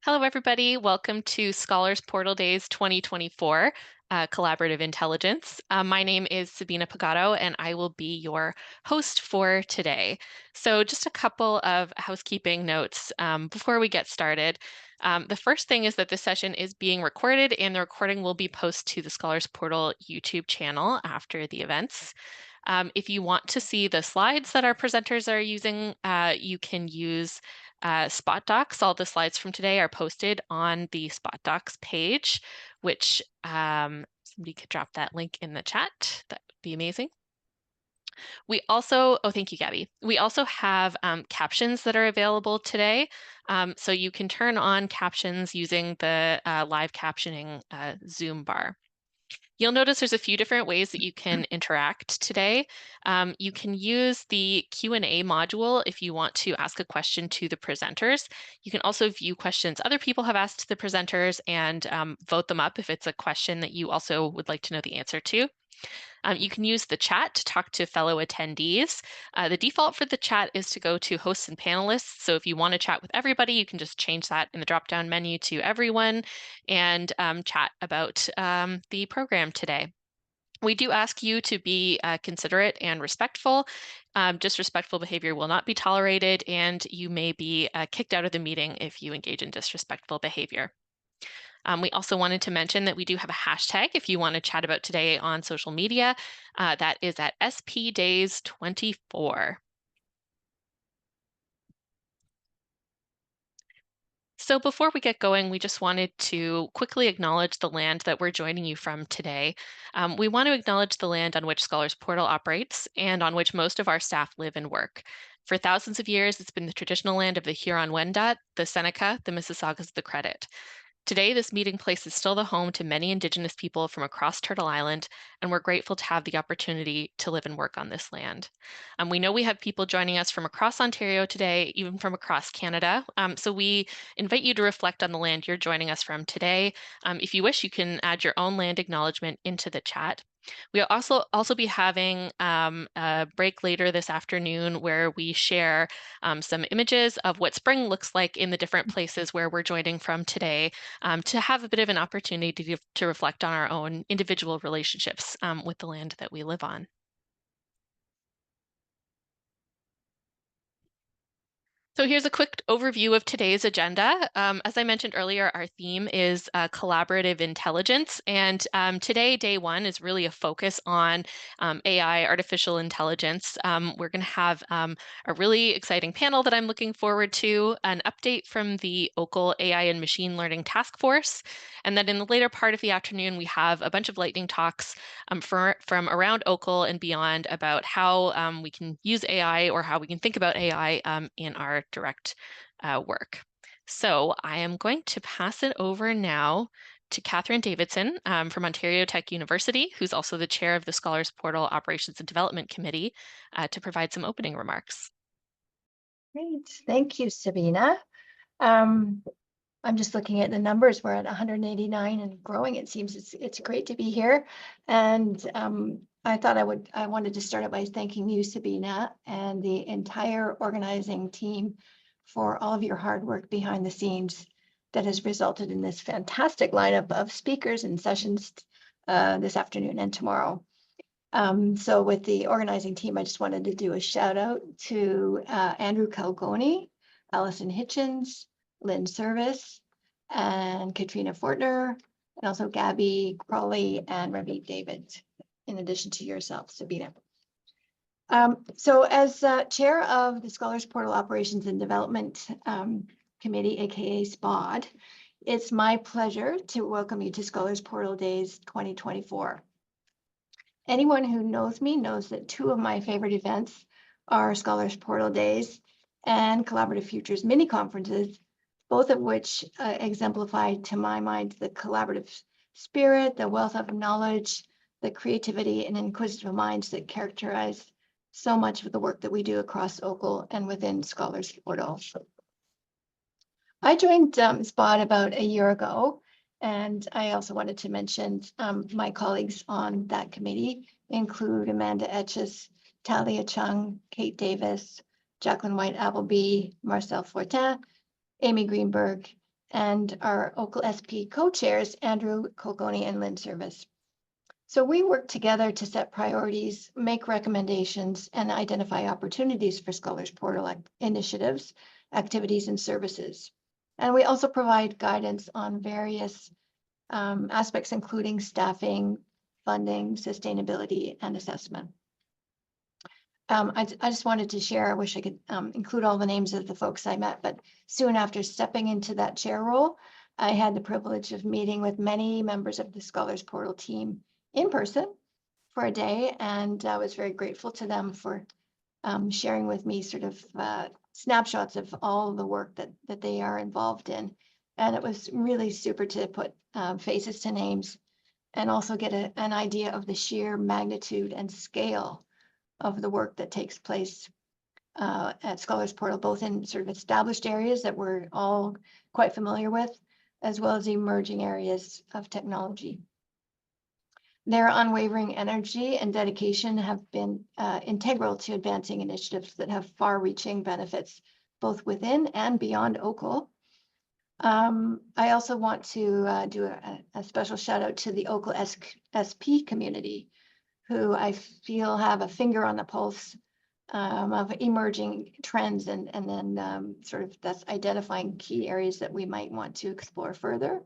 Hello, everybody. Welcome to Scholars Portal Days 2024, Collaborative Intelligence. My name is Sabina Pagato, and I will be your host for today. So just a couple of housekeeping notes before we get started. The first thing is that this session is being recorded, and the recording will be posted to the Scholars Portal YouTube channel after the events. If you want to see the slides that our presenters are using, you can use Spot Docs. All the slides from today are posted on the Spot Docs page, which somebody could drop that link in the chat. That would be amazing. We also, oh, thank you, Gabby. We also have captions that are available today. So you can turn on captions using the live captioning Zoom bar. You'll notice there's a few different ways that you can interact today. You can use the Q&A module if you want to ask a question to the presenters. You can also view questions other people have asked to the presenters and vote them up if it's a question that you also would like to know the answer to. You can use the chat to talk to fellow attendees. The default for the chat is to go to hosts and panelists. So if you want to chat with everybody, you can just change that in the drop-down menu to everyone and chat about the program today. We do ask you to be considerate and respectful. Disrespectful behavior will not be tolerated, and you may be kicked out of the meeting if you engage in disrespectful behavior. We also wanted to mention that we do have a hashtag if you want to chat about today on social media. That is at SPDays24. So before we get going, we just wanted to quickly acknowledge the land that we're joining you from today. We want to acknowledge the land on which Scholars Portal operates and on which most of our staff live and work. For thousands of years, it's been the traditional land of the Huron-Wendat, the Seneca, the Mississaugas, the Credit. Today, this meeting place is still the home to many Indigenous people from across Turtle Island, and we're grateful to have the opportunity to live and work on this land. We know we have people joining us from across Ontario today, even from across Canada. So we invite you to reflect on the land you're joining us from today. If you wish, you can add your own land acknowledgement into the chat. We'll also be having a break later this afternoon where we share some images of what spring looks like in the different places where we're joining from today, to have a bit of an opportunity to reflect on our own individual relationships with the land that we live on. So here's a quick overview of today's agenda. As I mentioned earlier, our theme is collaborative intelligence. And today, day one, is really a focus on AI, artificial intelligence. We're going to have a really exciting panel that I'm looking forward to, an update from the OCL AI and Machine Learning Task Force. And then in the later part of the afternoon, we have a bunch of lightning talks from around OCL and beyond about how we can use AI or how we can think about AI in our direct work. So I am going to pass it over now to Catherine Davidson from Ontario Tech University, who's also the chair of the Scholars Portal Operations and Development Committee, to provide some opening remarks. Great, thank you, Sabina. I'm just looking at the numbers. We're at 189 and growing. It seems it's great to be here. And I wanted to start out by thanking you, Sabina, and the entire organizing team for all of your hard work behind the scenes that has resulted in this fantastic lineup of speakers and sessions this afternoon and tomorrow. So with the organizing team, I just wanted to do a shout out to Andrew Calgoni, Allison Hitchens, Lynn Service, and Katrina Fortner, and also Gabby Crawley and Ravit David, in addition to yourself, Sabina. So as chair of the Scholars Portal Operations and Development Committee, aka SPOD, it's my pleasure to welcome you to Scholars Portal Days 2024. Anyone who knows me knows that two of my favorite events are Scholars Portal Days and Collaborative Futures mini conferences, both of which exemplify, to my mind, the collaborative spirit, the wealth of knowledge, the creativity and inquisitive minds that characterize so much of the work that we do across OCL and within Scholars Portal. I joined SPOD about a year ago, and I also wanted to mention my colleagues on that committee include Amanda Etches, Talia Chung, Kate Davis, Jacqueline White Appleby, Marcel Fortin, Amy Greenberg, and our OCL SP co-chairs, Andrew Colgoni and Lynn Service. So we work together to set priorities, make recommendations, and identify opportunities for Scholars Portal initiatives, activities, and services. And we also provide guidance on various aspects, including staffing, funding, sustainability, and assessment. I just wanted to share, I wish I could include all the names of the folks I met, but soon after stepping into that chair role, I had the privilege of meeting with many members of the Scholars Portal team in person for a day, and I was very grateful to them for sharing with me sort of snapshots of all the work that they are involved in. And it was really super to put faces to names and also get an idea of the sheer magnitude and scale of the work that takes place at Scholars Portal, both in sort of established areas that we're all quite familiar with, as well as emerging areas of technology. Their unwavering energy and dedication have been integral to advancing initiatives that have far-reaching benefits, both within and beyond OCL. I also want to do a special shout out to the OCL SP community, who I feel have a finger on the pulse of emerging trends, and then sort of that's identifying key areas that we might want to explore further.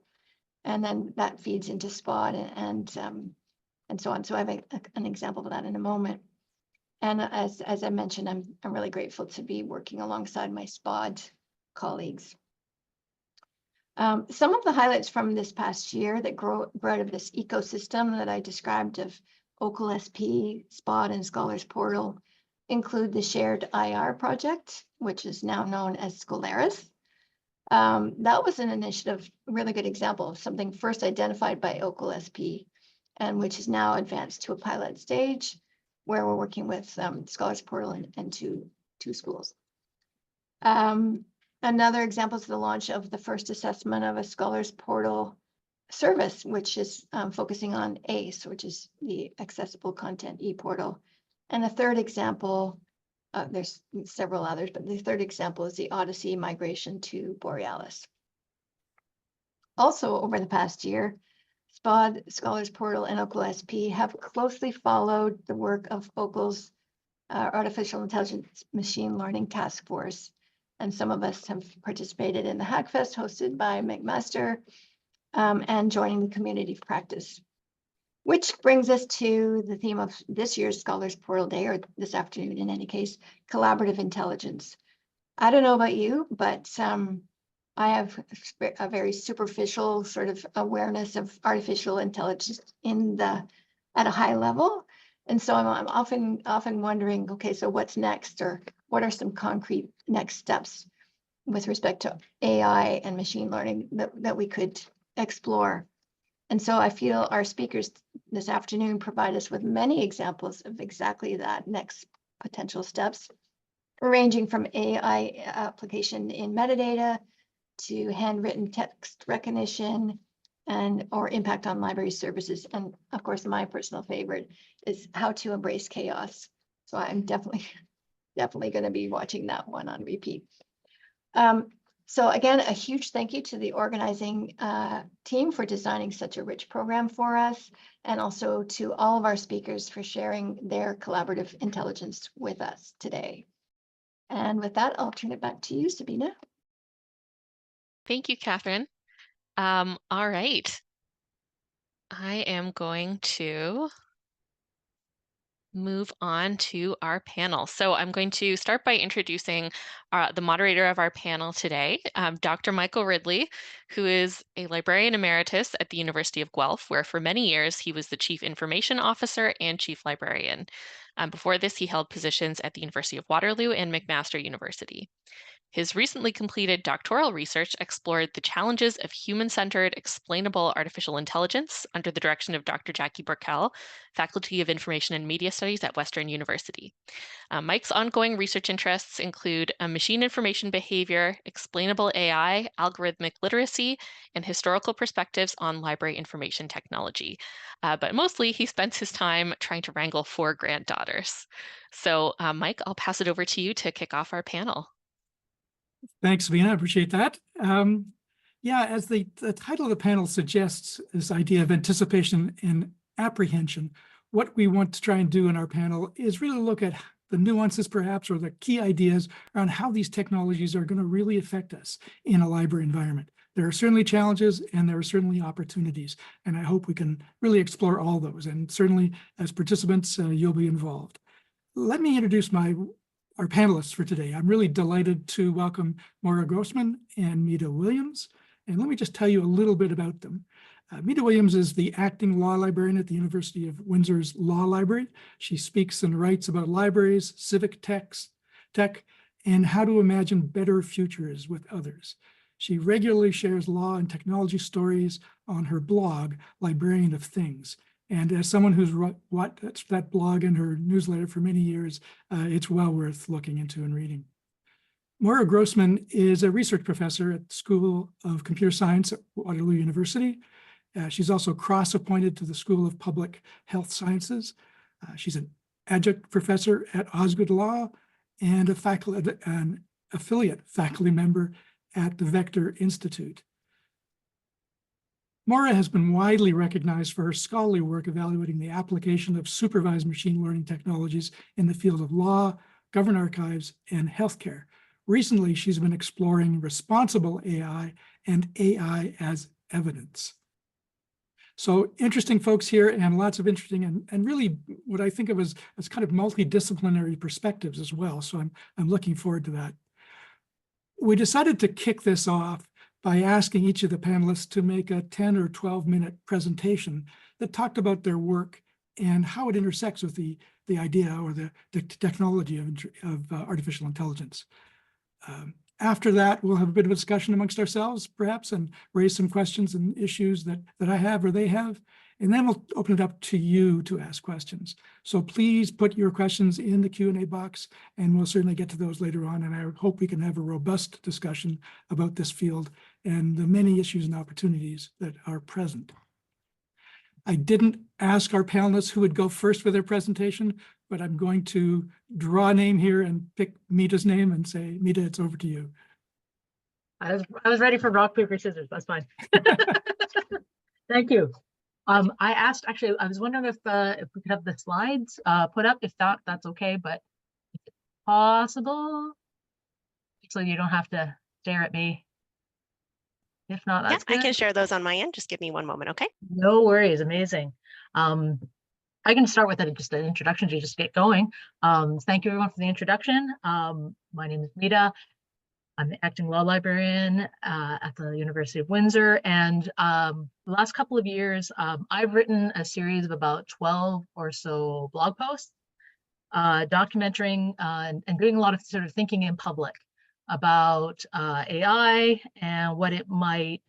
And then that feeds into SPOD and so on. So I have an example of that in a moment. And as I mentioned, I'm really grateful to be working alongside my SPOD colleagues. Some of the highlights from this past year that grow out of this ecosystem that I described of OCL SP, SPOD, and Scholars Portal include the Shared IR project, which is now known as Scholaris. That was an initiative, a really good example of something first identified by OCL SP, and which is now advanced to a pilot stage where we're working with Scholars Portal and two schools. Another example is the launch of the first assessment of a Scholars Portal service, which is focusing on ACE, which is the Accessible Content e-portal. And the third example, there's several others, but the third example is the Odyssey migration to Borealis. Also, over the past year, SPOD, Scholars Portal, and OCL SP have closely followed the work of OCL's Artificial Intelligence Machine Learning Task Force. And some of us have participated in the Hackfest hosted by McMaster and joining the community of practice. Which brings us to the theme of this year's Scholars Portal Day, or this afternoon in any case, collaborative intelligence. I don't know about you, but I have a very superficial sort of awareness of artificial intelligence at a high level. And so I'm often wondering, okay, so what's next, or what are some concrete next steps with respect to AI and machine learning that we could explore? And so I feel our speakers this afternoon provide us with many examples of exactly that next potential steps, ranging from AI application in metadata to handwritten text recognition or impact on library services. And of course, my personal favorite is how to embrace chaos. So I'm definitely going to be watching that one on repeat. So again, a huge thank you to the organizing team for designing such a rich program for us, and also to all of our speakers for sharing their collaborative intelligence with us today. And with that, I'll turn it back to you, Sabina. Thank you, Catherine. All right. I am going to move on to our panel. So I'm going to start by introducing the moderator of our panel today, Dr. Michael Ridley, who is a librarian emeritus at the University of Guelph, where for many years he was the Chief Information Officer and Chief Librarian. Before this, he held positions at the University of Waterloo and McMaster University. His recently completed doctoral research explored the challenges of human-centered explainable artificial intelligence under the direction of Dr. Jackie Burkell, Faculty of Information and Media Studies at Western University. Mike's ongoing research interests include machine information behavior, explainable AI, algorithmic literacy, and historical perspectives on library information technology. But mostly he spends his time trying to wrangle 4 granddaughters. So Mike, I'll pass it over to you to kick off our panel. Thanks, Sabina. I appreciate that. Yeah, as the title of the panel suggests, this idea of anticipation and apprehension, what we want to try and do in our panel is really look at the nuances, perhaps, or the key ideas around how these technologies are going to really affect us in a library environment. There are certainly challenges and there are certainly opportunities, and I hope we can really explore all those. And certainly, as participants, you'll be involved. Let me introduce our panelists for today. I'm really delighted to welcome Maura Grossman and Meta Williams. And let me just tell you a little bit about them. Meta Williams is the acting law librarian at the University of Windsor's Law Library. She speaks and writes about libraries, civic tech, and how to imagine better futures with others. She regularly shares law and technology stories on her blog, Librarian of Things. And as someone who's watched that blog and her newsletter for many years, it's well worth looking into and reading. Maura Grossman is a research professor at the School of Computer Science at Waterloo University. She's also cross-appointed to the School of Public Health Sciences. She's an adjunct professor at Osgoode Law and an affiliate faculty member at the Vector Institute. Maura has been widely recognized for her scholarly work evaluating the application of supervised machine learning technologies in the field of law, government archives, and healthcare. Recently, she's been exploring responsible AI and AI as evidence. So interesting folks here and lots of interesting and really what I think of as kind of multidisciplinary perspectives as well. So I'm looking forward to that. We decided to kick this off by asking each of the panelists to make a 10 or 12-minute presentation that talked about their work and how it intersects with the idea or the technology of artificial intelligence. After that, we'll have a bit of a discussion amongst ourselves, perhaps, and raise some questions and issues that I have or they have. And then we'll open it up to you to ask questions. So please put your questions in the Q&A box, and we'll certainly get to those later on. And I hope we can have a robust discussion about this field and the many issues and opportunities that are present. I didn't ask our panelists who would go first for their presentation, but I'm going to draw a name here and pick Meta's name and say, Meta, it's over to you. I was ready for rock, paper, scissors. That's fine. Thank you. I asked, actually, I was wondering if we could have the slides put up. If not, that's okay, but if it's possible, so you don't have to stare at me. If not, that's yeah, good. I can share those on my end. Just give me one moment, okay? No worries, amazing. I can start with just an introduction to just get going. Thank you everyone for the introduction. My name is Meta. I'm the acting law librarian at the University of Windsor. And the last couple of years, I've written a series of about 12 or so blog posts, documenting and doing a lot of sort of thinking in public about AI and what it might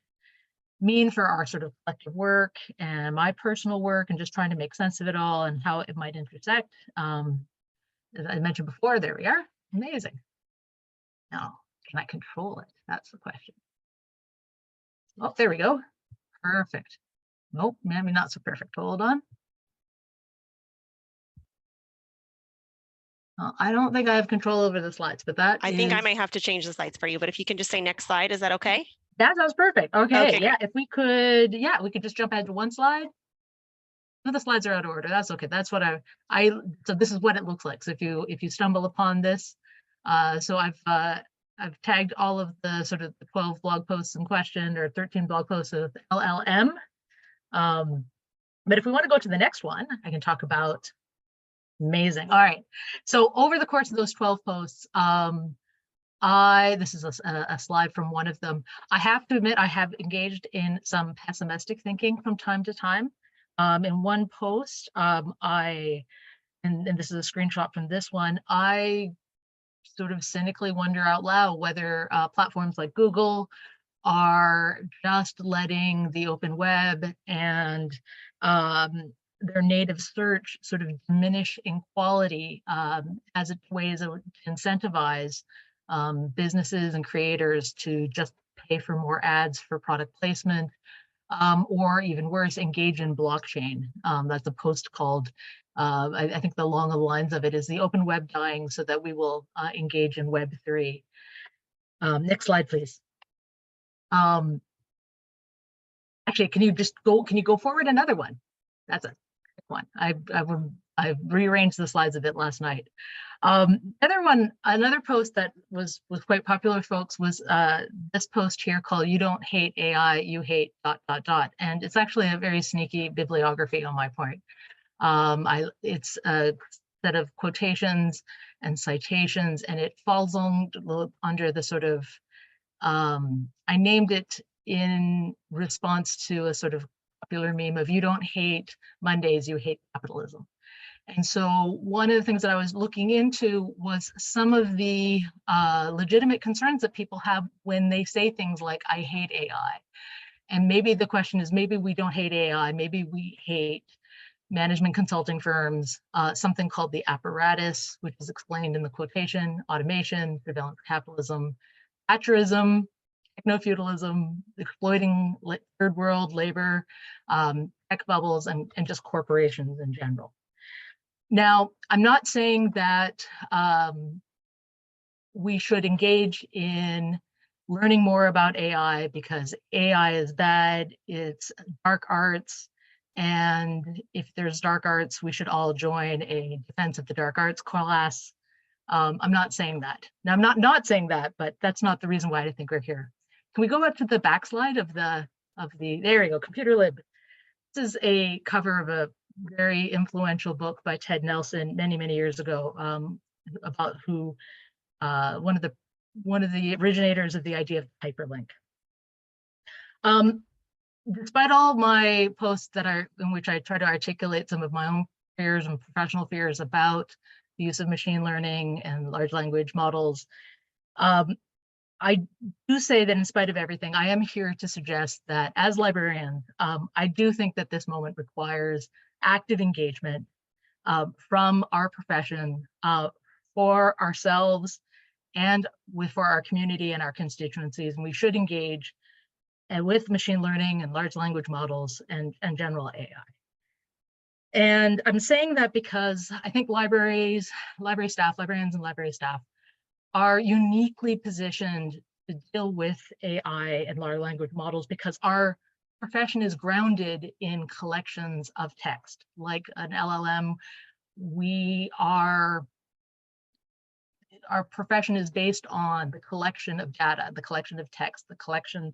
mean for our sort of collective work and my personal work, and just trying to make sense of it all and how it might intersect. As I mentioned before, there we are. Amazing. Now, can I control it? That's the question. Oh, there we go. Perfect. Nope, maybe not so perfect. Hold on. I don't think I have control over the slides, but that I think I may have to change the slides for you, but if you can just say next slide, is that okay? That sounds perfect. Okay, Okay, yeah, if we could, yeah, we could just jump ahead to one slide. No, the slides are out of order. That's okay. That's what so this is what it looks like. So if you stumble upon this, so I've tagged all of the sort of the 12 blog posts in question, or 13 blog posts of LLM. But if we want to go to the next one, I can talk about, amazing. All right. So over the course of those 12 posts, this is a slide from one of them. I have to admit, I have engaged in some pessimistic thinking from time to time. In one post, and this is a screenshot from this one, I sort of cynically wonder out loud whether platforms like Google are just letting the open web and their native search sort of diminish in quality as it ways to incentivize businesses and creators to just pay for more ads for product placement, or even worse, engage in blockchain. That's a post called, I think the long lines of it is, the open web dying so that we will engage in Web3. Next slide, please. Actually, can you go forward another one? That's a quick one. I rearranged the slides a bit last night. Another post that was quite popular with folks was this post here called "You Don't Hate AI, You Hate ... And it's actually a very sneaky bibliography on my part. It's a set of quotations and citations, and it falls under the sort of, I named it in response to a sort of popular meme of "You don't hate Mondays, you hate capitalism." And so one of the things that I was looking into was some of the legitimate concerns that people have when they say things like, "I hate AI." And maybe the question is, maybe we don't hate AI, maybe we hate management consulting firms, something called the apparatus, which is explained in the quotation: automation, prevalent capitalism, Thatcherism, techno-feudalism, exploiting third world labor, tech bubbles, and just corporations in general. Now, I'm not saying that we should engage in learning more about AI because AI is bad, it's dark arts, and if there's dark arts, we should all join a defense of the dark arts class. I'm not saying that. Now, I'm not saying that, but that's not the reason why I think we're here. Can we go up to the back slide of the, there you go, Computer Lib. This is a cover of a very influential book by Ted Nelson many, many years ago, about who, one of the originators of the idea of hyperlink. Despite all my posts in which I try to articulate some of my own fears and professional fears about the use of machine learning and large language models, I do say that in spite of everything, I am here to suggest that as librarians, I do think that this moment requires active engagement from our profession for ourselves and for our community and our constituencies. And we should engage with machine learning and large language models and general AI. And I'm saying that because I think librarians and library staff are uniquely positioned to deal with AI and large language models because our profession is grounded in collections of text. Like an LLM, our profession is based on the collection of data, the collection of text, the collection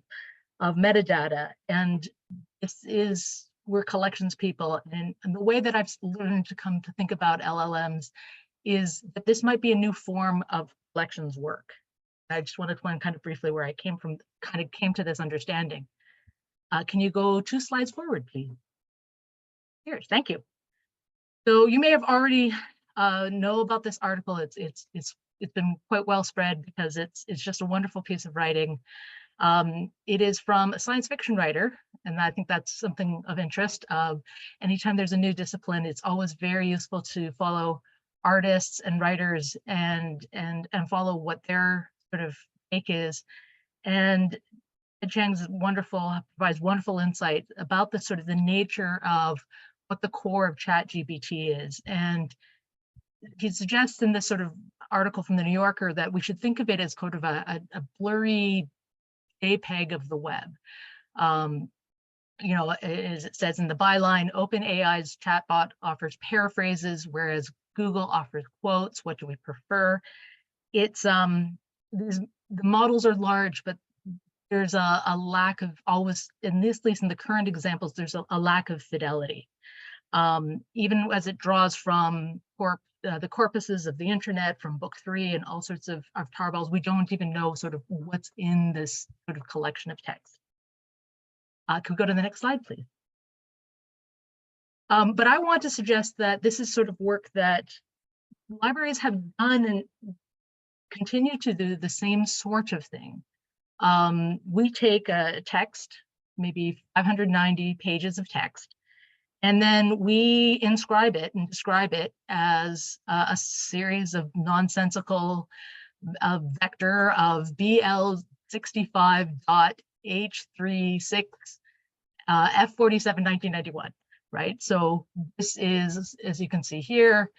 of metadata. And we're collections people. And the way that I've learned to come to think about LLMs is that this might be a new form of collections work. I just want to explain kind of briefly where I came to this understanding. Can you go 2 slides forward, please? Here, thank you. So you may have already know about this article. It's been quite well spread because it's just a wonderful piece of writing. It is from a science fiction writer, and I think that's something of interest. Anytime there's a new discipline, it's always very useful to follow artists and writers and follow what their sort of take is. And Ed Chiang's provides wonderful insight about the sort of the nature of what the core of ChatGPT is. And he suggests in this sort of article from the New Yorker that we should think of it as sort of a blurry JPEG of the web. You know, as it says in the byline, OpenAI's chatbot offers paraphrases, whereas Google offers quotes. What do we prefer? It's the models are large, but there's a lack of always, at least in the current examples, there's a lack of fidelity. Even as it draws from the corpuses of the internet, from Book 3 and all sorts of tarballs, we don't even know sort of what's in this sort of collection of text. Can we go to the next slide, please? But I want to suggest that this is sort of work that libraries have done and continue to do the same sort of thing. We take a text, maybe 590 pages of text, and then we inscribe it and describe it as a series of nonsensical vector of BL65.H36 F47 1991, right? So this is, as you can see here,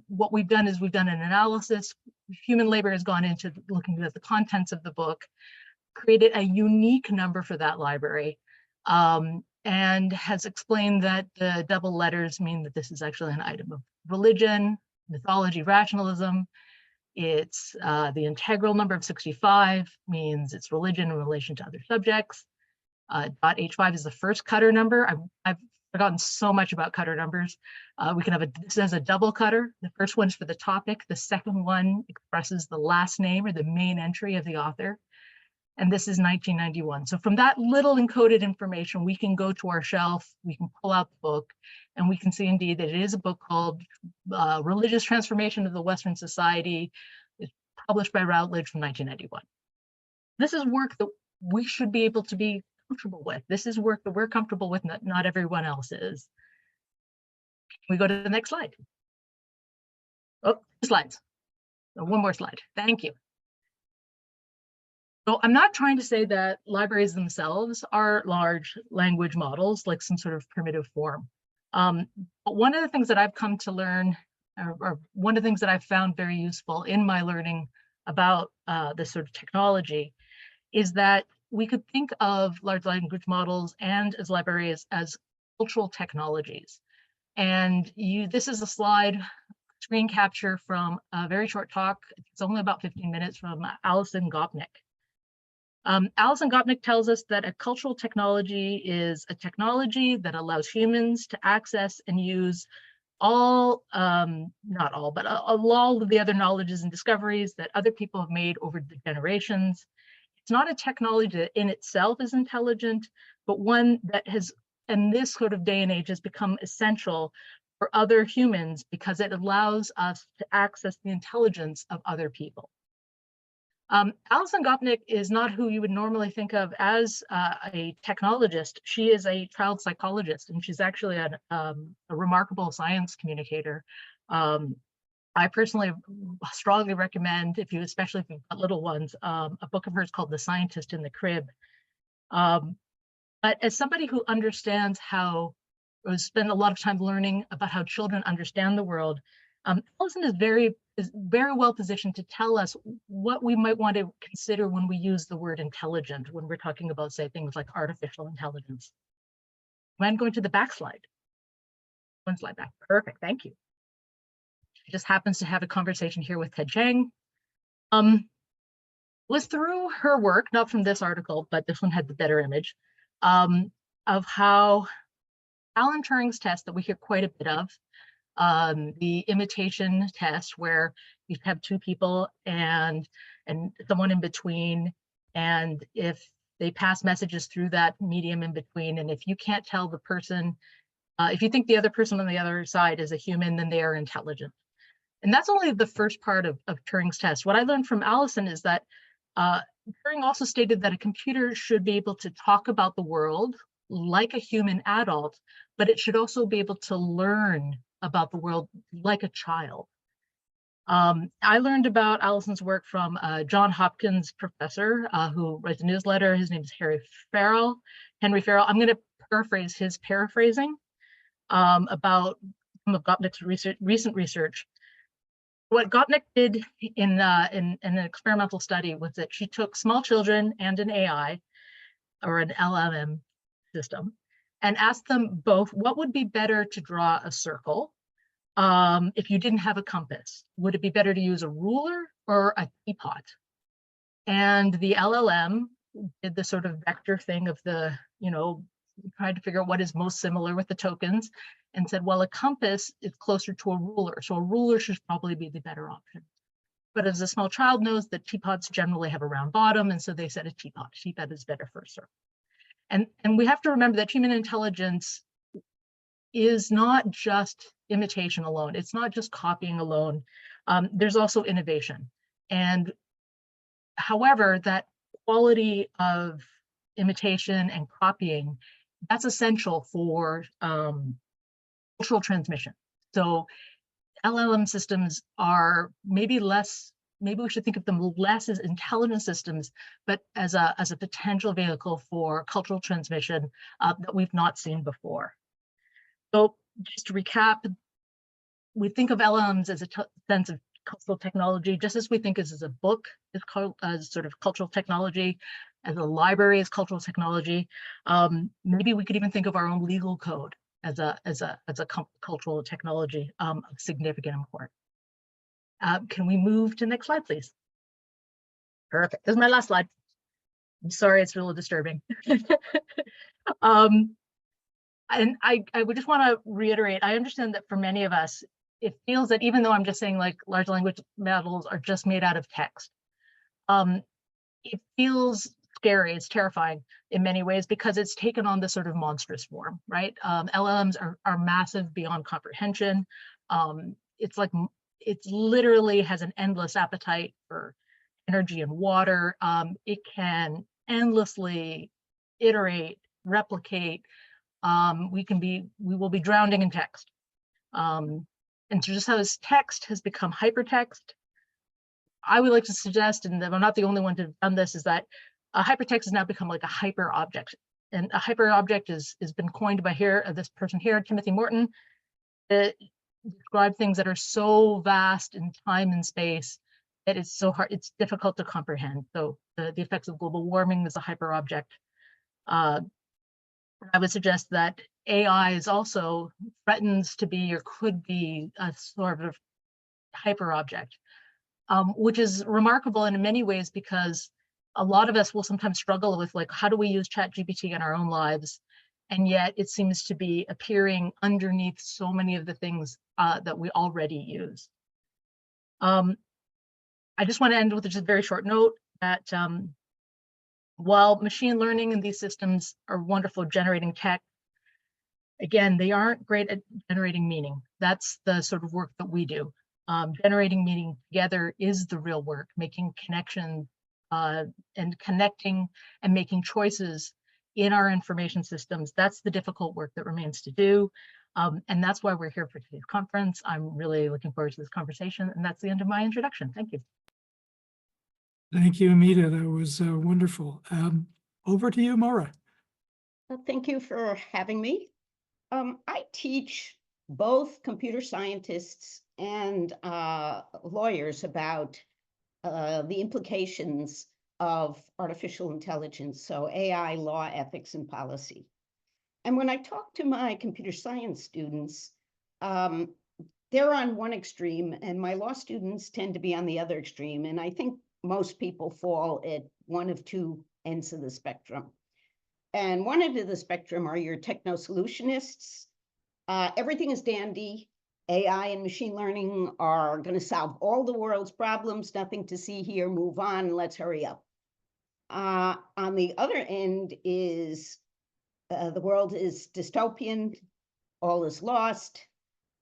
what we've done is we've done an analysis. Human labor has gone into looking at the contents of the book, created a unique number for that library, and has explained that the double letters mean that this is actually an item of religion, mythology, rationalism. It's the integral number of 65 means it's religion in relation to other subjects. .h5 is the first Cutter number. I've forgotten so much about Cutter numbers. We can have this as a double Cutter. The first one's for the topic. The second one expresses the last name or the main entry of the author. And this is 1991. So from that little encoded information, we can go to our shelf, we can pull out the book, and we can see indeed that it is a book called Religious Transformation of the Western Society. It's published by Routledge from 1991. This is work that we should be able to be comfortable with. This is work that we're comfortable with, not everyone else is. Can we go to the next slide? Oh, slides. One more slide. Thank you. So I'm not trying to say that libraries themselves are large language models, like some sort of primitive form. But one of the things that I've come to learn, or one of the things that I've found very useful in my learning about this sort of technology, is that we could think of large language models and as libraries as cultural technologies. And this is a slide screen capture from a very short talk. It's only about 15 minutes from Alison Gopnik. Alison Gopnik tells us that a cultural technology is a technology that allows humans to access and use all, not all, but all of the other knowledges and discoveries that other people have made over the generations. It's not a technology that in itself is intelligent, but one that has, in this sort of day and age, has become essential for other humans because it allows us to access the intelligence of other people. Alison Gopnik is not who you would normally think of as a technologist. She is a child psychologist, and she's actually a remarkable science communicator. I personally strongly recommend, especially if you've got little ones, a book of hers called The Scientist in the Crib. But as somebody who understands or spend a lot of time learning about how children understand the world, Alison is very well positioned to tell us what we might want to consider when we use the word intelligent, when we're talking about, say, things like artificial intelligence. I'm going to the back slide. One slide back. Perfect. Thank you. She just happens to have a conversation here with Ted Chiang. Was through her work, not from this article, but this one had the better image, of how Alan Turing's test that we hear quite a bit of, the imitation test, where you have two people and someone in between, and if they pass messages through that medium in between, and if you can't tell the person, if you think the other person on the other side is a human, then they are intelligent. And that's only the first part of Turing's test. What I learned from Alison is that Turing also stated that a computer should be able to talk about the world like a human adult, but it should also be able to learn about the world like a child. I learned about Alison's work from John Hopkins professor who writes a newsletter. His name is Henry Farrell. I'm going to paraphrase his paraphrasing about some of Gopnik's recent research. What Gopnik did in an experimental study was that she took small children and an AI or an LLM system and asked them both what would be better to draw a circle if you didn't have a compass. Would it be better to use a ruler or a teapot? And the LLM did the sort of vector thing of tried to figure out what is most similar with the tokens and said, well, a compass is closer to a ruler, so a ruler should probably be the better option. But as a small child knows that teapots generally have a round bottom, and so they said a teapot. Teapot is better for a circle. And we have to remember that human intelligence is not just imitation alone. It's not just copying alone. There's also innovation. And however, that quality of imitation and copying, that's essential for cultural transmission. So LLM systems are maybe we should think of them less as intelligent systems, but as a potential vehicle for cultural transmission that we've not seen before. So just to recap, we think of LLMs as a sense of cultural technology, just as we think as a book is called as sort of cultural technology. as a library as cultural technology. Maybe we could even think of our own legal code as a cultural technology of significant import. Can we move to the next slide, please? Perfect. This is my last slide. I'm sorry, it's a little disturbing. And I would just want to reiterate, I understand that for many of us, it feels that even though I'm just saying like large language models are just made out of text, it feels scary, it's terrifying in many ways because it's taken on this sort of monstrous form, right? LLMs are massive beyond comprehension. It's like, it literally has an endless appetite for energy and water. It can endlessly iterate, replicate. We will be drowning in text. And so just how this text has become hypertext, I would like to suggest, and I'm not the only one to have done this, is that a hypertext has now become like a hyper object. And a hyper object has been coined by this person here, Timothy Morton, to describe things that are so vast in time and space that it's so hard, it's difficult to comprehend. So the effects of global warming is a hyper object. I would suggest that AI is also threatens to be or could be a sort of hyper object, which is remarkable in many ways because a lot of us will sometimes struggle with like, how do we use ChatGPT in our own lives? And yet it seems to be appearing underneath so many of the things that we already use. I just want to end with just a very short note that while machine learning and these systems are wonderful at generating tech, again, they aren't great at generating meaning. That's the sort of work that we do. Generating meaning together is the real work, making connection and connecting and making choices in our information systems. That's the difficult work that remains to do. And that's why we're here for today's conference. I'm really looking forward to this conversation. And that's the end of my introduction. Thank you. Thank you, Amita. That was wonderful. Over to you, Maura. Thank you for having me. I teach both computer scientists and lawyers about the implications of artificial intelligence, so AI, law, ethics, and policy. And when I talk to my computer science students, they're on one extreme, and my law students tend to be on the other extreme. And I think most people fall at one of two ends of the spectrum. And one end of the spectrum are your techno-solutionists. Everything is dandy. AI and machine learning are going to solve all the world's problems. Nothing to see here. Move on. Let's hurry up. On the other end is the world is dystopian. All is lost.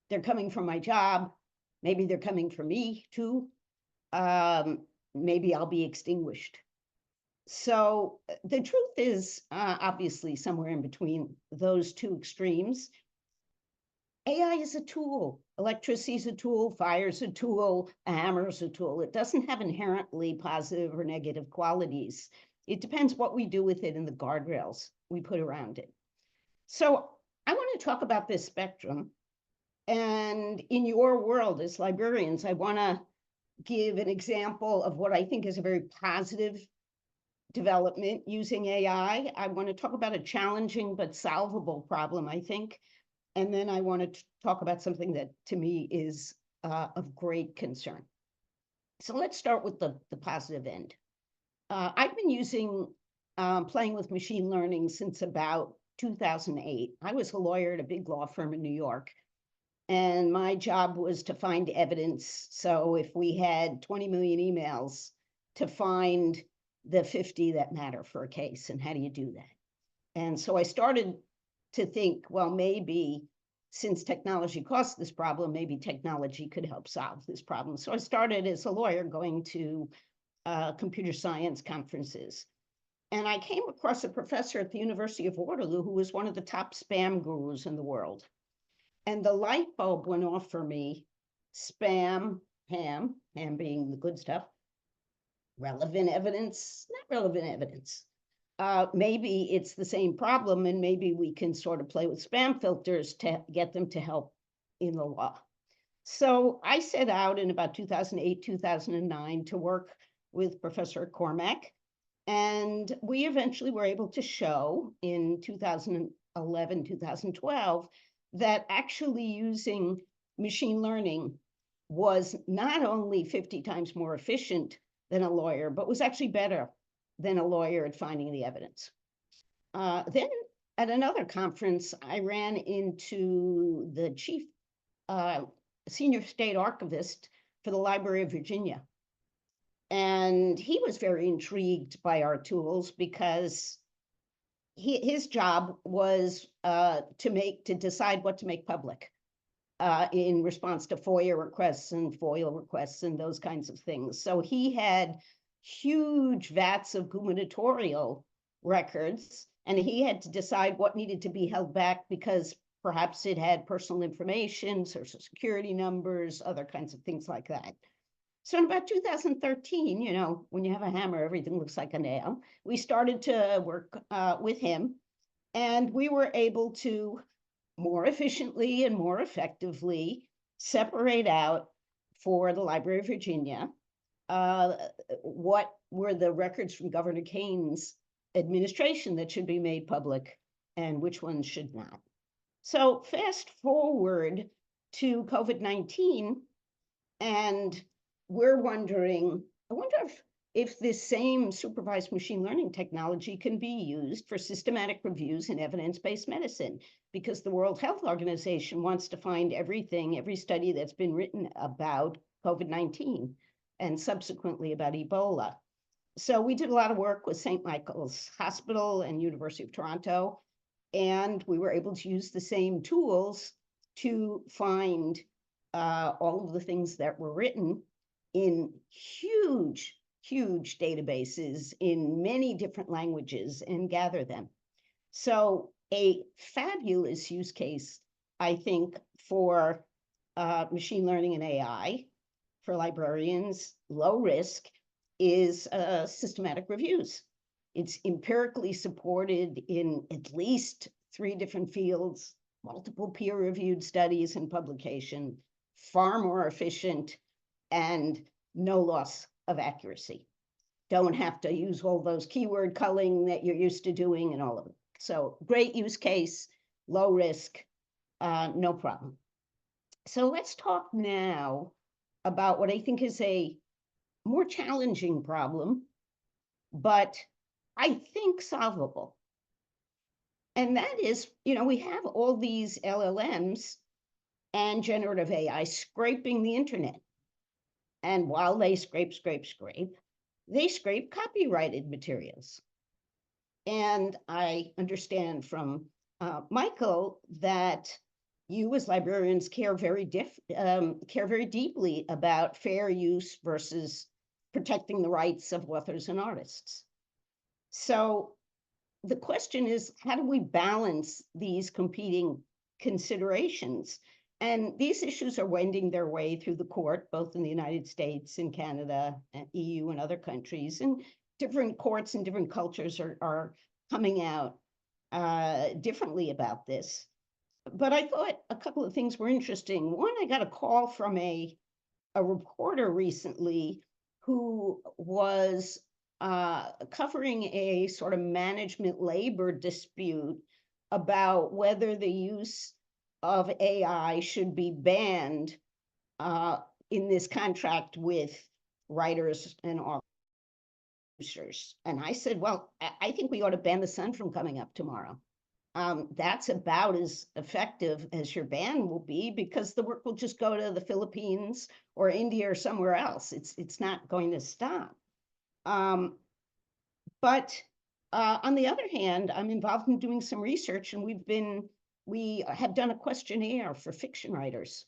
They're coming for my job. Maybe they're coming for me too. Maybe I'll be extinguished. So the truth is obviously somewhere in between those two extremes. AI is a tool. Electricity is a tool. Fire is a tool. A hammer is a tool. It doesn't have inherently positive or negative qualities. It depends what we do with it and the guardrails we put around it. So I want to talk about this spectrum. And in your world as librarians, I want to give an example of what I think is a very positive development using AI. I want to talk about a challenging but solvable problem, I think. And then I want to talk about something that to me is of great concern. So let's start with the positive end. I've been playing with machine learning since about 2008. I was a lawyer at a big law firm in New York. And my job was to find evidence. So if we had 20 million emails, to find the 50 that matter for a case, and how do you do that? And so I started to think, well, maybe since technology caused this problem, maybe technology could help solve this problem. So I started as a lawyer going to computer science conferences. And I came across a professor at the University of Waterloo who was one of the top spam gurus in the world. And the light bulb went off for me. Spam, ham being the good stuff, relevant evidence, not relevant evidence. Maybe it's the same problem, and maybe we can sort of play with spam filters to get them to help in the law. So I set out in about 2008, 2009 to work with Professor Cormack And we eventually were able to show in 2011, 2012, that actually using machine learning was not only 50 times more efficient than a lawyer, but was actually better than a lawyer at finding the evidence. Then at another conference, I ran into the chief senior state archivist for the Library of Virginia. And he was very intrigued by our tools because his job was to decide what to make public in response to FOIA requests and FOIL requests and those kinds of things. So he had huge vats of gubernatorial records, and he had to decide what needed to be held back because perhaps it had personal information, social security numbers, other kinds of things like that. So in about 2013, you know, when you have a hammer, everything looks like a nail. We started to work with him, and we were able to more efficiently and more effectively separate out for the Library of Virginia what were the records from Governor Kane's administration that should be made public and which ones should not. So fast forward to COVID-19, and we're wondering, I wonder if this same supervised machine learning technology can be used for systematic reviews in evidence-based medicine, because the World Health Organization wants to find everything, every study that's been written about COVID-19 and subsequently about Ebola. So we did a lot of work with St. Michael's Hospital and University of Toronto, and we were able to use the same tools to find all of the things that were written in huge, huge databases in many different languages and gather them. So a fabulous use case, I think, for machine learning and AI for librarians, low risk, is systematic reviews. It's empirically supported in at least 3 different fields, multiple peer-reviewed studies and publication, far more efficient, and no loss of accuracy. Don't have to use all those keyword culling that you're used to doing and all of it. So great use case, low risk, no problem. So let's talk now about what I think is a more challenging problem, but I think solvable. And that is, you know, we have all these LLMs and generative AI scraping the internet. And while they scrape, they scrape copyrighted materials. And I understand from Michael that you as librarians care very deeply about fair use versus protecting the rights of authors and artists. So the question is, how do we balance these competing considerations? And these issues are wending their way through the court, both in the United States and Canada, and EU and other countries, and different courts and different cultures are coming out differently about this. But I thought a couple of things were interesting. One, I got a call from a reporter recently who was covering a sort of management labor dispute about whether the use of AI should be banned in this contract with writers and authors. And I said, well, I think we ought to ban the sun from coming up tomorrow. That's about as effective as your ban will be, because the work will just go to the Philippines or India or somewhere else. It's not going to stop. But on the other hand, I'm involved in doing some research, and we have done a questionnaire for fiction writers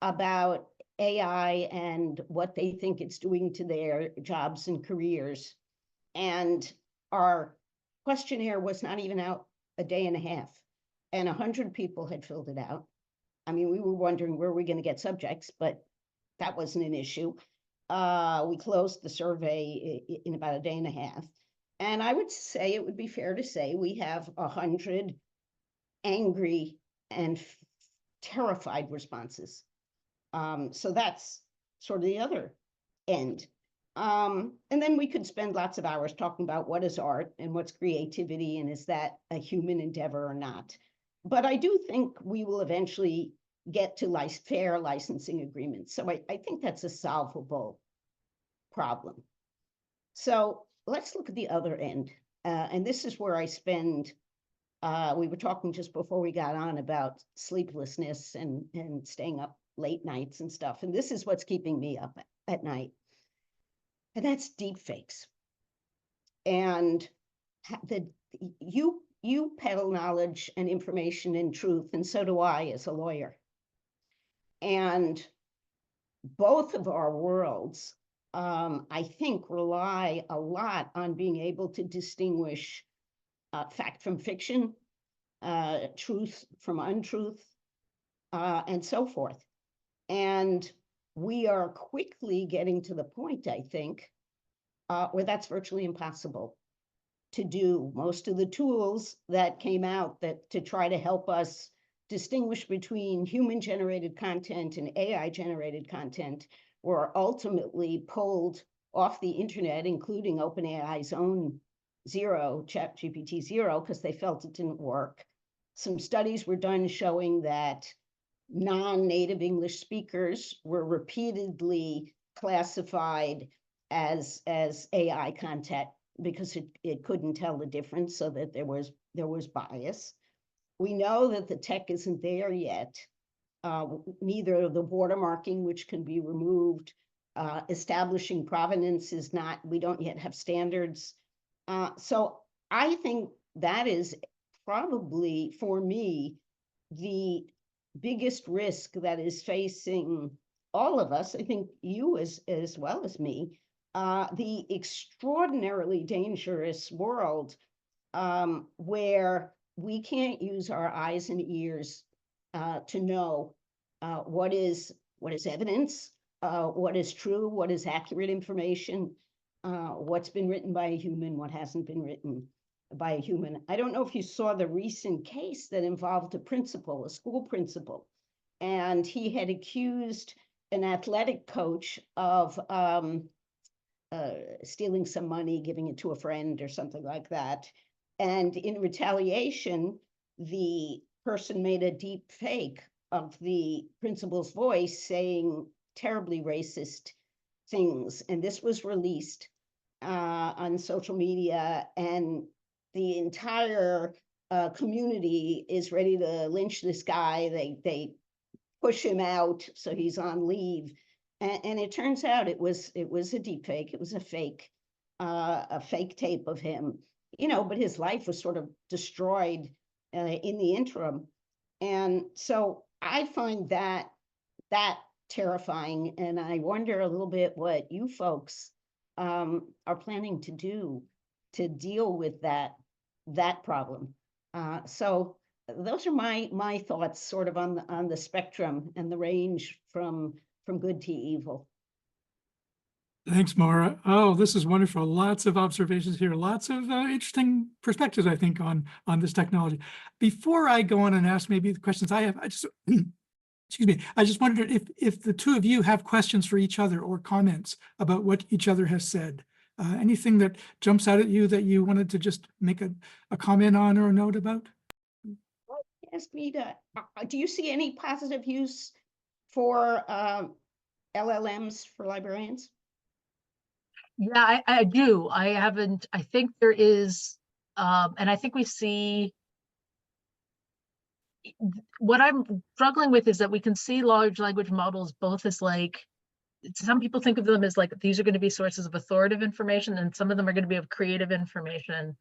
about AI and what they think it's doing to their jobs and careers. And our questionnaire was not even out a day and a half, and 100 people had filled it out. I mean, we were wondering where we're going to get subjects, but that wasn't an issue. We closed the survey in about a day and a half. And I would say it would be fair to say we have 100 angry and terrified responses. So that's sort of the other end. And then we could spend lots of hours talking about what is art and what's creativity and is that a human endeavor or not. But I do think we will eventually get to fair licensing agreements. So I think that's a solvable problem. So let's look at the other end. And this is where I spend, we were talking just before we got on about sleeplessness and staying up late nights and stuff. And this is what's keeping me up at night. And that's deep fakes. And you peddle knowledge and information and truth, and so do I as a lawyer. And both of our worlds, I think, rely a lot on being able to distinguish fact from fiction, truth from untruth, and so forth. And we are quickly getting to the point, I think, where that's virtually impossible to do. Most of the tools that came out to try to help us distinguish between human-generated content and AI-generated content were ultimately pulled off the internet, including OpenAI's own ChatGPT 0, because they felt it didn't work. Some studies were done showing that non-native English speakers were repeatedly classified as AI content because it couldn't tell the difference, so that there was bias. We know that the tech isn't there yet. Neither the watermarking, which can be removed, establishing provenance is not, we don't yet have standards. So I think that is probably, for me, the biggest risk that is facing all of us. I think you as well as me, the extraordinarily dangerous world where we can't use our eyes and ears to know what is evidence, what is true, what is accurate information, what's been written by a human, what hasn't been written by a human. I don't know if you saw the recent case that involved a school principal, and he had accused an athletic coach of stealing some money, giving it to a friend or something like that. And in retaliation, the person made a deep fake of the principal's voice saying terribly racist things. And this was released on social media, and the entire community is ready to lynch this guy. They push him out, so he's on leave. And it turns out it was a deep fake. It was a fake tape of him, but his life was sort of destroyed in the interim. And so I find that terrifying. And I wonder a little bit what you folks are planning to do to deal with that problem. So those are my thoughts, sort of on the spectrum and the range from good to evil. Thanks, Maura. Oh, this is wonderful. Lots of observations here. Lots of interesting perspectives, I think, on this technology. Before I go on and ask maybe the questions I have, I just, excuse me, I just wondered if the two of you have questions for each other or comments about what each other has said. Anything that jumps out at you that you wanted to just make a comment on or a note about? Yes, Mita, do you see any positive use for LLMs for librarians? Yeah, I do. I haven't, I think there is, and I think we see, what I'm struggling with is that we can see large language models both as like, some people think of them as like, these are going to be sources of authoritative information, and some of them are going to be of creative information.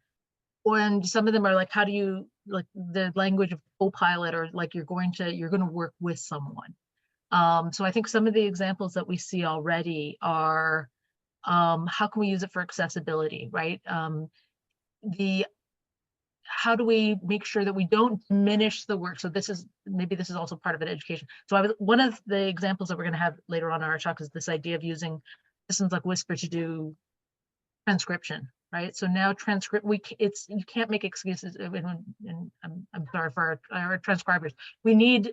And some of them are like, how do you, like the language of Copilot, or like you're going to work with someone. So I think some of the examples that we see already are, how can we use it for accessibility, right? How do we make sure that we don't diminish the work? So maybe this is also part of an education. So one of the examples that we're going to have later on in our talk is this idea of using systems like Whisper to do transcription, right? So now you can't make excuses, and I'm sorry for our transcribers. We need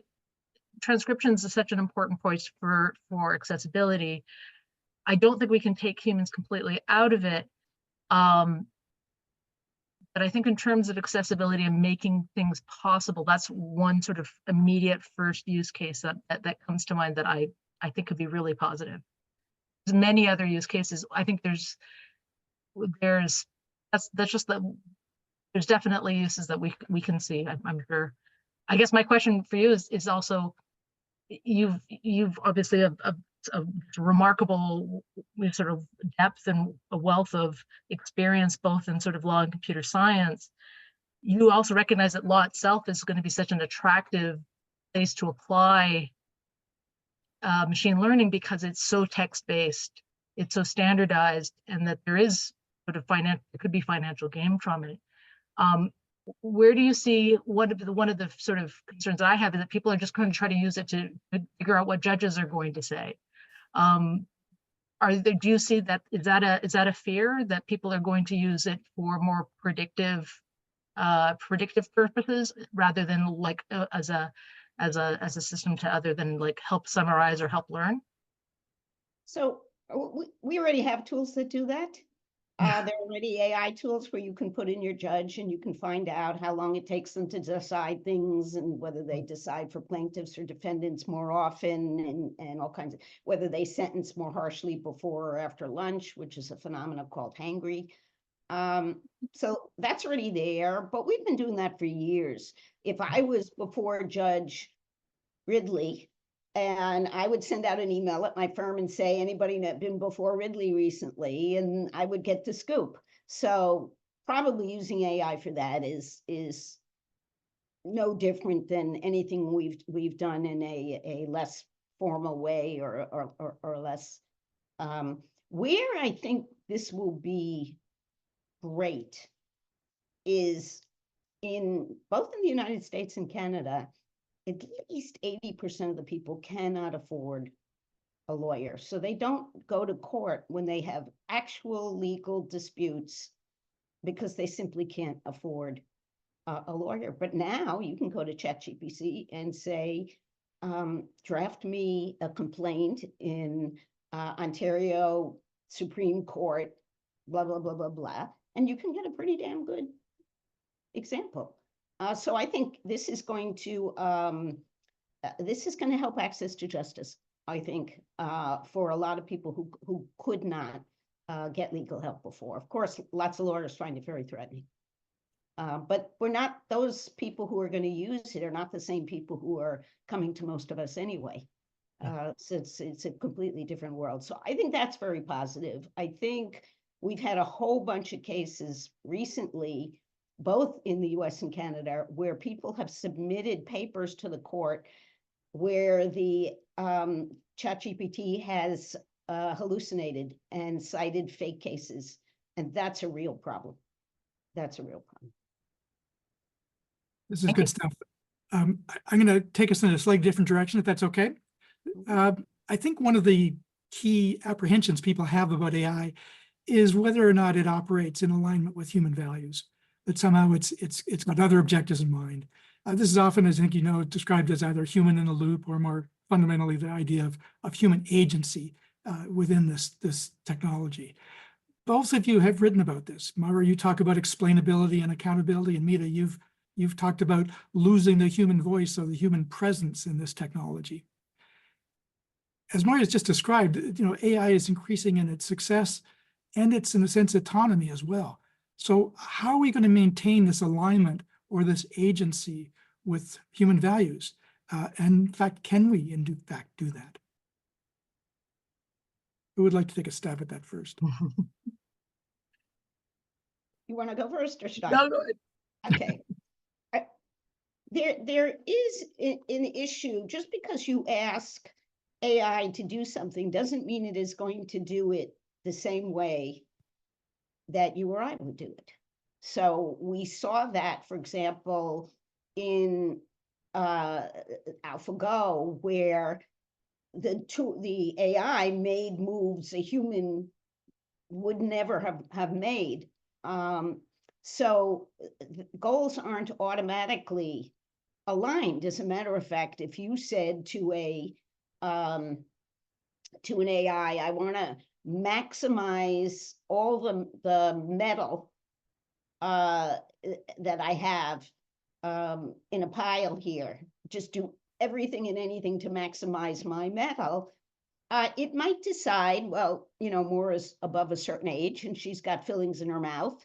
transcriptions is such an important point for accessibility. I don't think we can take humans completely out of it. But I think in terms of accessibility and making things possible, that's one sort of immediate first use case that comes to mind that I think could be really positive. There's many other use cases. I think there's definitely uses that we can see, I'm sure. I guess my question for you is also, you've obviously a remarkable sort of depth and a wealth of experience, both in sort of law and computer science. You also recognize that law itself is going to be such an attractive place to apply machine learning because it's so text-based, it's so standardized, and that there is sort of there could be financial gain from it. Where do you see one of the sort of concerns I have is that people are just going to try to use it to figure out what judges are going to say? Do you see that, is that a fear that people are going to use it for more predictive purposes rather than like as a system to other than like help summarize or help learn? So we already have tools that do that. There are already AI tools where you can put in your judge and you can find out how long it takes them to decide things and whether they decide for plaintiffs or defendants more often and all kinds of, whether they sentence more harshly before or after lunch, which is a phenomenon called hangry. So that's already there, but we've been doing that for years. If I was before Judge Ridley, and I would send out an email at my firm and say, anybody that been before Ridley recently, and I would get the scoop. So probably using AI for that is no different than anything we've done in a less formal way or less. Where I think this will be great is in both in the United States and Canada. At least 80% of the people cannot afford a lawyer. So they don't go to court when they have actual legal disputes because they simply can't afford a lawyer. But now you can go to ChatGPT and say, draft me a complaint in Ontario Supreme Court, blah, blah, blah, blah, blah. And you can get a pretty damn good example. So I think this is going to help access to justice, I think, for a lot of people who could not get legal help before. Of course, lots of lawyers find it very threatening. But we're not, those people who are going to use it are not the same people who are coming to most of us anyway. So it's a completely different world. So I think that's very positive. I think we've had a whole bunch of cases recently, both in the US and Canada, where people have submitted papers to the court where the ChatGPT has hallucinated and cited fake cases. And that's a real problem. That's a real problem. This is good stuff. I'm going to take us in a slightly different direction, if that's okay. I think one of the key apprehensions people have about AI is whether or not it operates in alignment with human values, that somehow it's got other objectives in mind. This is often, as I think you know, described as either human in the loop or more fundamentally the idea of human agency within this technology. Both of you have written about this. Mara, you talk about explainability and accountability, and Mita, you've talked about losing the human voice or the human presence in this technology. As Mara has just described, AI is increasing in its success and its, in a sense, autonomy as well. So how are we going to maintain this alignment or this agency with human values? And in fact, can we in fact do that? Who would like to take a stab at that first? You want to go first or should I? No, go ahead. Okay. There is an issue. Just because you ask AI to do something doesn't mean it is going to do it the same way that you or I would do it. So we saw that, for example, in AlphaGo, where the AI made moves a human would never have made. So goals aren't automatically aligned. As a matter of fact, if you said to an AI, I want to maximize all the metal that I have in a pile here, just do everything and anything to maximize my metal, it might decide, well, Moore is above a certain age and she's got fillings in her mouth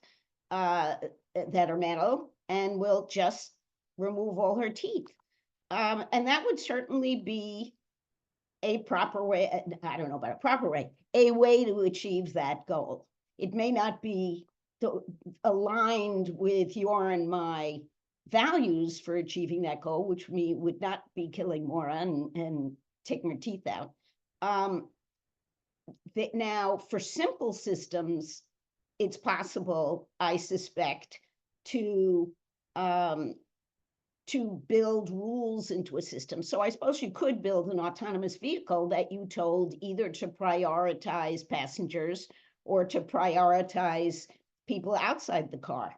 that are metal, and will just remove all her teeth. And that would certainly be a proper way, I don't know about a proper way, a way to achieve that goal. It may not be aligned with your and my values for achieving that goal, which would not be killing Maura and taking her teeth out. Now, for simple systems, it's possible, I suspect, to build rules into a system. So I suppose you could build an autonomous vehicle that you told either to prioritize passengers or to prioritize people outside the car.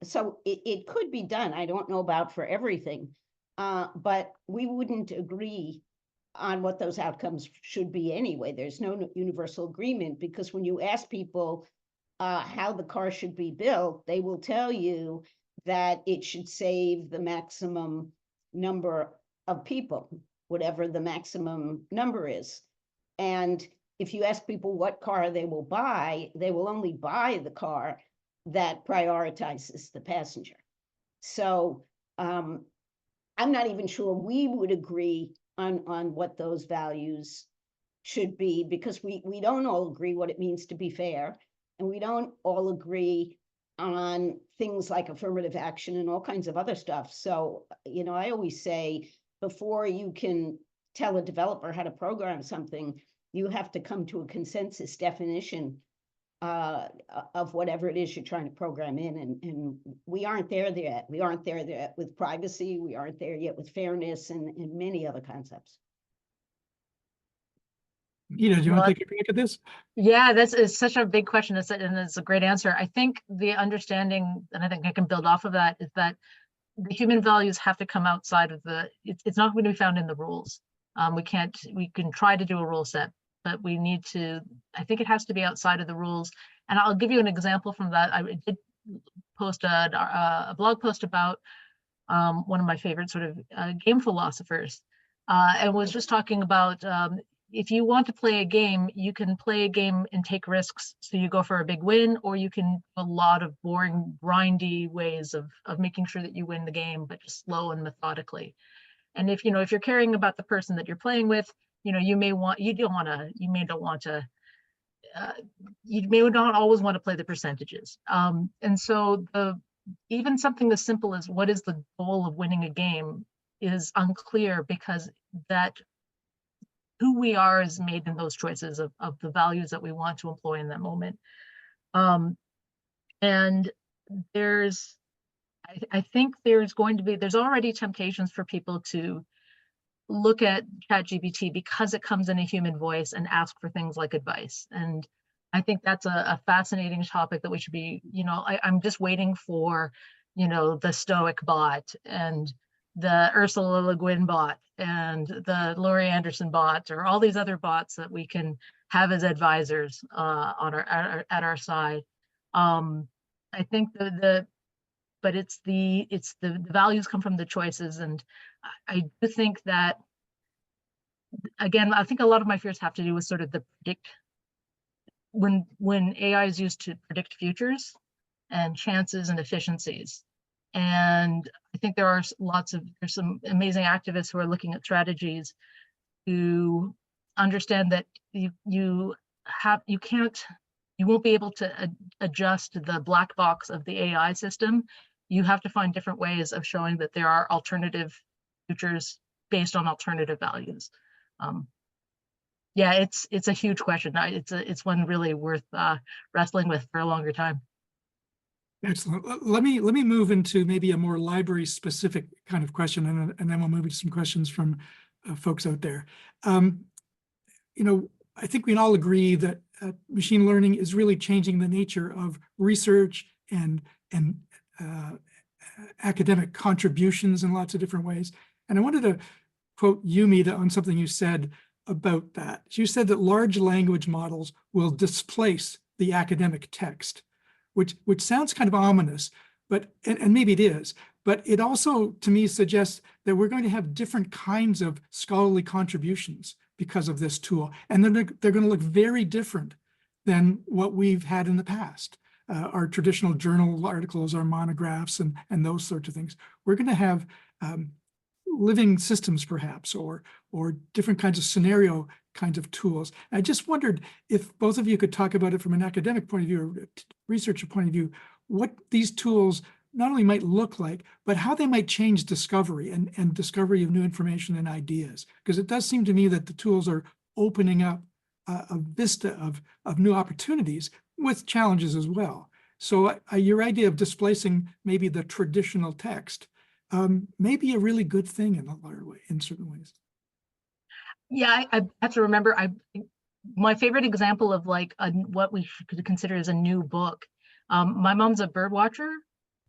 So it could be done. I don't know about for everything, but we wouldn't agree on what those outcomes should be anyway. There's no universal agreement, because when you ask people how the car should be built, they will tell you that it should save the maximum number of people, whatever the maximum number is. And if you ask people what car they will buy, they will only buy the car that prioritizes the passenger. So I'm not even sure we would agree on what those values should be, because we don't all agree what it means to be fair, and we don't all agree on things like affirmative action and all kinds of other stuff. So, I always say, before you can tell a developer how to program something, you have to come to a consensus definition of whatever it is you're trying to program in. And we aren't there yet. We aren't there yet with privacy. We aren't there yet with fairness and many other concepts. Ida, do you want Well, to take a crack at this? Yeah, this is such a big question, and it's a great answer. I think the understanding, and I think I can build off of that, is that the human values have to come outside of it's not going to be found in the rules. We can try to do a rule set, but we need to, I think it has to be outside of the rules. And I'll give you an example from that. I did post a blog post about one of my favorite sort of game philosophers, and was just talking about if you want to play a game, you can play a game and take risks. So you go for a big win, or you can do a lot of boring, grindy ways of making sure that you win the game, but just slow and methodically. And if you're caring about the person that you're playing with, you may not always want to play the percentages. And so even something as simple as what is the goal of winning a game is unclear, because that who we are is made in those choices of the values that we want to employ in that moment. And I think there's already temptations for people to look at ChatGPT because it comes in a human voice and ask for things like advice. And I think that's a fascinating topic that we should be, I'm just waiting for, the Stoic bot and the Ursula Le Guin bot and the Laurie Anderson bot, or all these other bots that we can have as advisors at our side. I think but it's the values come from the choices. And I do think that, again, I think a lot of my fears have to do with sort of the when AI is used to predict futures and chances and efficiencies. And I think there's some amazing activists who are looking at strategies to understand that you won't be able to adjust the black box of the AI system. You have to find different ways of showing that there are alternative futures based on alternative values. Yeah, it's a huge question. It's one really worth wrestling with for a longer time. Excellent. Let me move into maybe a more library specific kind of question, and then we'll move into some questions from folks out there. I think we can all agree that machine learning is really changing the nature of research and academic contributions in lots of different ways. And I wanted to quote you, Mida, on something you said about that. You said that large language models will displace the academic text, which sounds kind of ominous, but and maybe it is, but it also to me suggests that we're going to have different kinds of scholarly contributions because of this tool, and then they're going to look very different than what we've had in the past. Our traditional journal articles, our monographs, and those sorts of things. We're going to have living systems, perhaps, or different kinds of scenario kinds of tools. I just wondered if both of you could talk about it from an academic point of view or researcher point of view, what these tools not only might look like, but how they might change discovery and discovery of new information and ideas. Because it does seem to me that the tools are opening up a vista of new opportunities with challenges as well. So your idea of displacing maybe the traditional text may be a really good thing in a lot of ways, in certain ways. Yeah, I have to remember, my favorite example of like what we could consider as a new book. My mom's a bird watcher,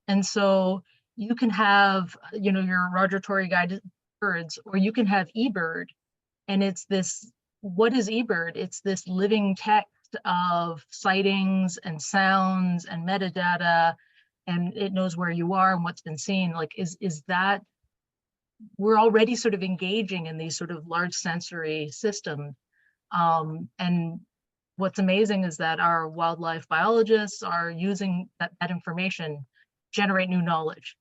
and so you can have, you know, your Roger Tory guided birds, or you can have eBird, and it's this. What is eBird? It's this living text of sightings and sounds and metadata, and it knows where you are and what's been seen. Like, is that, we're already sort of engaging in these sort of large sensory systems. And what's amazing is that our wildlife biologists are using that information, generate new knowledge.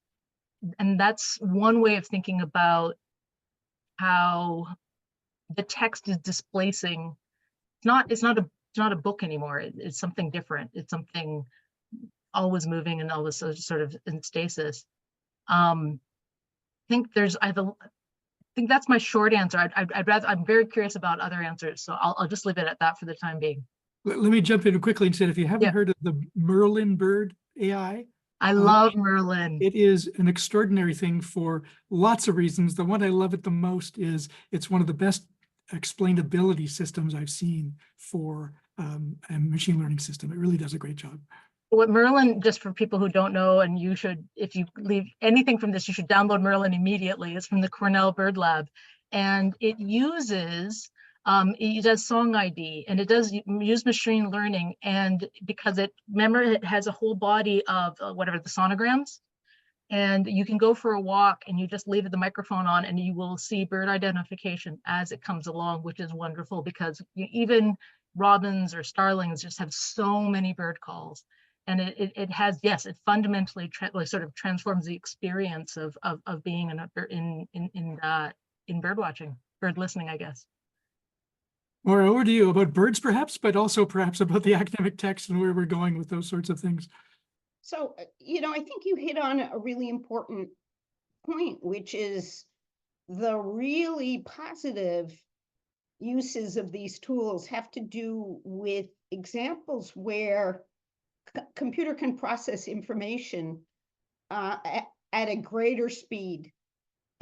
And that's one way of thinking about how the text is displacing. It's not a book anymore. It's something different. It's something always moving and always sort of in stasis. I think that's my short answer. I'm very curious about other answers, so I'll just leave it at that for the time being. Let me jump in quickly and say, if you haven't heard of the Merlin bird AI, I love Merlin. it is an extraordinary thing for lots of reasons. The one I love it the most is it's one of the best explainability systems I've seen for a machine learning system. It really does a great job. What Merlin, just for people who don't know, and you should, if you leave anything from this, you should download Merlin immediately. It's from the Cornell Bird Lab, and it uses, it does song ID, and it does use machine learning, and because it has a whole body of whatever the sonograms, and you can go for a walk and you just leave the microphone on and you will see bird identification as it comes along, which is wonderful because even robins or starlings just have so many bird calls. And it has, yes, it fundamentally sort of transforms the experience of being in bird watching, bird listening, I guess. Maura, over to you about birds perhaps, but also perhaps about the academic text and where we're going with those sorts of things. So, you know, I think you hit on a really important point, which is the really positive uses of these tools have to do with examples where computer can process information at a greater speed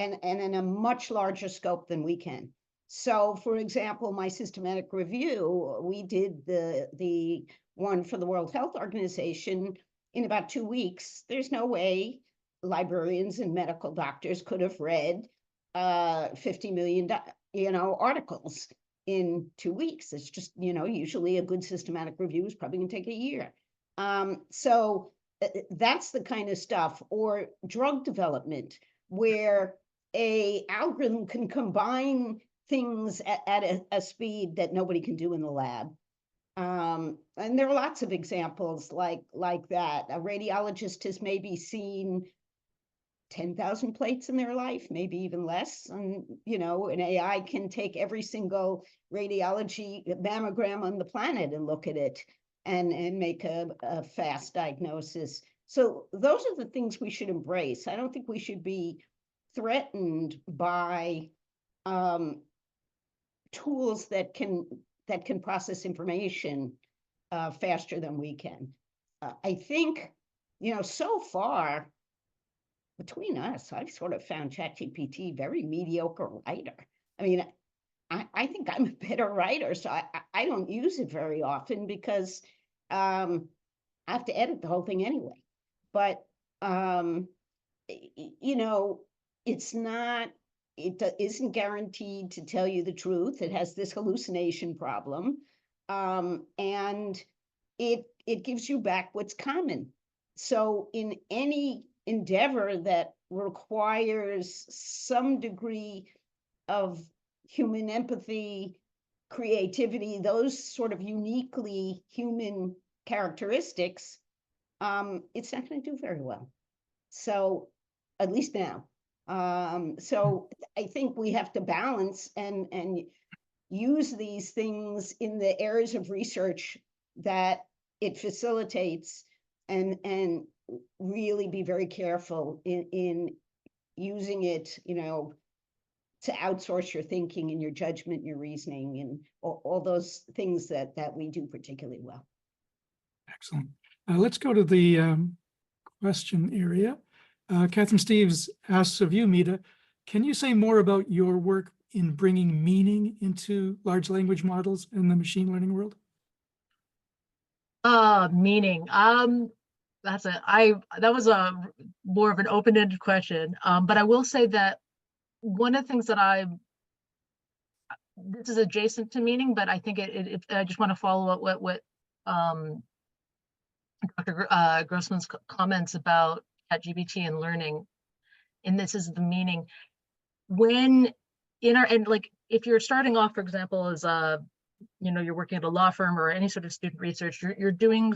and in a much larger scope than we can. So, for example, my systematic review, we did the one for the World Health Organization in about 2 weeks. There's no way librarians and medical doctors could have read 50 million, articles in 2 weeks. It's just, usually a good systematic review is probably going to take a year. So that's the kind of stuff, or drug development, where a algorithm can combine things at a speed that nobody can do in the lab. And there are lots of examples like that. A radiologist has maybe seen 10,000 plates in their life, maybe even less. And, an AI can take every single radiology mammogram on the planet and look at it and make a fast diagnosis. So those are the things we should embrace. I don't think we should be threatened by tools that can process information faster than we can. I think, so far, between us, I've sort of found ChatGPT very mediocre writer. I mean, I think I'm a better writer, so I don't use it very often because I have to edit the whole thing anyway. But, it's not isn't guaranteed to tell you the truth. It has this hallucination problem. And it gives you back what's common. So in any endeavor that requires some degree of human empathy, creativity, those sort of uniquely human characteristics, it's not going to do very well. So at least now. So I think we have to balance and use these things in the areas of research that it facilitates, and really be very careful in using it, to outsource your thinking and your judgment, and your reasoning, and all those things that we do particularly well. Excellent. Let's go to the question area. Catherine Steves asks of you, Mita, can you say more about your work in bringing meaning into large language models in the machine learning world? Meaning. That was a more of an open-ended question. But I will say that one of the things that this is adjacent to meaning, but I think I just want to follow up what Dr. Grossman's comments about ChatGPT and learning, and this is the meaning. When if you're starting off, for example, as you're working at a law firm or any sort of student research, you're doing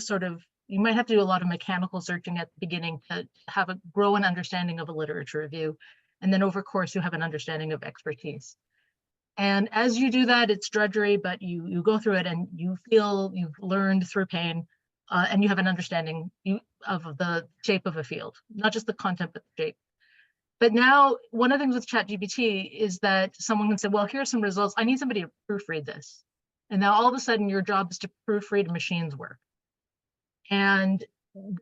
you might have to do a lot of mechanical searching at the beginning to grow an understanding of a literature review. And then over course, you have an understanding of expertise. And as you do that, it's drudgery, but you go through it and you feel you've learned through pain, and you have an understanding of the shape of a field, not just the content, but the shape. But now, one of the things with ChatGPT is that someone can say, well, here's some results. I need somebody to proofread this. And now all of a sudden, your job is to proofread a machine's work. And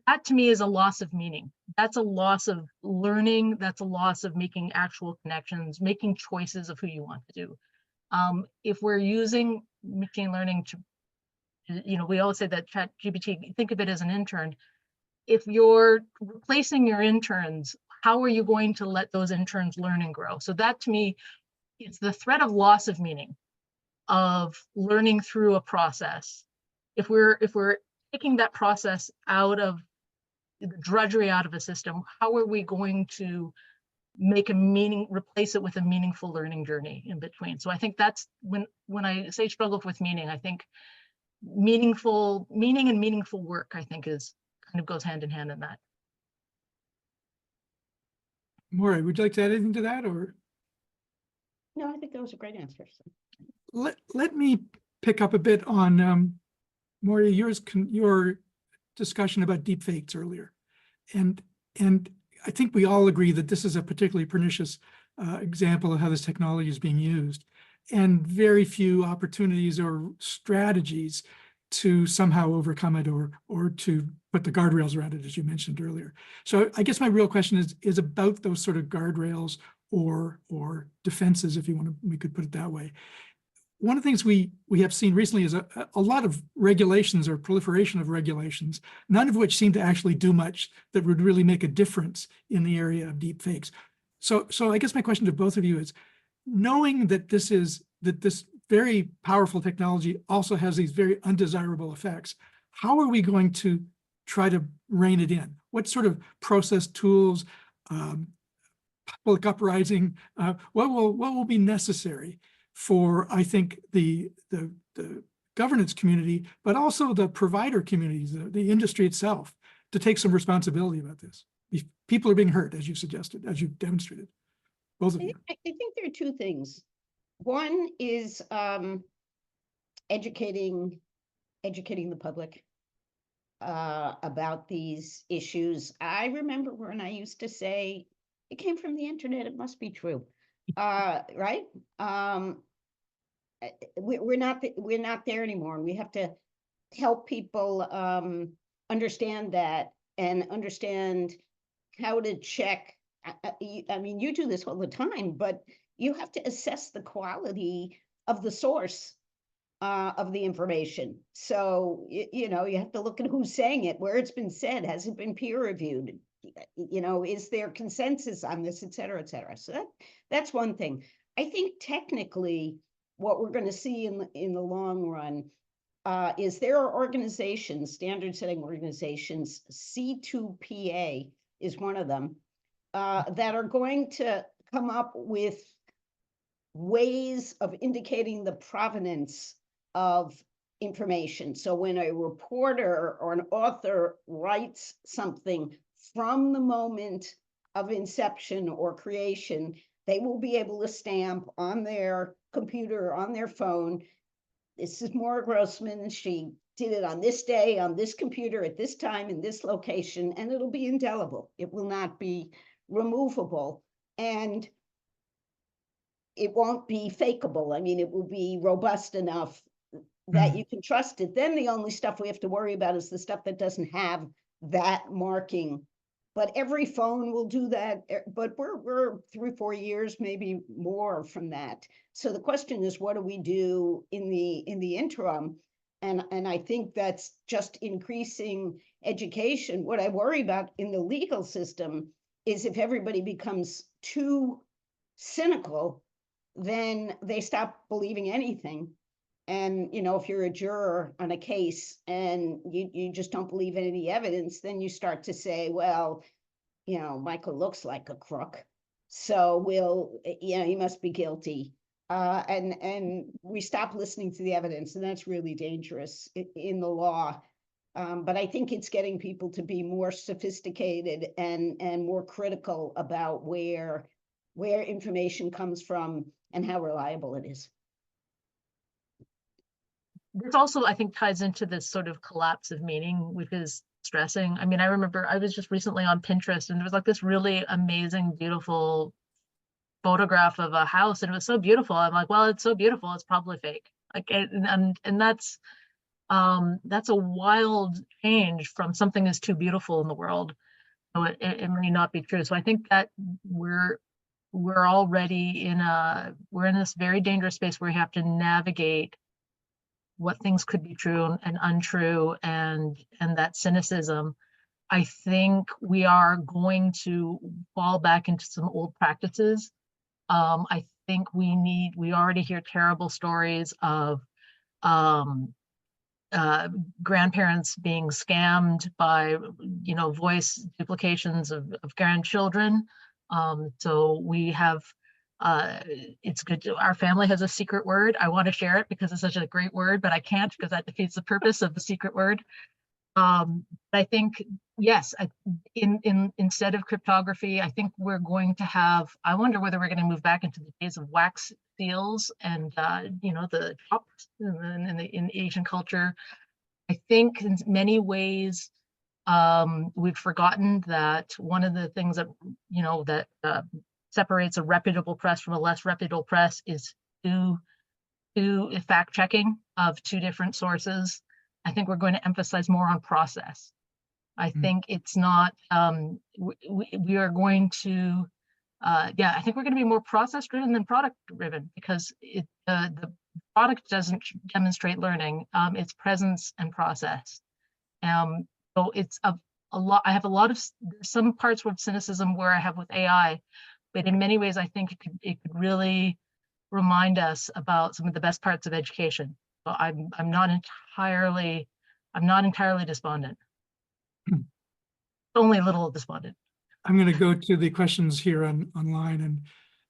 that to me is a loss of meaning. That's a loss of learning. That's a loss of making actual connections, making choices of who you want to do. If we're using machine learning to, we always say that ChatGPT, think of it as an intern. If you're replacing your interns, how are you going to let those interns learn and grow? So that to me, it's the threat of loss of meaning, of learning through a process. If we're taking that process out of the drudgery out of a system, how are we going to replace it with a meaningful learning journey in between? So I think that's when I say struggle with meaning, I think meaning and meaningful work, I think kind of goes hand in hand in that. Maura, would you like to add anything to that, or? No, I think that was a great answer. Let me pick up a bit on Maura, your discussion about deepfakes earlier, and I think we all agree that this is a particularly pernicious example of how this technology is being used, and very few opportunities or strategies to somehow overcome it or to put the guardrails around it, as you mentioned earlier. So I guess my real question is about those sort of guardrails or defenses, if we could put it that way. One of the things we have seen recently is a lot of regulations or proliferation of regulations, none of which seem to actually do much that would really make a difference in the area of deep fakes. So I guess my question to both of you is, knowing that this very powerful technology also has these very undesirable effects, how are we going to try to rein it in? What sort of process tools, public uprising, what will be necessary for, I think, the governance community, but also the provider communities, the industry itself, to take some responsibility about this? People are being hurt, as you suggested, as you've demonstrated, both of you. I think there are two things. One is educating the public about these issues. I remember when I used to say, it came from the internet, it must be true, right? We're not there anymore. We have to help people understand that and understand how to check. I mean, you do this all the time, but you have to assess the quality of the source of the information. So, you have to look at who's saying it, where it's been said, has it been peer reviewed? you know, is there consensus on this, et cetera, et cetera. So that's one thing. I think technically what we're going to see in the long run is there are organizations, standard setting organizations, C2PA is one of them, that are going to come up with ways of indicating the provenance of information. So when a reporter or an author writes something from the moment of inception or creation, they will be able to stamp on their computer, on their phone, this is Maura Grossman. She did it on this day, on this computer, at this time, in this location, and it'll be indelible. It will not be removable. And it won't be fakeable. I mean, it will be robust enough that you can trust it. Then the only stuff we have to worry about is the stuff that doesn't have that marking. But every phone will do that. But we're 3-4 years, maybe more from that. So the question is, what do we do in the interim? And I think that's just increasing education. What I worry about in the legal system is if everybody becomes too cynical, then they stop believing anything. And, you know, if you're a juror on a case and you just don't believe any evidence, then you start to say, well, you know, Michael looks like a crook, so you know, he must be guilty. And we stop listening to the evidence, and that's really dangerous in the law. But I think it's getting people to be more sophisticated and more critical about where information comes from and how reliable it is. This also, I think, ties into this sort of collapse of meaning, which is stressing. I mean, I remember I was just recently on Pinterest and there was like this really amazing, beautiful photograph of a house, and it was so beautiful. I'm like, well, it's so beautiful, it's probably fake. Like, and that's a wild change from something is too beautiful in the world. So it may not be true. So I think that we're already we're in this very dangerous space where we have to navigate what things could be true and untrue, and that cynicism. I think we are going to fall back into some old practices. I think we already hear terrible stories of grandparents being scammed by, you know, voice duplications of grandchildren. So we have, it's good to, our family has a secret word. I want to share it because it's such a great word, but I can't because that defeats the purpose of the secret word. I think, yes, instead of cryptography, I think we're going to have, I wonder whether we're going to move back into the days of wax seals and, you know, the chops in Asian culture. I think in many ways, we've forgotten that one of the things that, you know, that separates a reputable press from a less reputable press is two fact checking of two different sources. I think we're going to emphasize more on process. I think it's not, we are going to, yeah, I think we're going to be more process driven than product driven, because the product doesn't demonstrate learning, it's presence and process. So it's a lot, I have a lot of, some parts of cynicism where I have with AI, but in many ways, I think it could really remind us about some of the best parts of education. So I'm not entirely despondent. Only a little despondent. I'm going to go to the questions here online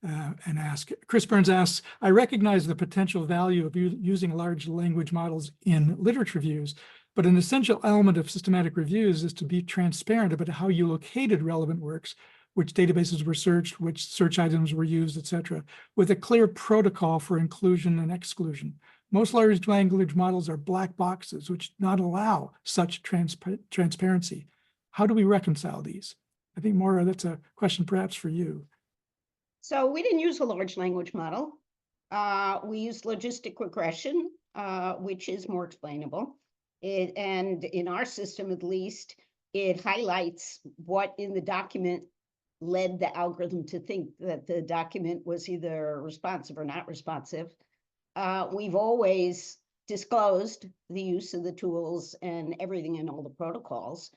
and ask. Chris Burns asks, I recognize the potential value of using large language models in literature reviews, but an essential element of systematic reviews is to be transparent about how you located relevant works, which databases were searched, which search items were used, etc., with a clear protocol for inclusion and exclusion. Most large language models are black boxes, which not allow such transparency. How do we reconcile these? I think, Maura, that's a question perhaps for you. So we didn't use a large language model. We used logistic regression, which is more explainable. And in our system, at least, it highlights what in the document led the algorithm to think that the document was either responsive or not responsive. We've always disclosed the use of the tools and everything in all the protocols.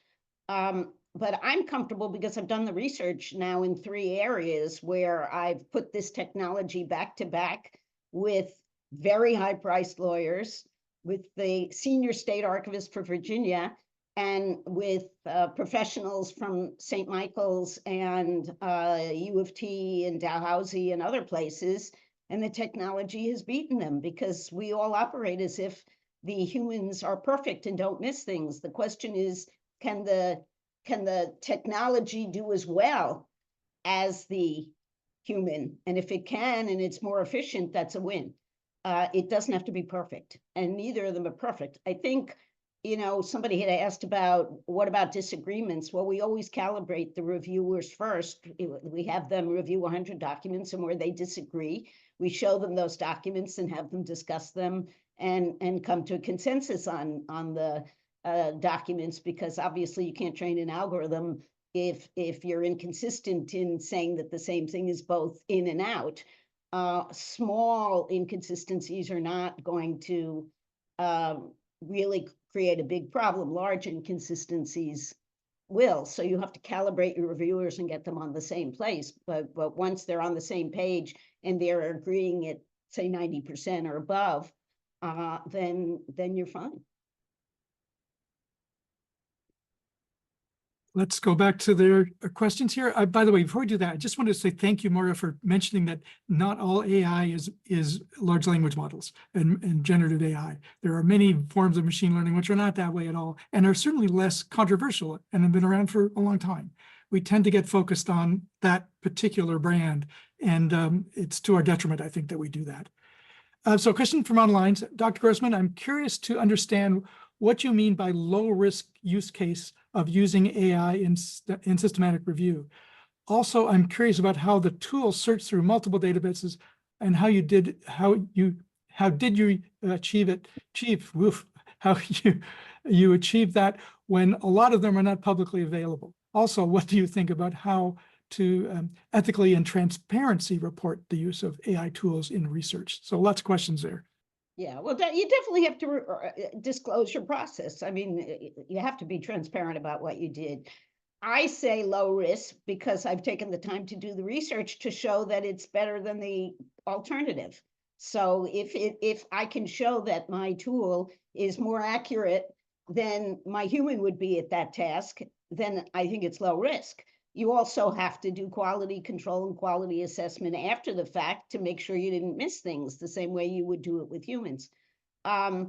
but I'm comfortable because I've done the research now in 3 areas where I've put this technology back to back with very high-priced lawyers, with the senior state archivist for Virginia, and with professionals from St. Michael's and U of T and Dalhousie and other places. And the technology has beaten them because we all operate as if the humans are perfect and don't miss things. The question is, can the technology do as well as the human? And if it can and it's more efficient, that's a win. It doesn't have to be perfect, and neither of them are perfect. I think, somebody had asked about what about disagreements? Well, we always calibrate the reviewers first. We have them review 100 documents, and where they disagree, we show them those documents and have them discuss them and come to a consensus on the documents, because obviously you can't train an algorithm if you're inconsistent in saying that the same thing is both in and out. Small inconsistencies are not going to really create a big problem. Large inconsistencies will. So you have to calibrate your reviewers and get them on the same place. But once they're on the same page and they're agreeing at, say, 90% or above, then you're fine. Let's go back to their questions here. By the way, before we do that, I just wanted to say thank you, Moira, for mentioning that not all AI is large language models and generative AI. There are many forms of machine learning which are not that way at all, and are certainly less controversial and have been around for a long time. We tend to get focused on that particular brand, and it's to our detriment, I think, that we do that. So a question from online, Dr. Grossman, I'm curious to understand what you mean by low-risk use case of using AI in systematic review. Also, I'm curious about how the tool searched through multiple databases and how did you achieve it, how you achieve that when a lot of them are not publicly available. Also, what do you think about how to ethically and transparency report the use of AI tools in research? So lots of questions there. Yeah, well, you definitely have to disclose your process. I mean, you have to be transparent about what you did. I say low risk because I've taken the time to do the research to show that it's better than the alternative. So if I can show that my tool is more accurate than my human would be at that task, then I think it's low risk. You also have to do quality control and quality assessment after the fact to make sure you didn't miss things the same way you would do it with humans. Our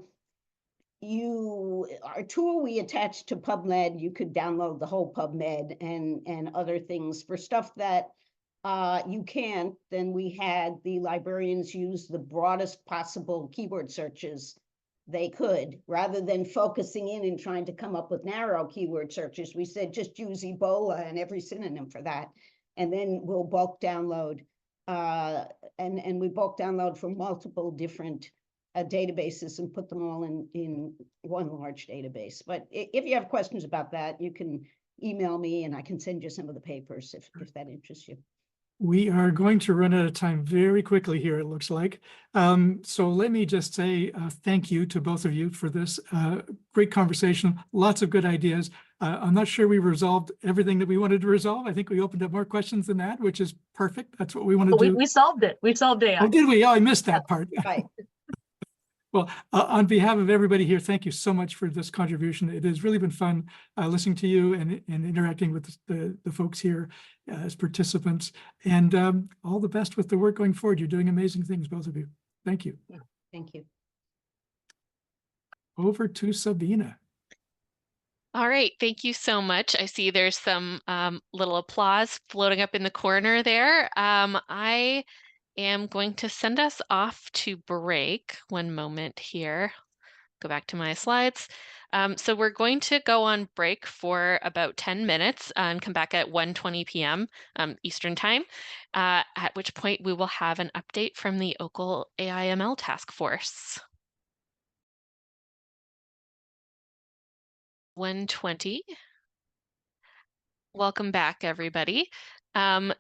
tool we attached to PubMed, you could download the whole PubMed and other things. For stuff that you can't, then we had the librarians use the broadest possible keyword searches they could, rather than focusing in and trying to come up with narrow keyword searches. We said, just use Ebola and every synonym for that. And then we'll bulk download. And we bulk download from multiple different databases and put them all in one large database. But if you have questions about that, you can email me and I can send you some of the papers if that interests you. We are going to run out of time very quickly here, it looks like. So let me just say thank you to both of you for this great conversation. Lots of good ideas. I'm not sure we resolved everything that we wanted to resolve. I think we opened up more questions than that, which is perfect. That's what we want to do. We solved it. We solved AI. Oh, did we? Oh, I missed that part. Right. Well, on behalf of everybody here, thank you so much for this contribution. It has really been fun listening to you and interacting with the folks here as participants. And all the best with the work going forward. You're doing amazing things, both of you. Thank you. Yeah, thank you. Over to Sabina. All right, thank you so much. I see there's some little applause floating up in the corner there. I am going to send us off to break. One moment here. Go back to my slides. So we're going to go on break for about 10 minutes and come back at 1:20 p.m. Eastern Time, at which point we will have an update from the OCL AI/ML Task Force. 1:20. Welcome back, everybody.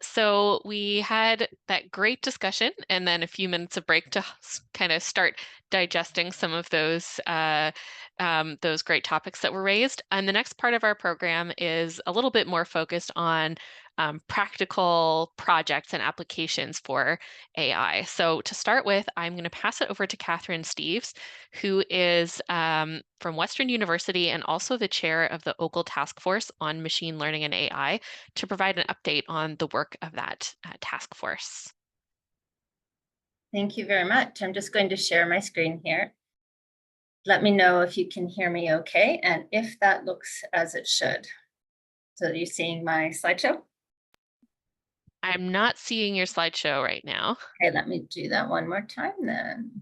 So we had that great discussion and then a few minutes of break to kind of start digesting some of those great topics that were raised. And the next part of our program is a little bit more focused on practical projects and applications for AI. So to start with, I'm going to pass it over to Catherine Steeves, who is from Western University and also the chair of the OCL Task Force on Machine Learning and AI, to provide an update on the work of that task force. Thank you very much. I'm just going to share my screen here. Let me know if you can hear me okay, and if that looks as it should. So are you seeing my slideshow? I'm not seeing your slideshow right now. Okay, let me do that one more time then.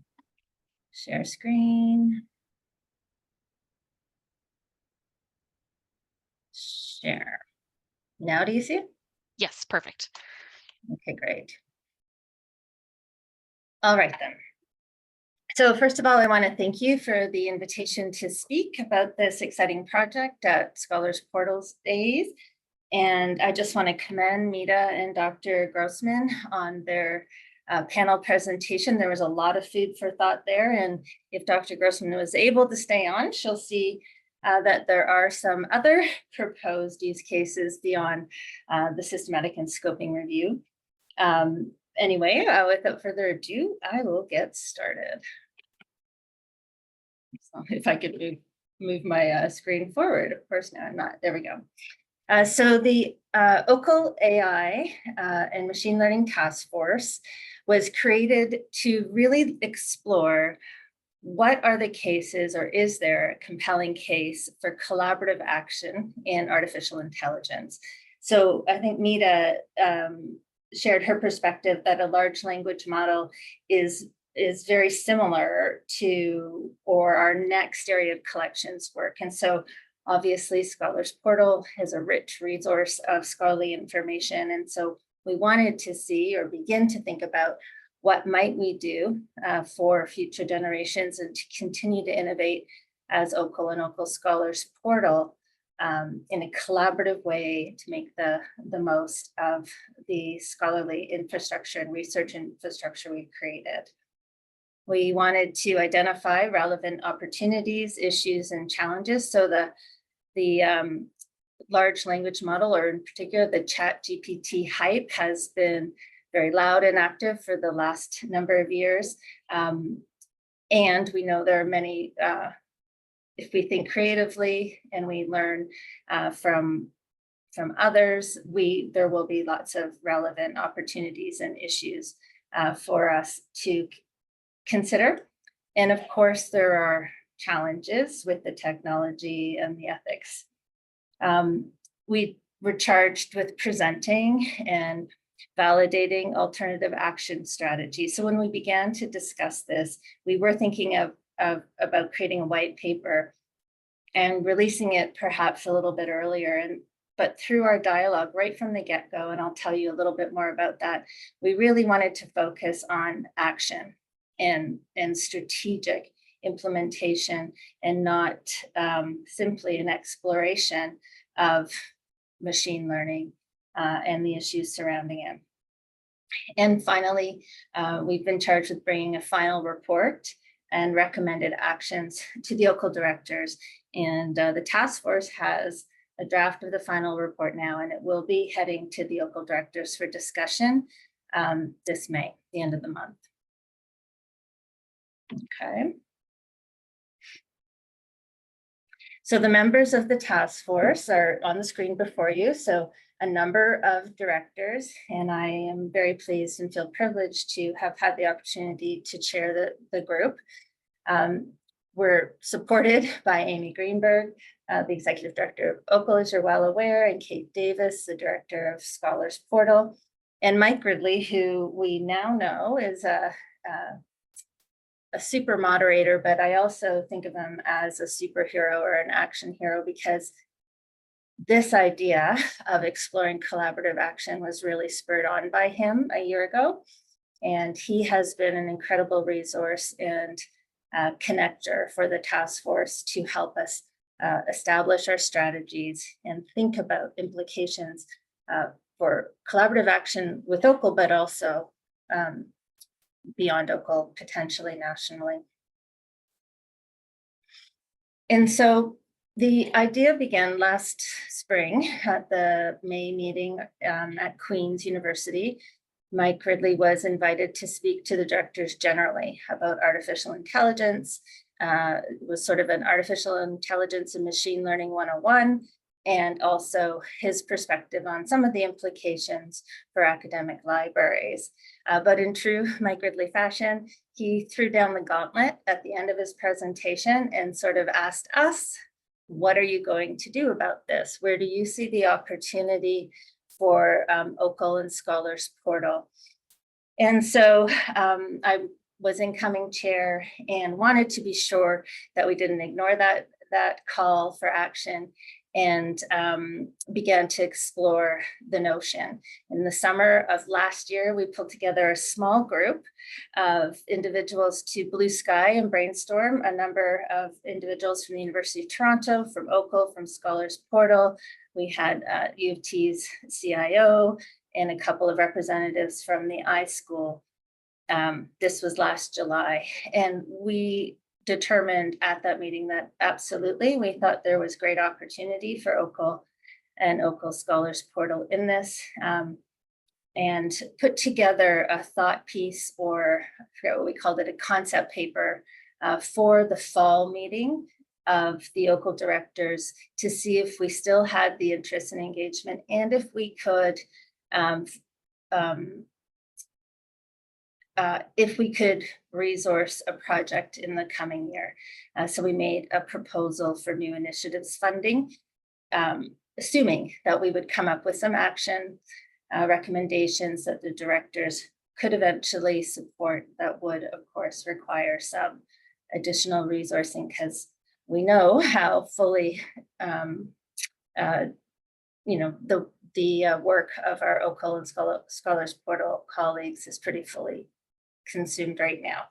Share screen. Share. Now do you see it? Yes, perfect. Okay, great. All right then. So first of all, I want to thank you for the invitation to speak about this exciting project at Scholars Portals Days. And I just want to commend Mita and Dr. Grossman on their panel presentation. There was a lot of food for thought there. And if Dr. Grossman was able to stay on, she'll see that there are some other proposed use cases beyond the systematic and scoping review. Anyway, without further ado, I will get started. So if I could move my screen forward, of course, now I'm not, there we go. So the OCL AI and Machine Learning Task Force was created to really explore what are the cases, or is there a compelling case for collaborative action in artificial intelligence? So I think Mita shared her perspective that a large language model is very similar to, or our next area of collections work. And so obviously Scholars Portal has a rich resource of scholarly information. And so we wanted to see, or begin to think about, what might we do for future generations and to continue to innovate as OCL and OCL Scholars Portal in a collaborative way to make the most of the scholarly infrastructure and research infrastructure we've created. We wanted to identify relevant opportunities, issues, and challenges. So the large language model, or in particular the ChatGPT hype, has been very loud and active for the last number of years. And we know there are many, if we think creatively and we learn from others, there will be lots of relevant opportunities and issues for us to consider. And of course, there are challenges with the technology and the ethics. We were charged with presenting and validating alternative action strategies. So when we began to discuss this, we were thinking about creating a white paper and releasing it perhaps a little bit earlier. But through our dialogue right from the get-go, and I'll tell you a little bit more about that, we really wanted to focus on action and strategic implementation, and not simply an exploration of machine learning and the issues surrounding it. And finally, we've been charged with bringing a final report and recommended actions to the OCL directors. And the task force has a draft of the final report now, and it will be heading to the OCL directors for discussion this May, the end of the month. Okay. So the members of the task force are on the screen before you. So a number of directors, and I am very pleased and feel privileged to have had the opportunity to chair the group. We're supported by Amy Greenberg, the executive director of OCL, as you're well aware, and Kate Davis, the director of Scholars Portal, and Mike Ridley, who we now know is a super moderator, but I also think of him as a superhero or an action hero, because this idea of exploring collaborative action was really spurred on by him a year ago. And he has been an incredible resource and connector for the task force to help us establish our strategies, and think about implications for collaborative action with OCL, but also beyond OCL, potentially nationally. And so the idea began last spring at the May meeting at Queen's University. Mike Ridley was invited to speak to the directors generally about artificial intelligence. It was sort of an artificial intelligence and machine learning 101, and also his perspective on some of the implications for academic libraries. But in true Mike Ridley fashion, he threw down the gauntlet at the end of his presentation and sort of asked us, what are you going to do about this? Where do you see the opportunity for OCL and Scholars Portal? And so I was incoming chair and wanted to be sure that we didn't ignore that call for action, and began to explore the notion. In the summer of last year, we pulled together a small group of individuals to blue sky and brainstorm. A number of individuals from the University of Toronto, from OCL, from Scholars Portal. We had U of T's CIO and a couple of representatives from the iSchool. This was last July, and we determined at that meeting that absolutely, we thought there was great opportunity for OCL and OCL Scholars Portal in this, and put together a thought piece, or I forget what we called it, a concept paper for the fall meeting of the OCL directors to see if we still had the interest and engagement, and if we could resource a project in the coming year. So we made a proposal for new initiatives funding, assuming that we would come up with some action recommendations that the directors could eventually support. That would, of course, require some additional resourcing, because we know how fully, the work of our OCL and Scholars Portal colleagues is pretty fully consumed right now.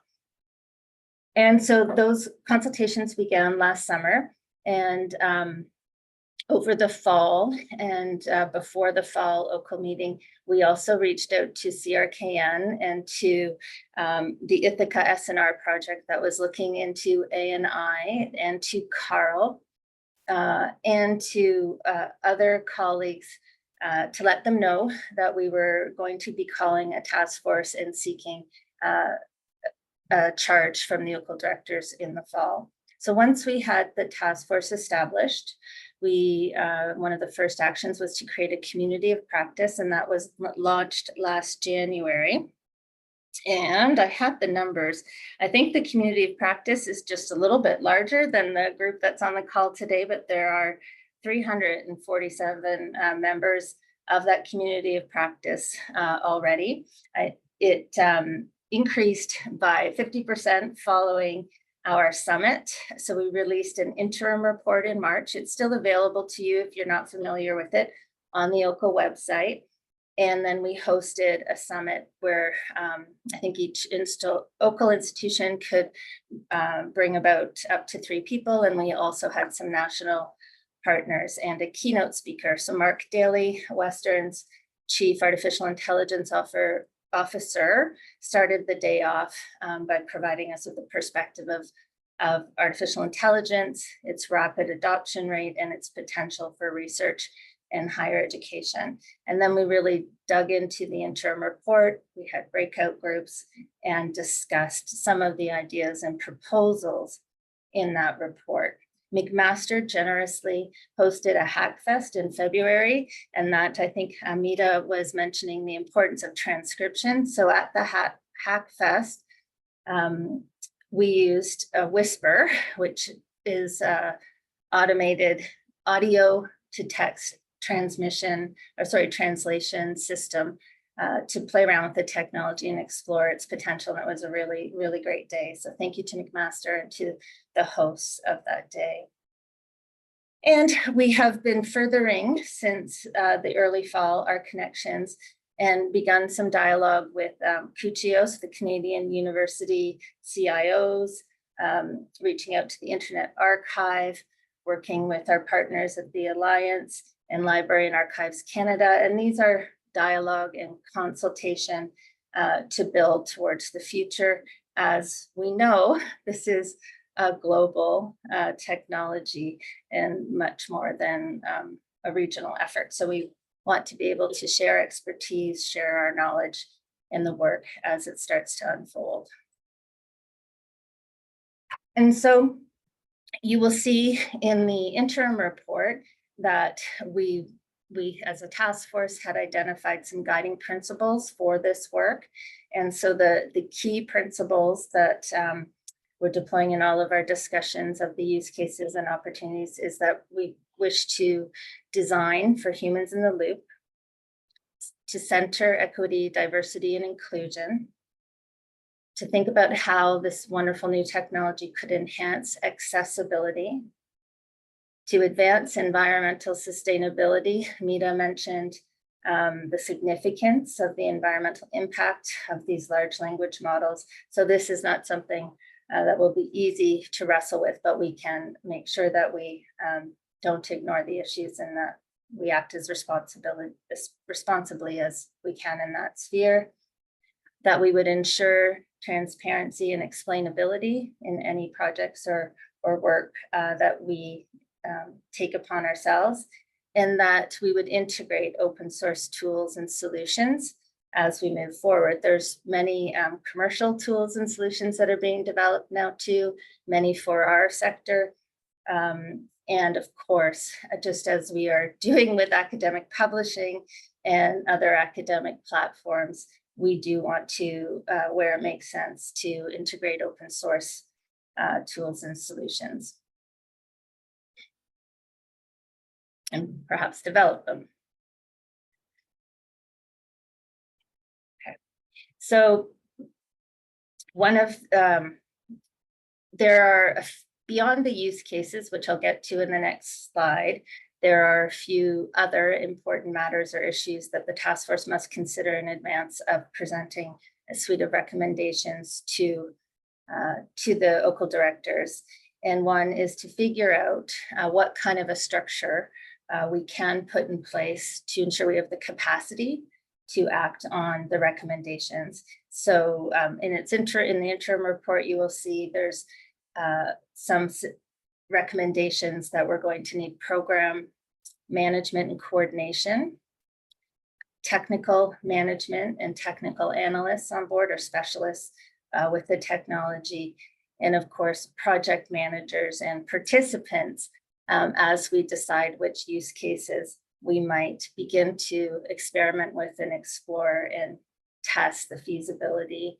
And so those consultations began last summer, and over the fall and before the fall OCL meeting, we also reached out to CRKN and to the Ithaca SNR project that was looking into ANI, and to Carl and to other colleagues to let them know that we were going to be calling a task force and seeking a charge from the OCL directors in the fall. So once we had the task force established, we one of the first actions was to create a community of practice, and that was launched last January. And I have the numbers. I think the community of practice is just a little bit larger than the group that's on the call today, but there are 347 members of that community of practice already. It increased by 50% following our summit. So we released an interim report in March. It's still available to you if you're not familiar with it on the OCL website. And then we hosted a summit where I think each OCL institution could bring about up to 3 people. And we also had some national partners and a keynote speaker. So Mark Daly, Western's Chief Artificial Intelligence Officer, started the day off by providing us with a perspective of artificial intelligence, its rapid adoption rate, and its potential for research and higher education. And then we really dug into the interim report. We had breakout groups and discussed some of the ideas and proposals in that report. McMaster generously hosted a Hackfest in February, and that, I think Amita was mentioning the importance of transcription. So at the Hackfest, we used Whisper, which is automated audio to text translation system to play around with the technology and explore its potential. And it was a really, really great day. So thank you to McMaster and to the hosts of that day. And we have been furthering since the early fall our connections and begun some dialogue with CUCIOS, the Canadian University CIOs, reaching out to the Internet Archive, working with our partners at the Alliance and Library and Archives Canada. And these are dialogue and consultation to build towards the future. As we know, this is a global technology and much more than a regional effort. So we want to be able to share expertise, share our knowledge in the work as it starts to unfold. And so you will see in the interim report that we as a task force had identified some guiding principles for this work. And so the key principles that we're deploying in all of our discussions of the use cases and opportunities is that we wish to design for humans in the loop, to center equity, diversity, and inclusion, to think about how this wonderful new technology could enhance accessibility, to advance environmental sustainability. Mita mentioned the significance of the environmental impact of these large language models. So this is not something that will be easy to wrestle with, but we can make sure that we don't ignore the issues and that we act as responsibly as we can in that sphere, that we would ensure transparency and explainability in any projects or work that we take upon ourselves, and that we would integrate open source tools and solutions as we move forward. There's many commercial tools and solutions that are being developed now too, many for our sector. And of course, just as we are doing with academic publishing and other academic platforms, we do want to, where it makes sense, to integrate open source tools and solutions, and perhaps develop them. Okay, so one of, there are, beyond the use cases, which I'll get to in the next slide, there are a few other important matters or issues that the task force must consider in advance of presenting a suite of recommendations to the OCL directors. And one is to figure out what kind of a structure we can put in place to ensure we have the capacity to act on the recommendations. So in the interim report, you will see there's some recommendations that we're going to need program management and coordination, technical management and technical analysts on board, or specialists with the technology, and of course, project managers and participants as we decide which use cases we might begin to experiment with and explore and test the feasibility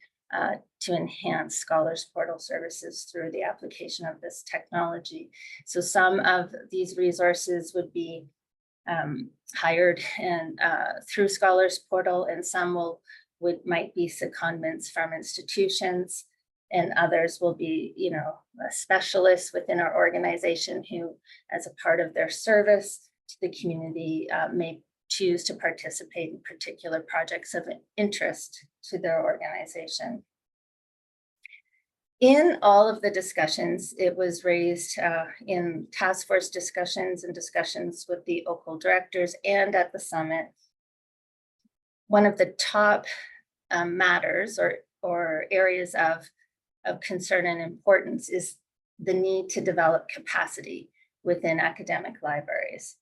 to enhance Scholars Portal services through the application of this technology. So some of these resources would be hired and through Scholars Portal, and some might be secondments from institutions, and others will be, specialists within our organization who, as a part of their service to the community, may choose to participate in particular projects of interest to their organization. In all of the discussions, it was raised in task force discussions and discussions with the OCL directors and at the summit. One of the top matters or areas of concern and importance is the need to develop capacity within academic libraries.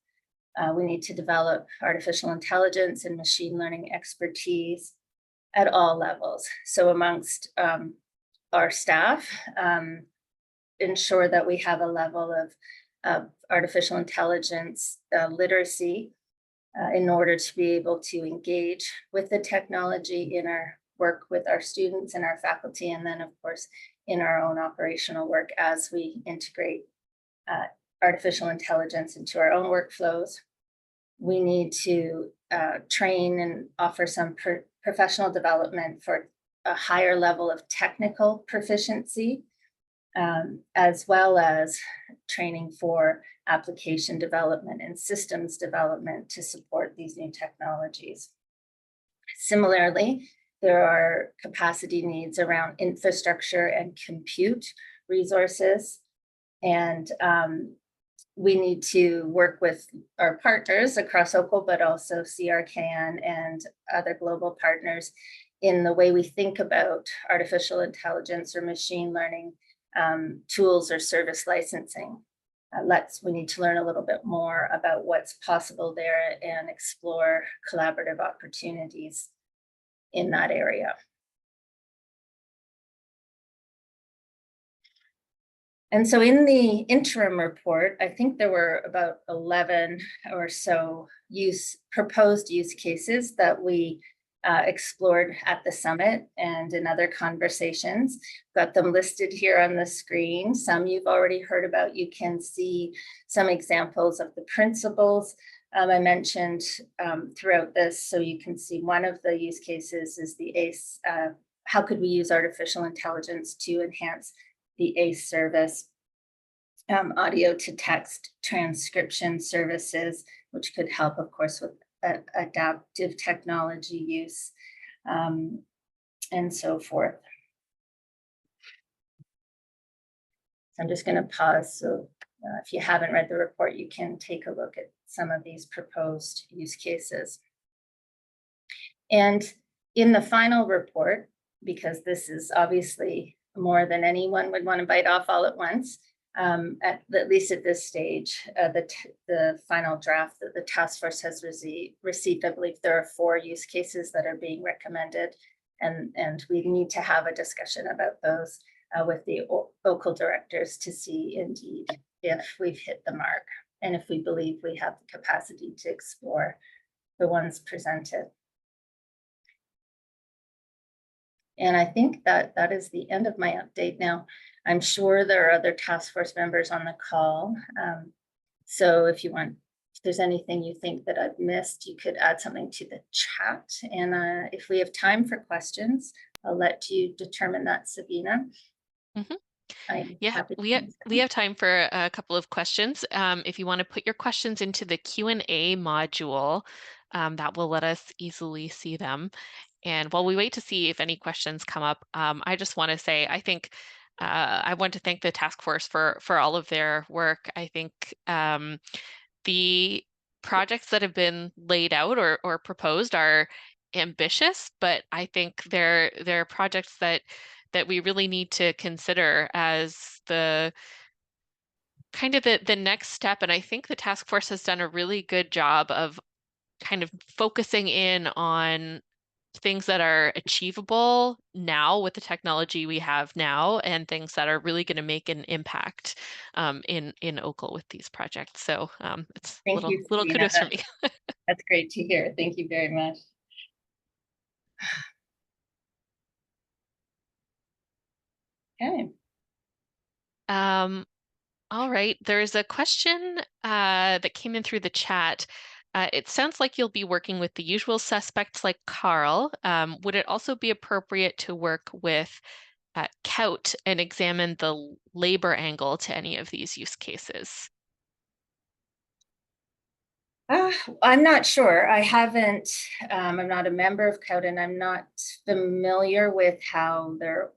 We need to develop artificial intelligence and machine learning expertise at all levels. So amongst our staff, ensure that we have a level of artificial intelligence literacy in order to be able to engage with the technology in our work with our students and our faculty, and then of course in our own operational work as we integrate artificial intelligence into our own workflows. We need to train and offer some professional development for a higher level of technical proficiency, as well as training for application development and systems development to support these new technologies. Similarly, there are capacity needs around infrastructure and compute resources, and we need to work with our partners across OCL, but also CRCan and other global partners in the way we think about artificial intelligence or machine learning tools or service licensing. We need to learn a little bit more about what's possible there and explore collaborative opportunities in that area. And so in the interim report, I think there were about 11 or so proposed use cases that we explored at the summit and in other conversations. Got them listed here on the screen. Some you've already heard about. You can see some examples of the principles I mentioned throughout this. So you can see one of the use cases is the ACE. How could we use artificial intelligence to enhance the ACE service, audio to text transcription services, which could help, of course, with adaptive technology use, and so forth. So I'm just going to pause. So if you haven't read the report, you can take a look at some of these proposed use cases. And in the final report, because this is obviously more than anyone would want to bite off all at once, at least at this stage, the final draft that the task force has received, I believe there are 4 use cases that are being recommended, and we need to have a discussion about those with the OCL directors to see indeed if we've hit the mark and if we believe we have the capacity to explore the ones presented. And I think that that is the end of my update now. I'm sure there are other task force members on the call. So if there's anything you think that I've missed, you could add something to the chat. And if we have time for questions, I'll let you determine that, Sabina. Yeah, we have time for a couple of questions. If you want to put your questions into the Q&A module, that will let us easily see them. And while we wait to see if any questions come up, I just want to say, I think I want to thank the task force for all of their work. I think the projects that have been laid out or proposed are ambitious, but I think they're projects that we really need to consider as the kind of the next step. And I think the task force has done a really good job of kind of focusing in on things that are achievable now with the technology we have now, and things that are really going to make an impact in OCL with these projects. So it's Thank little you, kudos for me. That's great to hear. Thank you very much. Okay. All right, there's a question that came in through the chat. It sounds like you'll be working with the usual suspects like Carl. Would it also be appropriate to work with COUT and examine the labor angle to any of these use cases? I'm not sure. I haven't, I'm not a member of COUT, and I'm not familiar with how they're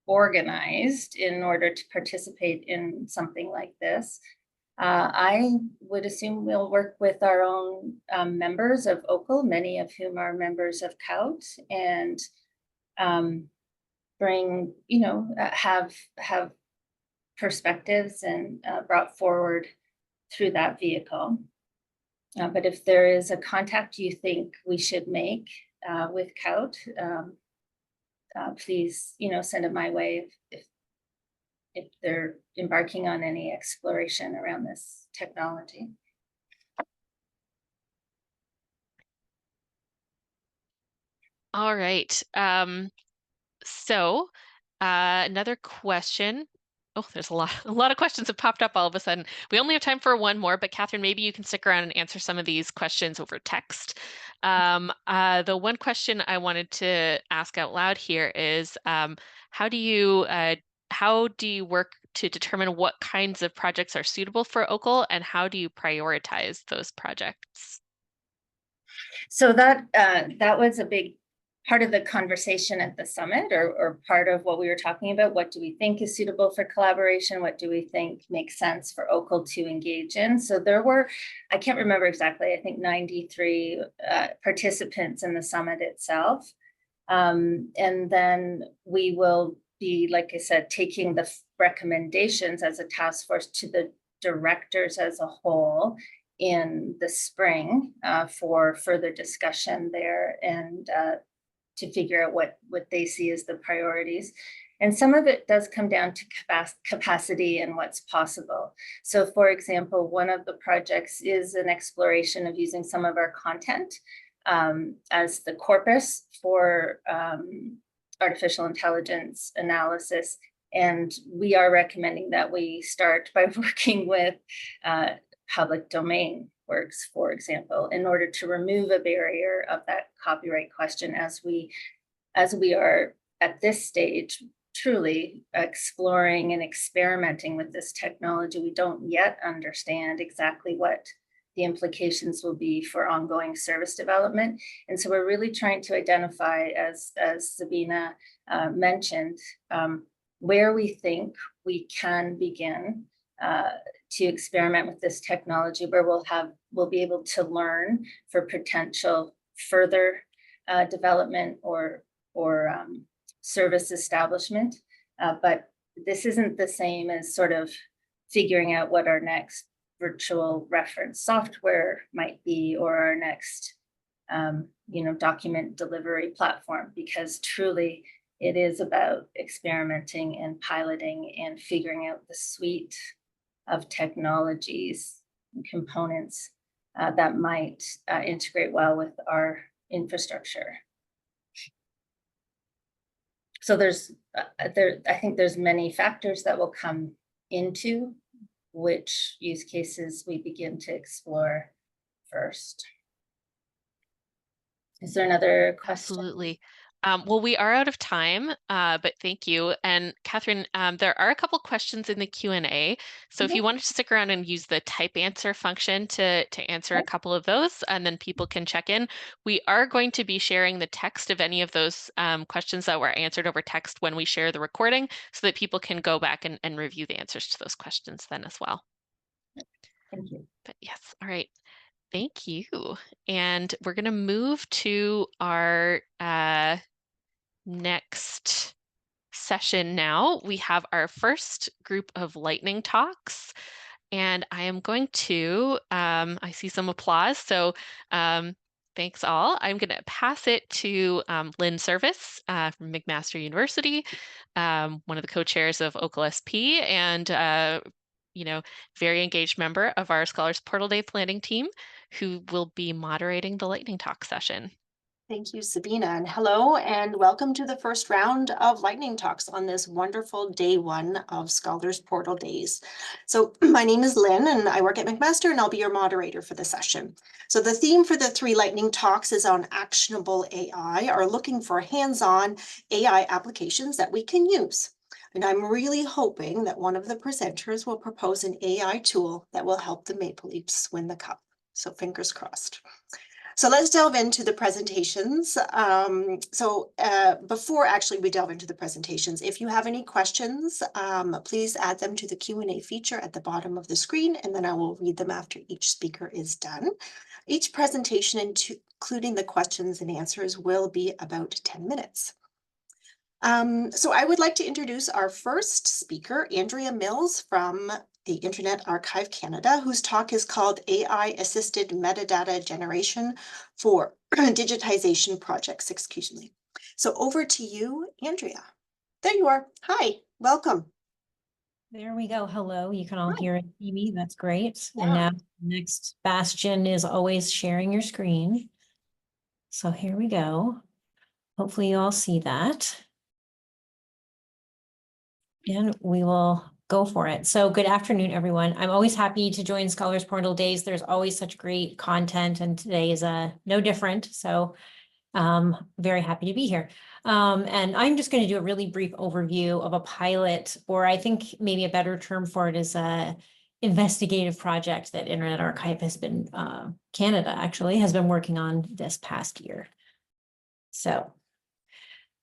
organized in order to participate in something like this. I would assume we'll work with our own members of OCL, many of whom are members of COUT, and bring, have perspectives and brought forward through that vehicle. But if there is a contact you think we should make with COUT, please, send it my way if they're embarking on any exploration around this technology. All right. So another question. Oh, there's a lot of questions have popped up all of a sudden. We only have time for one more, but Catherine, maybe you can stick around and answer some of these questions over text. The one question I wanted to ask out loud here is, how do you work to determine what kinds of projects are suitable for OCL, and how do you prioritize those projects? So that was a big part of the conversation at the summit, or part of what we were talking about. What do we think is suitable for collaboration? What do we think makes sense for OCL to engage in? So there were, I can't remember exactly, I think 93 participants in the summit itself. And then we will be, like I said, taking the recommendations as a task force to the directors as a whole in the spring for further discussion there, and to figure out what they see as the priorities. And some of it does come down to capacity and what's possible. So for example, one of the projects is an exploration of using some of our content as the corpus for artificial intelligence analysis. And we are recommending that we start by working with public domain works, for example, in order to remove a barrier of that copyright question as we are at this stage truly exploring and experimenting with this technology. We don't yet understand exactly what the implications will be for ongoing service development. And so we're really trying to identify, as Sabina mentioned, where we think we can begin to experiment with this technology, where we'll be able to learn for potential further development or service establishment. But this isn't the same as sort of figuring out what our next virtual reference software might be, or our next document delivery platform, because truly it is about experimenting and piloting and figuring out the suite of technologies and components that might integrate well with our infrastructure. So I think there's many factors that will come into which use cases we begin to explore first. Is there another question? Absolutely. Well, we are out of time, but thank you. And Catherine, there are a couple questions in the Q&A. So if you wanted to stick around and use the type answer function to answer a couple of those, and then people can check in. We are going to be sharing the text of any of those questions that were answered over text when we share the recording, so that people can go back and review the answers to those questions then as well. Thank you. But yes, all right. Thank you. And we're going to move to our next session now. We have our first group of lightning talks, and I am going to, I see some applause, so thanks all. I'm going to pass it to Lynn Service from McMaster University, one of the co-chairs of OCL SP, and very engaged member of our Scholars Portal Day planning team, who will be moderating the lightning talk session. Thank you, Sabina, and hello, and welcome to the first round of lightning talks on this wonderful day one of Scholars Portal Days. So my name is Lynn, and I work at McMaster, and I'll be your moderator for the session. So the theme for the 3 lightning talks is on actionable AI, or looking for hands-on AI applications that we can use. And I'm really hoping that one of the presenters will propose an AI tool that will help the Maple Leafs win the cup. So fingers crossed. So let's delve into the presentations. Before actually we delve into the presentations, if you have any questions, please add them to the Q&A feature at the bottom of the screen, and then I will read them after each speaker is done. Each presentation, including the questions and answers, will be about 10 minutes. So I would like to introduce our first speaker, Andrea Mills from the Internet Archive Canada, whose talk is called AI-Assisted Metadata Generation for Digitization Projects. Excuse me. So over to you, Andrea. There you are. Hi, welcome. There we go. Hello, you can all Hi. hear and see me. That's great. Yeah. And now next bastion is always sharing your screen. So here we go. Hopefully you all see that. And we will go for it. So good afternoon, everyone. I'm always happy to join Scholars Portal Days. There's always such great content, and today is no different. So very happy to be here. And I'm just going to do a really brief overview of a pilot, or I think maybe a better term for it is a investigative project that Internet Archive has been, Canada actually has been working on this past year. So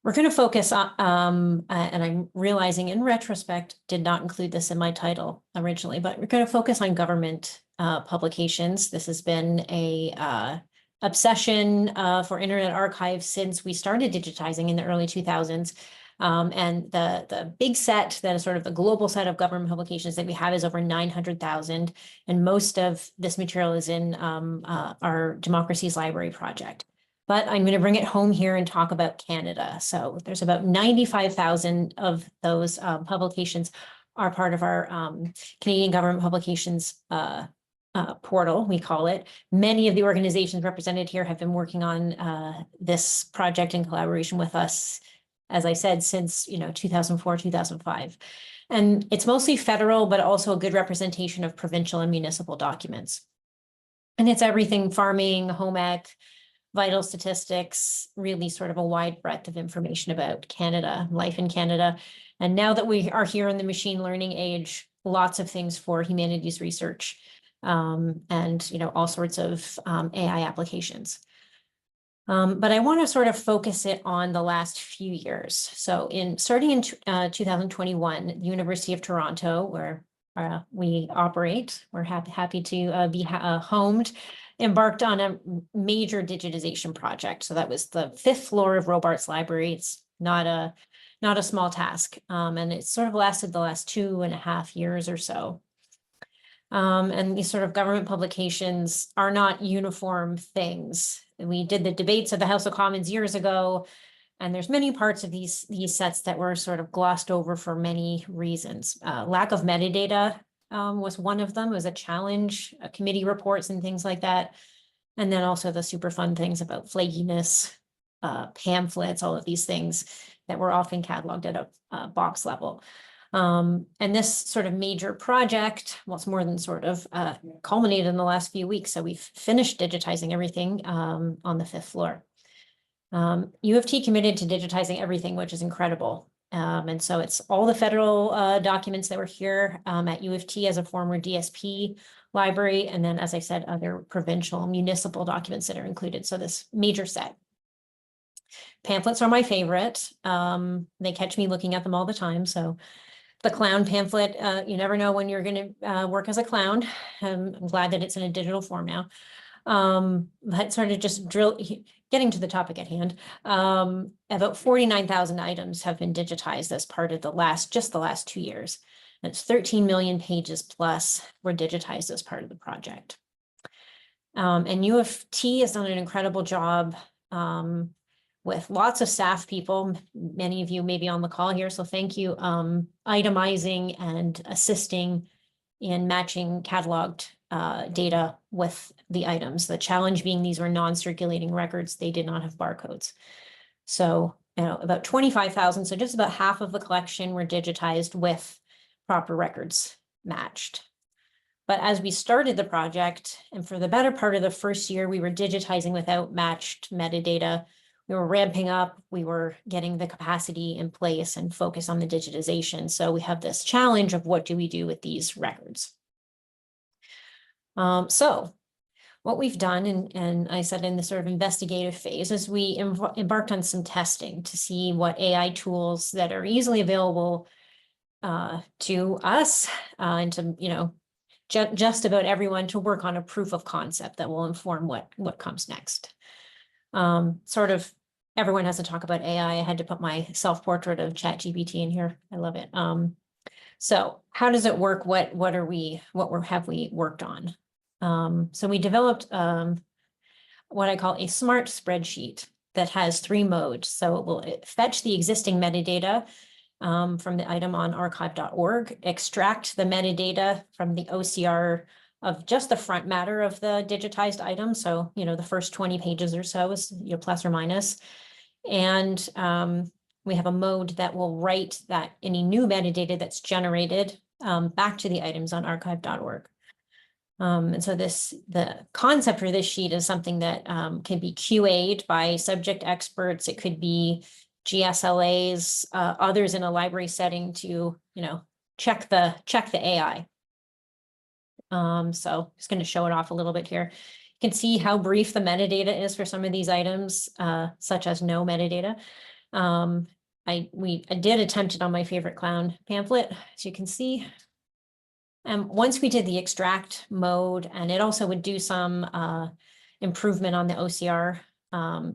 We're going to focus on, and I'm realizing in retrospect, did not include this in my title originally, but we're going to focus on government publications. This has been a obsession for Internet Archive since we started digitizing in the early 2000s. And the big set, that is sort of the global set of government publications that we have, is over 900,000. And most of this material is in our Democracies Library project. But I'm going to bring it home here and talk about Canada. So there's about 95,000 of those publications are part of our Canadian Government Publications portal, we call it. Many of the organizations represented here have been working on this project in collaboration with us, as I said, since 2004, 2005. And it's mostly federal, but also a good representation of provincial and municipal documents. And it's everything: farming, home ec, vital statistics, really sort of a wide breadth of information about Canada, life in Canada. And now that we are here in the machine learning age, lots of things for humanities research, and all sorts of AI applications. But I want to sort of focus it on the last few years. So starting in 2021, the University of Toronto, where we operate, we're happy to be homed, embarked on a major digitization project. So that was the 5th floor of Robarts Library. It's not a small task. And it sort of lasted the last 2.5 years or so. And these sort of government publications are not uniform things. We did the debates of the House of Commons years ago, and there's many parts of these sets that were sort of glossed over for many reasons. Lack of metadata was one of them. It was a challenge, committee reports and things like that. And then also the super fun things about flakiness, pamphlets, all of these things that were often cataloged at a box level. And this sort of major project, well, it's more than sort of culminated in the last few weeks. So we've finished digitizing everything on the 5th floor. U of T committed to digitizing everything, which is incredible. And so it's all the federal documents that were here at U of T as a former DSP library. And then, as I said, other provincial municipal documents that are included. So this major set. Pamphlets are my favorite. They catch me looking at them all the time. So the clown pamphlet, you never know when you're going to work as a clown. I'm glad that it's in a digital form now. But sort of just getting to the topic at hand, about 49,000 items have been digitized as part of the last 2 years. That's 13 million pages plus were digitized as part of the project. And U of T has done an incredible job with lots of staff people. Many of you may be on the call here, so thank you, itemizing and assisting in matching cataloged data with the items. The challenge being these were non-circulating records. They did not have barcodes. So about 25,000, so just about half of the collection were digitized with proper records matched. But as we started the project, and for the better part of the first year, we were digitizing without matched metadata. We were ramping up, we were getting the capacity in place and focus on the digitization. So we have this challenge of what do we do with these records? So what we've done, and I said in the sort of investigative phase, is we embarked on some testing to see what AI tools that are easily available to us and to, just about everyone, to work on a proof of concept that will inform what comes next. Sort of everyone has to talk about AI. I had to put my self-portrait of ChatGPT in here. I love it. So how does it work? What have we worked on? So we developed what I call a smart spreadsheet that has 3 modes. So it will fetch the existing metadata from the item on archive.org, extract the metadata from the OCR of just the front matter of the digitized item. So, the first 20 pages or so is plus or minus. And we have a mode that will write that any new metadata that's generated back to the items on archive.org. And so the concept for this sheet is something that can be QA'd by subject experts. It could be GSLAs, others in a library setting to, check the AI. So just going to show it off a little bit here. You can see how brief the metadata is for some of these items, such as no metadata. I did attempt it on my favorite clown pamphlet, as you can see. Once we did the extract mode, and it also would do some improvement on the OCR.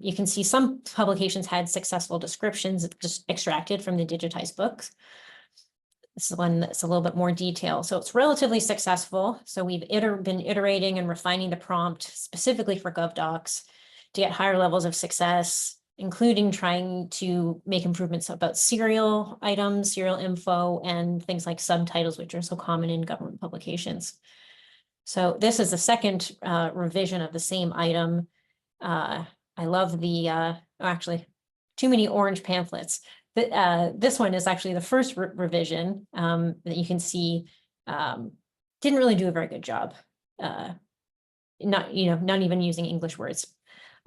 You can see some publications had successful descriptions just extracted from the digitized books. This is one that's a little bit more detail. So it's relatively successful. So we've been iterating and refining the prompt specifically for GovDocs to get higher levels of success, including trying to make improvements about serial items, serial info, and things like subtitles, which are so common in government publications. So this is the second revision of the same item. I love the, actually, too many orange pamphlets. This one is actually the first revision that you can see didn't really do a very good job. Not even using English words.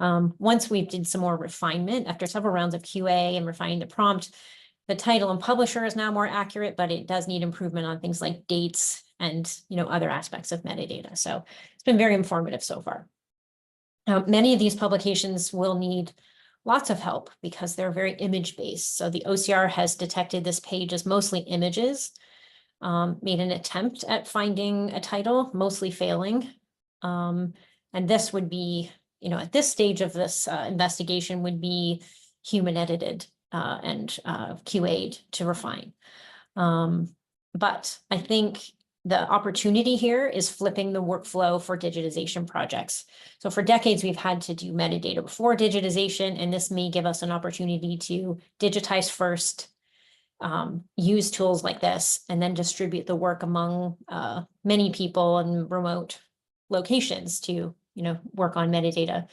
Once we did some more refinement after several rounds of QA and refining the prompt, the title and publisher is now more accurate, but it does need improvement on things like dates and other aspects of metadata. So it's been very informative so far. Many of these publications will need lots of help because they're very image-based. So the OCR has detected this page as mostly images, made an attempt at finding a title, mostly failing. And this would be, at this stage of this investigation would be human edited and QA'd to refine. But I think the opportunity here is flipping the workflow for digitization projects. So for decades, we've had to do metadata before digitization, and this may give us an opportunity to digitize first, use tools like this, and then distribute the work among many people in remote locations to, work on metadata.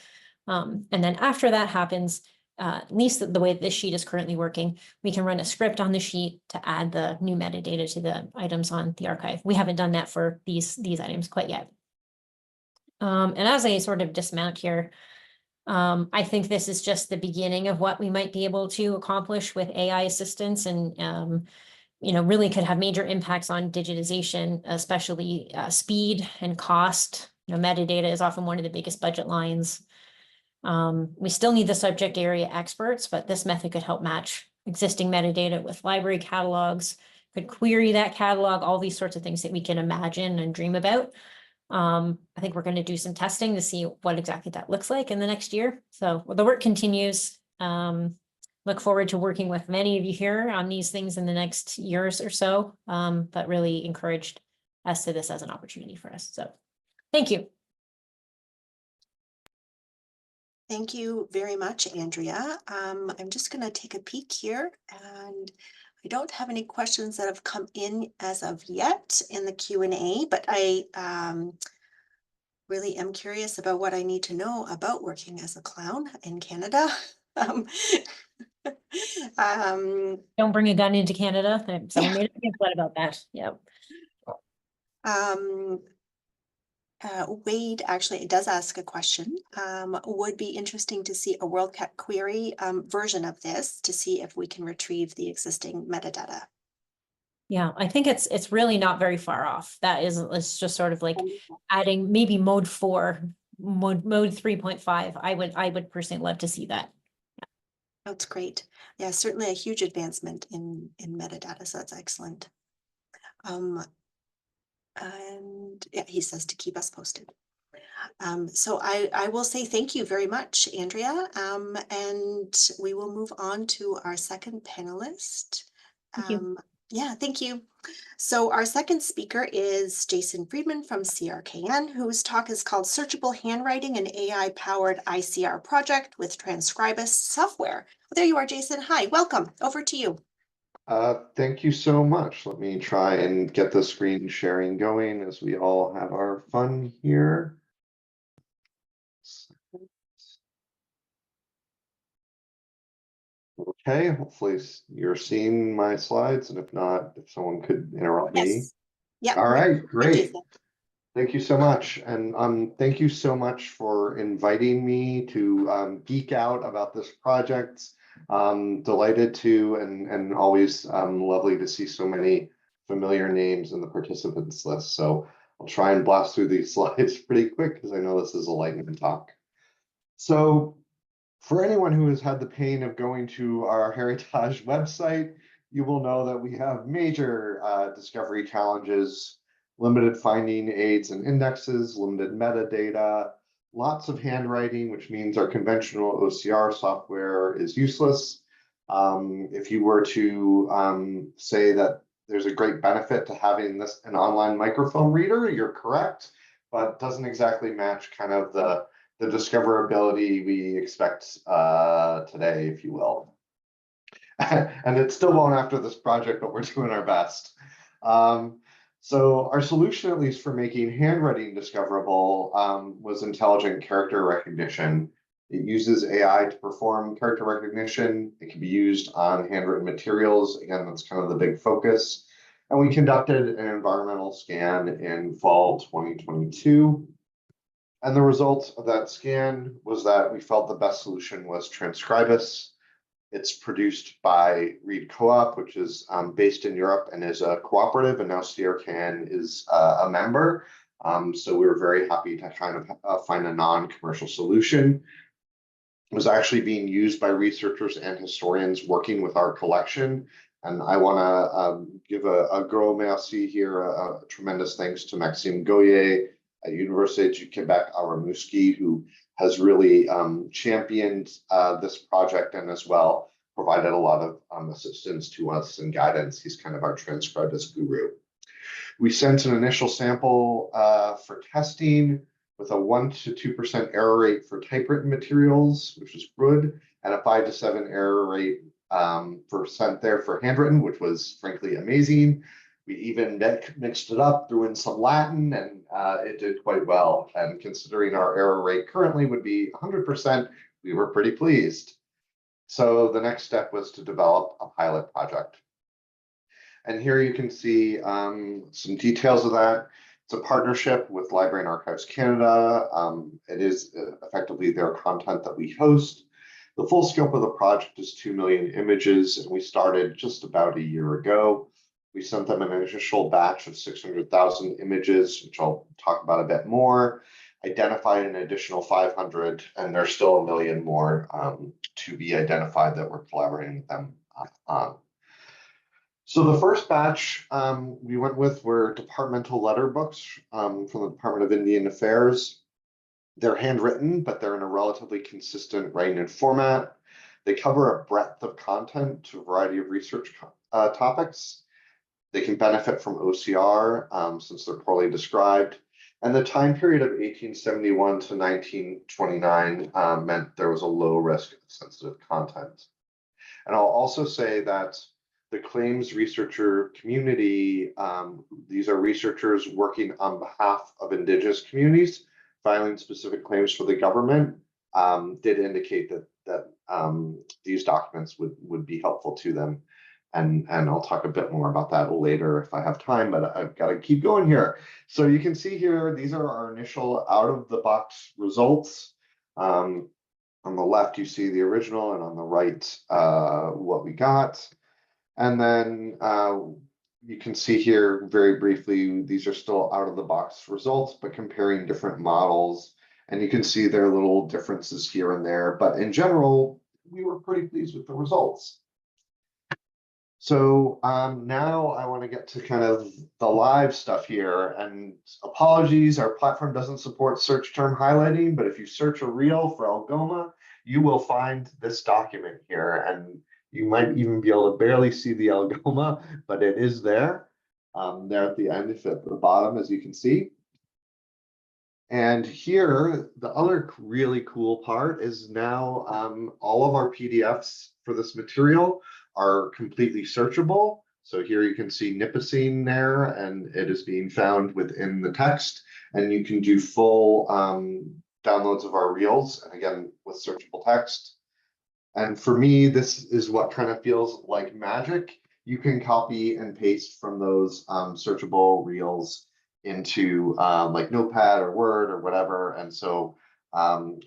And then after that happens, at least the way this sheet is currently working, we can run a script on the sheet to add the new metadata to the items on the archive. We haven't done that for these items quite yet. And as I sort of dismount here, I think this is just the beginning of what we might be able to accomplish with AI assistance, and really could have major impacts on digitization, especially speed and cost. Metadata is often one of the biggest budget lines. We still need the subject area experts, but this method could help match existing metadata with library catalogs, could query that catalog, all these sorts of things that we can imagine and dream about. I think we're going to do some testing to see what exactly that looks like in the next year. So the work continues. Look forward to working with many of you here on these things in the next years or so, but really encouraged as to this as an opportunity for us. So thank you. Thank you very much, Andrea. I'm just going to take a peek here, and I don't have any questions that have come in as of yet in the Q&A, but I really am curious about what I need to know about working as a clown in Canada. Don't bring a gun into Canada. Someone made a pamphlet about that. Yeah. Wade actually does ask a question. Would be interesting to see a WorldCat query version of this to see if we can retrieve the existing metadata. Yeah, I think it's really not very far off. That is, it's just sort of like adding maybe mode 4, mode 3.5. I would personally love to see that. That's great. Yeah, certainly a huge advancement in metadata, so that's excellent. And yeah, he says to keep us posted. So I will say thank you very much, Andrea. And we will move on to our second panelist. Thank you. Yeah, thank you. So our second speaker is Jason Friedman from CRKN, whose talk is called Searchable Handwriting, an AI-powered ICR project with Transcribus software. Well, there you are, Jason. Hi, welcome. Over to you. Thank you so much. Let me try and get the screen sharing going as we all have our fun here. Okay, hopefully you're seeing my slides, and if not, if someone could interrupt me. Yeah. All right, great. Thank you so much. And thank you so much for inviting me to geek out about this project. Delighted to, and always lovely to see so many familiar names in the participants list. So I'll try and blast through these slides pretty quick because I know this is a lightning talk. So For anyone who has had the pain of going to our Heritage website, you will know that we have major discovery challenges, limited finding aids and indexes, limited metadata, lots of handwriting, which means our conventional OCR software is useless. If you were to say that there's a great benefit to having an online microfilm reader, you're correct, but doesn't exactly match kind of the discoverability we expect today, if you will. And it still won't after this project, but we're doing our best. So our solution, at least for making handwriting discoverable, was intelligent character recognition. It uses AI to perform character recognition. It can be used on handwritten materials. Again, that's kind of the big focus. And we conducted an environmental scan in fall 2022. And the result of that scan was that we felt the best solution was Transcribus. It's produced by Reed Co-op, which is based in Europe and is a cooperative, and now SierraCan is a member. So we were very happy to kind of find a non-commercial solution. It was actually being used by researchers and historians working with our collection. And I want to give a gros merci here, a tremendous thanks to Maxime Goyer at Université du Québec à Rimouski, who has really championed this project and as well provided a lot of assistance to us and guidance. He's kind of our Transcribus guru. We sent an initial sample for testing with a 1 to 2% error rate for typewritten materials, which was good, and a 5 to 7 error rate % there for handwritten, which was frankly amazing. We even mixed it up, threw in some Latin, and it did quite well. And considering our error rate currently would be 100%, we were pretty pleased. So the next step was to develop a pilot project. And here you can see some details of that. It's a partnership with Library and Archives Canada. It is effectively their content that we host. The full scope of the project is 2 million images, and we started just about a year ago. We sent them an initial batch of 600,000 images, which I'll talk about a bit more, identified an additional 500, and there's still 1 million more to be identified that we're collaborating with them on. So the first batch we went with were departmental letter books from the Department of Indian Affairs. They're handwritten, but they're in a relatively consistent writing and format. They cover a breadth of content to a variety of research topics. They can benefit from OCR since they're poorly described. And the time period of 1871 to 1929 meant there was a low risk of sensitive content. And I'll also say that the claims researcher community, these are researchers working on behalf of Indigenous communities, filing specific claims for the government, did indicate that these documents would be helpful to them. And I'll talk a bit more about that later if I have time, but I've got to keep going here. So you can see here, these are our initial out-of-the-box results. On the left, you see the original, and on the right, what we got. And then you can see here very briefly, these are still out-of-the-box results, but comparing different models. And you can see there are little differences here and there. But in general, we were pretty pleased with the results. So now I want to get to kind of the live stuff here, and apologies, our platform doesn't support search term highlighting, but if you search a reel for Algoma, you will find this document here, and you might even be able to barely see the Algoma, but it is there, there at the end, if at the bottom, as you can see. And here, the other really cool part is now all of our PDFs for this material are completely searchable. So here you can see Nipissing there, and it is being found within the text. And you can do full downloads of our reels, and again, with searchable text. And for me, this is what kind of feels like magic. You can copy and paste from those searchable reels into like Notepad or Word or whatever. And so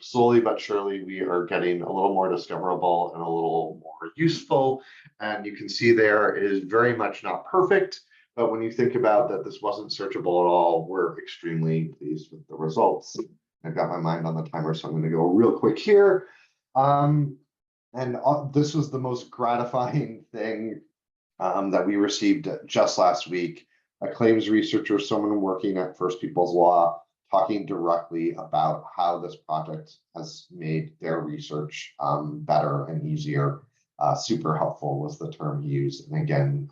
slowly but surely, we are getting a little more discoverable and a little more useful. And you can see there, it is very much not perfect, but when you think about that this wasn't searchable at all, we're extremely pleased with the results. I've got my mind on the timer, so I'm going to go real quick here. And this was the most gratifying thing that we received just last week. A claims researcher, someone working at First People's Law, talking directly about how this project has made their research better and easier. Super helpful was the term he used. And again,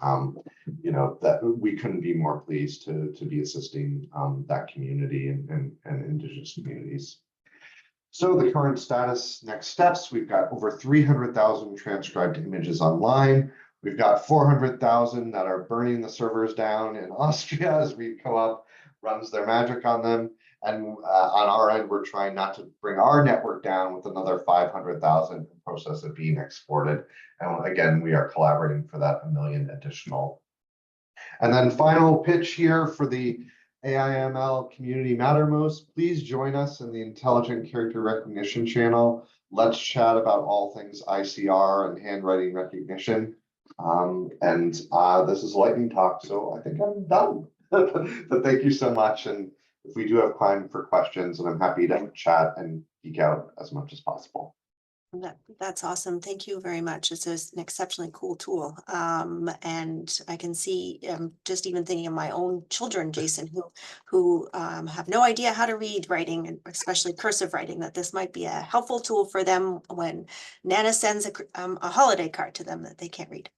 you know, that we couldn't be more pleased to be assisting that community and Indigenous communities. So the current status, next steps, we've got over 300,000 transcribed images online. We've got 400,000 that are burning the servers down in Austria as we co-op runs their magic on them. And on our end, we're trying not to bring our network down with another 500,000 in process of being exported. And again, we are collaborating for that 1 million additional. And then final pitch here for the AIML Community Mattermost. Please join us in the Intelligent Character Recognition channel. Let's chat about all things ICR and handwriting recognition. This is lightning talk, so I think I'm done. But thank you so much. And if we do have time for questions, and I'm happy to chat and geek out as much as possible. That's awesome. Thank you very much. It's an exceptionally cool tool. And I can see, just even thinking of my own children, Jason, who have no idea how to read writing, and especially cursive writing, that this might be a helpful tool for them when Nana sends a holiday card to them that they can't read.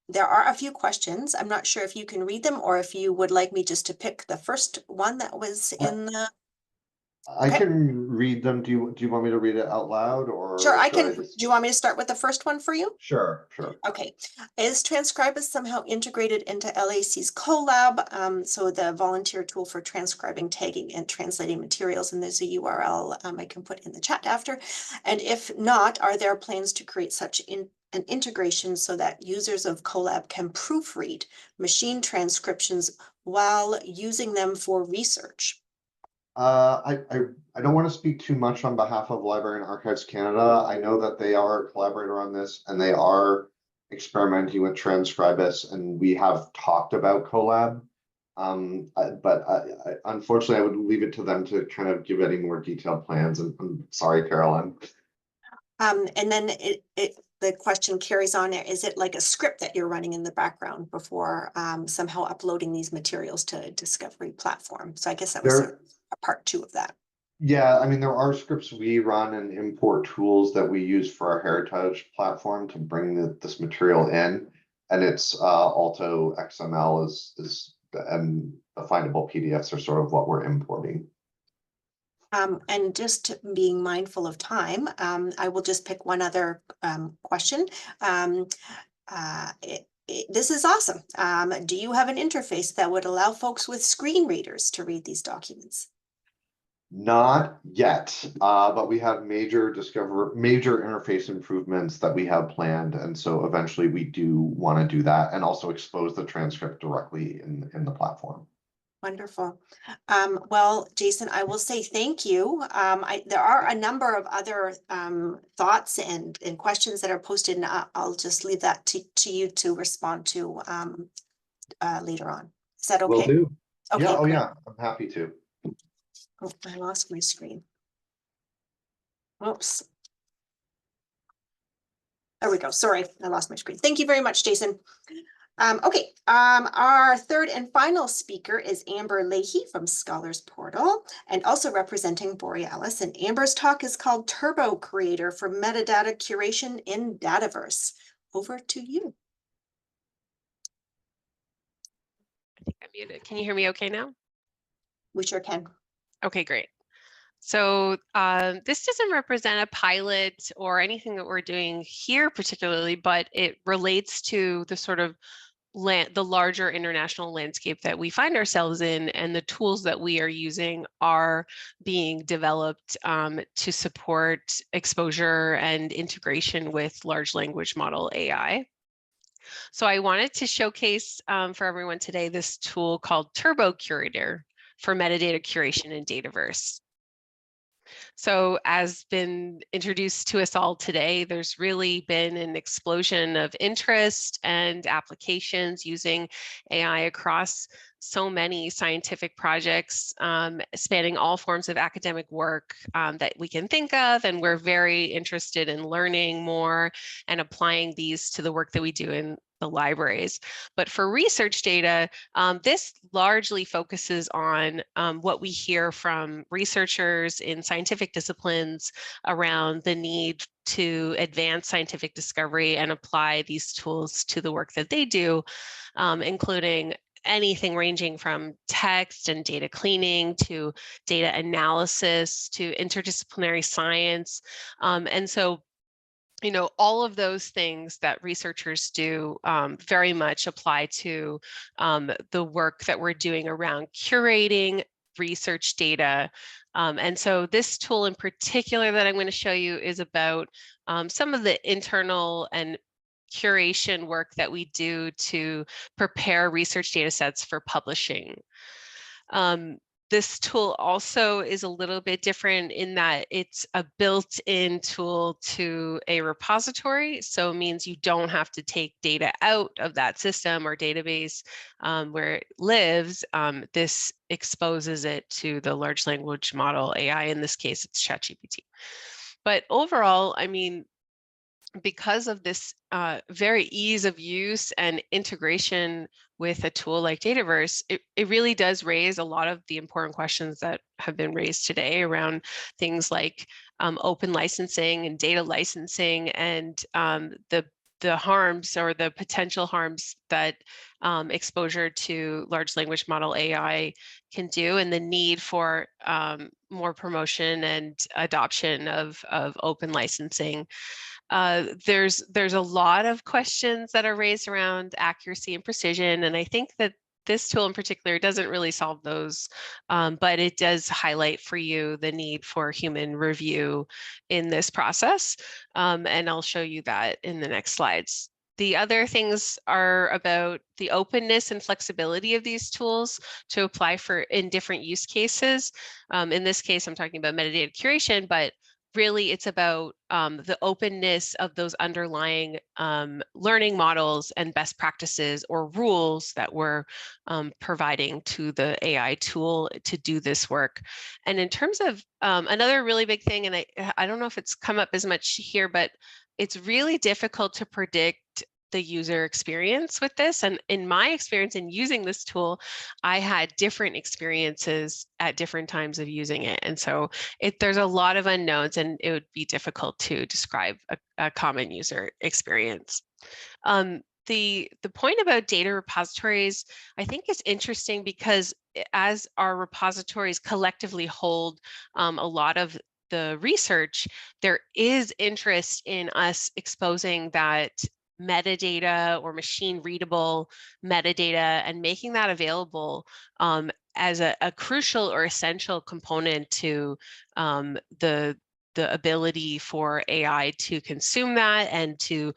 There are a few questions. I'm not sure if you can read them or if you would like me just to pick the first one that was in the. I Okay. can read them. Do you want me to read it out loud, or Sure, I should can. just- Do you want me to start with the first one for you? Sure. Okay. Is Transcribus somehow integrated into LAC's Colab? So the volunteer tool for transcribing, tagging, and translating materials, and there's a URL I can put in the chat after. And if not, are there plans to create such an integration so that users of Colab can proofread machine transcriptions while using them for research? I don't want to speak too much on behalf of Library and Archives Canada. I know that they are a collaborator on this and they are experimenting with Transcribus, and we have talked about Colab. But unfortunately, I would leave it to them to kind of give any more detailed plans. And I'm sorry, Carolyn. And then the question carries on. Is it like a script that you're running in the background before somehow uploading these materials to a Discovery platform? So I guess that was a part 2 of that. Yeah, I mean, there are scripts we run and import tools that we use for our Heritage platform to bring this material in. And it's Alto XML and the findable PDFs are sort of what we're importing. And just being mindful of time, I will just pick one other question. This is awesome. Do you have an interface that would allow folks with screen readers to read these documents? Not yet, but we have major interface improvements that we have planned, and so eventually we do want to do that and also expose the transcript directly in the platform. Wonderful. Well, Jason, I will say thank you. There are a number of other thoughts and questions that are posted, and I'll just leave that to you to respond to later on. Is that okay? Will do. Okay, Yeah, great. yeah, I'm happy to. Oh, I lost my screen. Oops. There we go. Sorry, I lost my screen. Thank you very much, Jason. Okay, our third and final speaker is Amber Leahy from Scholars Portal and also representing Borealis. And Amber's talk is called Turbo Creator for Metadata Curation in Dataverse. Over to you. I think I'm muted. Can you hear me okay now? We sure can. Okay, great. So this doesn't represent a pilot or anything that we're doing here particularly, but it relates to the sort of the larger international landscape that we find ourselves in, and the tools that we are using are being developed to support exposure and integration with large language model AI. So I wanted to showcase for everyone today this tool called Turbo Curator for metadata curation in Dataverse. So as been introduced to us all today, there's really been an explosion of interest and applications using AI across so many scientific projects spanning all forms of academic work that we can think of. And we're very interested in learning more and applying these to the work that we do in the libraries. But for research data, this largely focuses on what we hear from researchers in scientific disciplines around the need to advance scientific discovery and apply these tools to the work that they do, including anything ranging from text and data cleaning to data analysis to interdisciplinary science. And so, you know, all of those things that researchers do very much apply to the work that we're doing around curating research data. And so this tool in particular that I'm going to show you is about some of the internal and curation work that we do to prepare research data sets for publishing. This tool also is a little bit different in that it's a built-in tool to a repository. So it means you don't have to take data out of that system or database where it lives. This exposes it to the large language model AI. In this case, it's ChatGPT. But overall, I mean, because of this very ease of use and integration with a tool like Dataverse, it really does raise a lot of the important questions that have been raised today around things like open licensing and data licensing and the harms or the potential harms that exposure to large language model AI can do, and the need for more promotion and adoption of open licensing. There's a lot of questions that are raised around accuracy and precision, and I think that this tool in particular doesn't really solve those, but it does highlight for you the need for human review in this process, and I'll show you that in the next slides. The other things are about the openness and flexibility of these tools to apply in different use cases. In this case, I'm talking about metadata curation, but really it's about the openness of those underlying learning models and best practices or rules that we're providing to the AI tool to do this work. And in terms of another really big thing, and I don't know if it's come up as much here, but it's really difficult to predict the user experience with this. And in my experience in using this tool, I had different experiences at different times of using it. And so there's a lot of unknowns, and it would be difficult to describe a common user experience. The point about data repositories, I think, is interesting because as our repositories collectively hold a lot of the research, there is interest in us exposing that metadata or machine readable metadata and making that available as a crucial or essential component to the ability for AI to consume that and to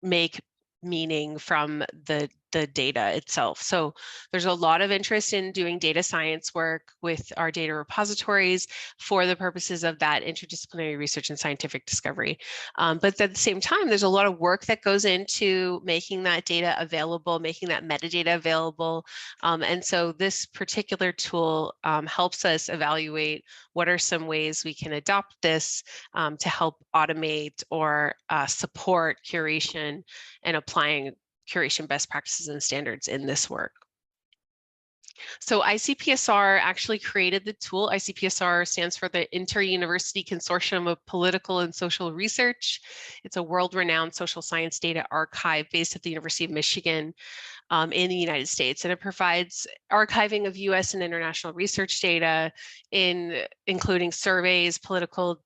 make meaning from the data itself. So there's a lot of interest in doing data science work with our data repositories for the purposes of that interdisciplinary research and scientific discovery. But at the same time, there's a lot of work that goes into making that data available, making that metadata available. And so this particular tool helps us evaluate what are some ways we can adopt this to help automate or support curation and applying curation best practices and standards in this work. So ICPSR actually created the tool. ICPSR stands for the Inter-University Consortium of Political and Social Research. It's a world-renowned social science data archive based at the University of Michigan in the United States. And it provides archiving of US and international research data, including surveys, political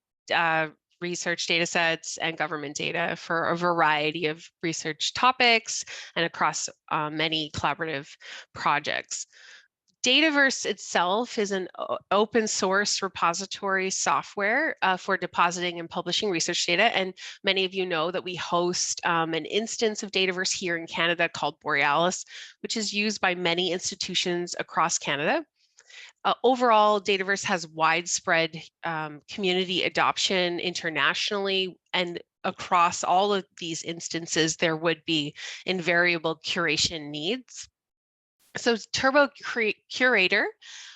research data sets, and government data for a variety of research topics and across many collaborative projects. Dataverse itself is an open source repository software for depositing and publishing research data. And many of you know that we host an instance of Dataverse here in Canada called Borealis, which is used by many institutions across Canada. Overall, Dataverse has widespread community adoption internationally, and across all of these instances, there would be invariable curation needs. So Turbo Curator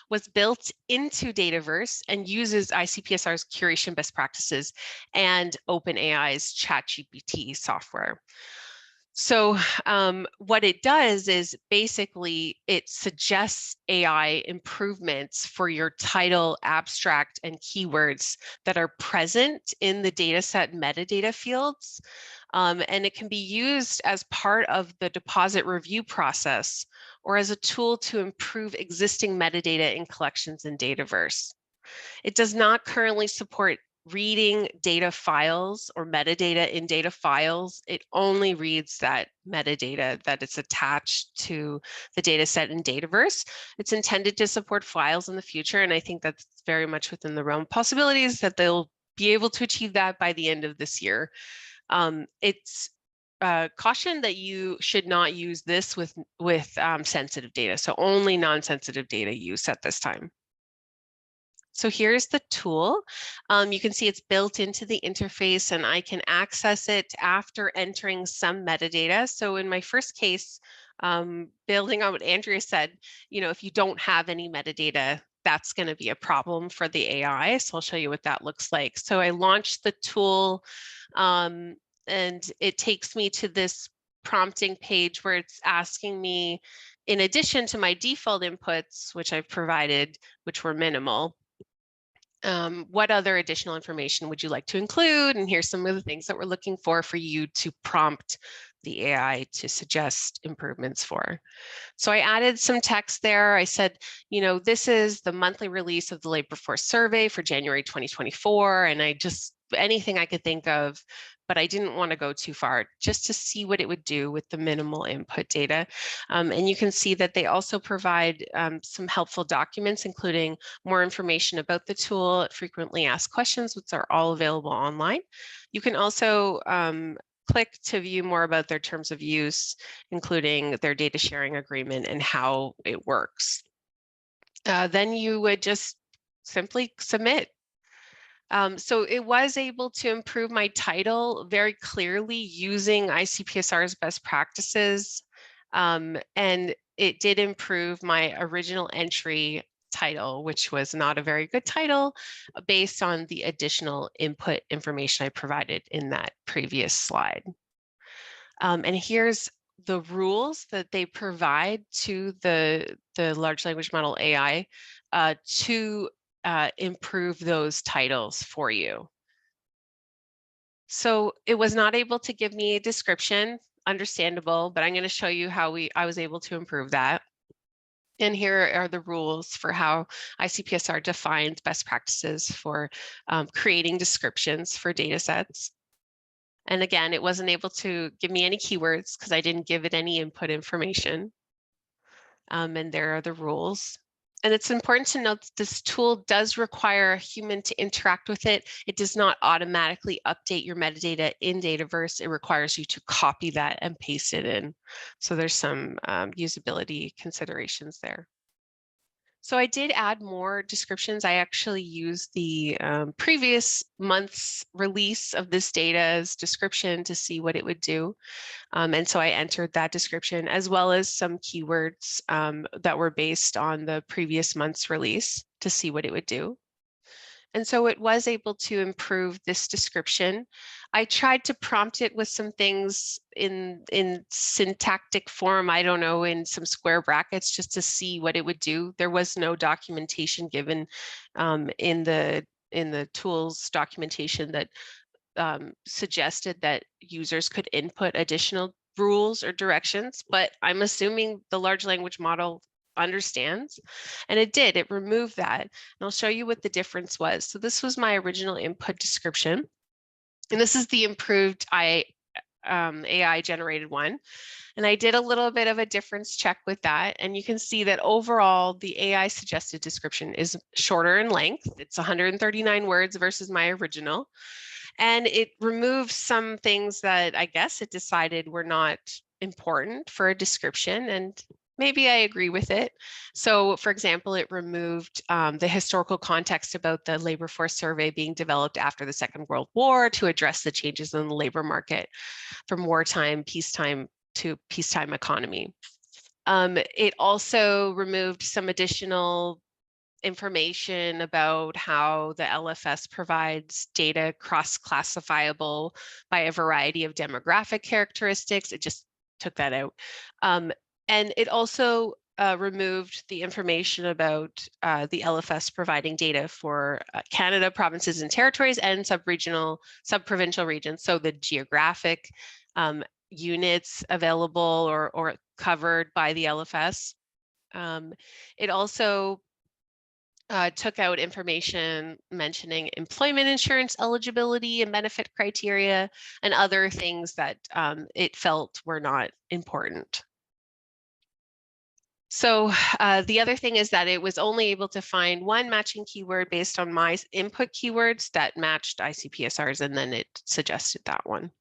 was built into Dataverse and uses ICPSR's curation best practices and OpenAI's ChatGPT software. So what it does is basically it suggests AI improvements for your title, abstract, and keywords that are present in the dataset metadata fields. And it can be used as part of the deposit review process or as a tool to improve existing metadata in collections in Dataverse. It does not currently support reading data files or metadata in data files. It only reads that metadata that is attached to the data set in Dataverse. It's intended to support files in the future, and I think that's very much within the realm of possibilities that they'll be able to achieve that by the end of this year. It's caution that you should not use this with sensitive data, so only non-sensitive data use at this time. So here's the tool. You can see it's built into the interface, and I can access it after entering some metadata. So in my first case, building on what Andrea said, if you don't have any metadata, that's going to be a problem for the AI. So I'll show you what that looks like. So I launched the tool, and it takes me to this prompting page where it's asking me, in addition to my default inputs, which I've provided, which were minimal, what other additional information would you like to include? And here's some of the things that we're looking for you to prompt the AI to suggest improvements for. So I added some text there. I said, this is the monthly release of the labor force survey for January 2024. And anything I could think of, but I didn't want to go too far, just to see what it would do with the minimal input data. And you can see that they also provide some helpful documents, including more information about the tool, frequently asked questions, which are all available online. You can also click to view more about their terms of use, including their data sharing agreement and how it works. Then you would just simply submit. So it was able to improve my title very clearly using ICPSR's best practices. And it did improve my original entry title, which was not a very good title based on the additional input information I provided in that previous slide. And here's the rules that they provide to the large language model AI to improve those titles for you. So it was not able to give me a description, understandable, but I'm going to show you how I was able to improve that. And here are the rules for how ICPSR defines best practices for creating descriptions for data sets. And again, it wasn't able to give me any keywords because I didn't give it any input information. And there are the rules. And it's important to note that this tool does require a human to interact with it. It does not automatically update your metadata in Dataverse. It requires you to copy that and paste it in. So there's some usability considerations there. So I did add more descriptions. I actually used the previous month's release of this data's description to see what it would do. And so I entered that description as well as some keywords that were based on the previous month's release to see what it would do. And so it was able to improve this description. I tried to prompt it with some things in syntactic form, I don't know, in some square brackets just to see what it would do. There was no documentation given in the tools documentation that suggested that users could input additional rules or directions, but I'm assuming the large language model understands, and it did. It removed that, and I'll show you what the difference was. So this was my original input description, and this is the improved AI generated one. And I did a little bit of a difference check with that, and you can see that overall the AI suggested description is shorter in length. It's 139 words versus my original, and it removed some things that I guess it decided were not important for a description, and maybe I agree with it. So for example, it removed the historical context about the labor force survey being developed after the Second World War to address the changes in the labor market from wartime, peacetime to peacetime economy. It also removed some additional information about how the LFS provides data cross-classifiable by a variety of demographic characteristics. It just took that out. And it also removed the information about the LFS providing data for Canada, provinces and territories, and sub-provincial regions. So the geographic units available or covered by the LFS. It also took out information mentioning employment insurance eligibility and benefit criteria and other things that it felt were not important. So the other thing is that it was only able to find one matching keyword based on my input keywords that matched ICPSRs, and then it suggested that one.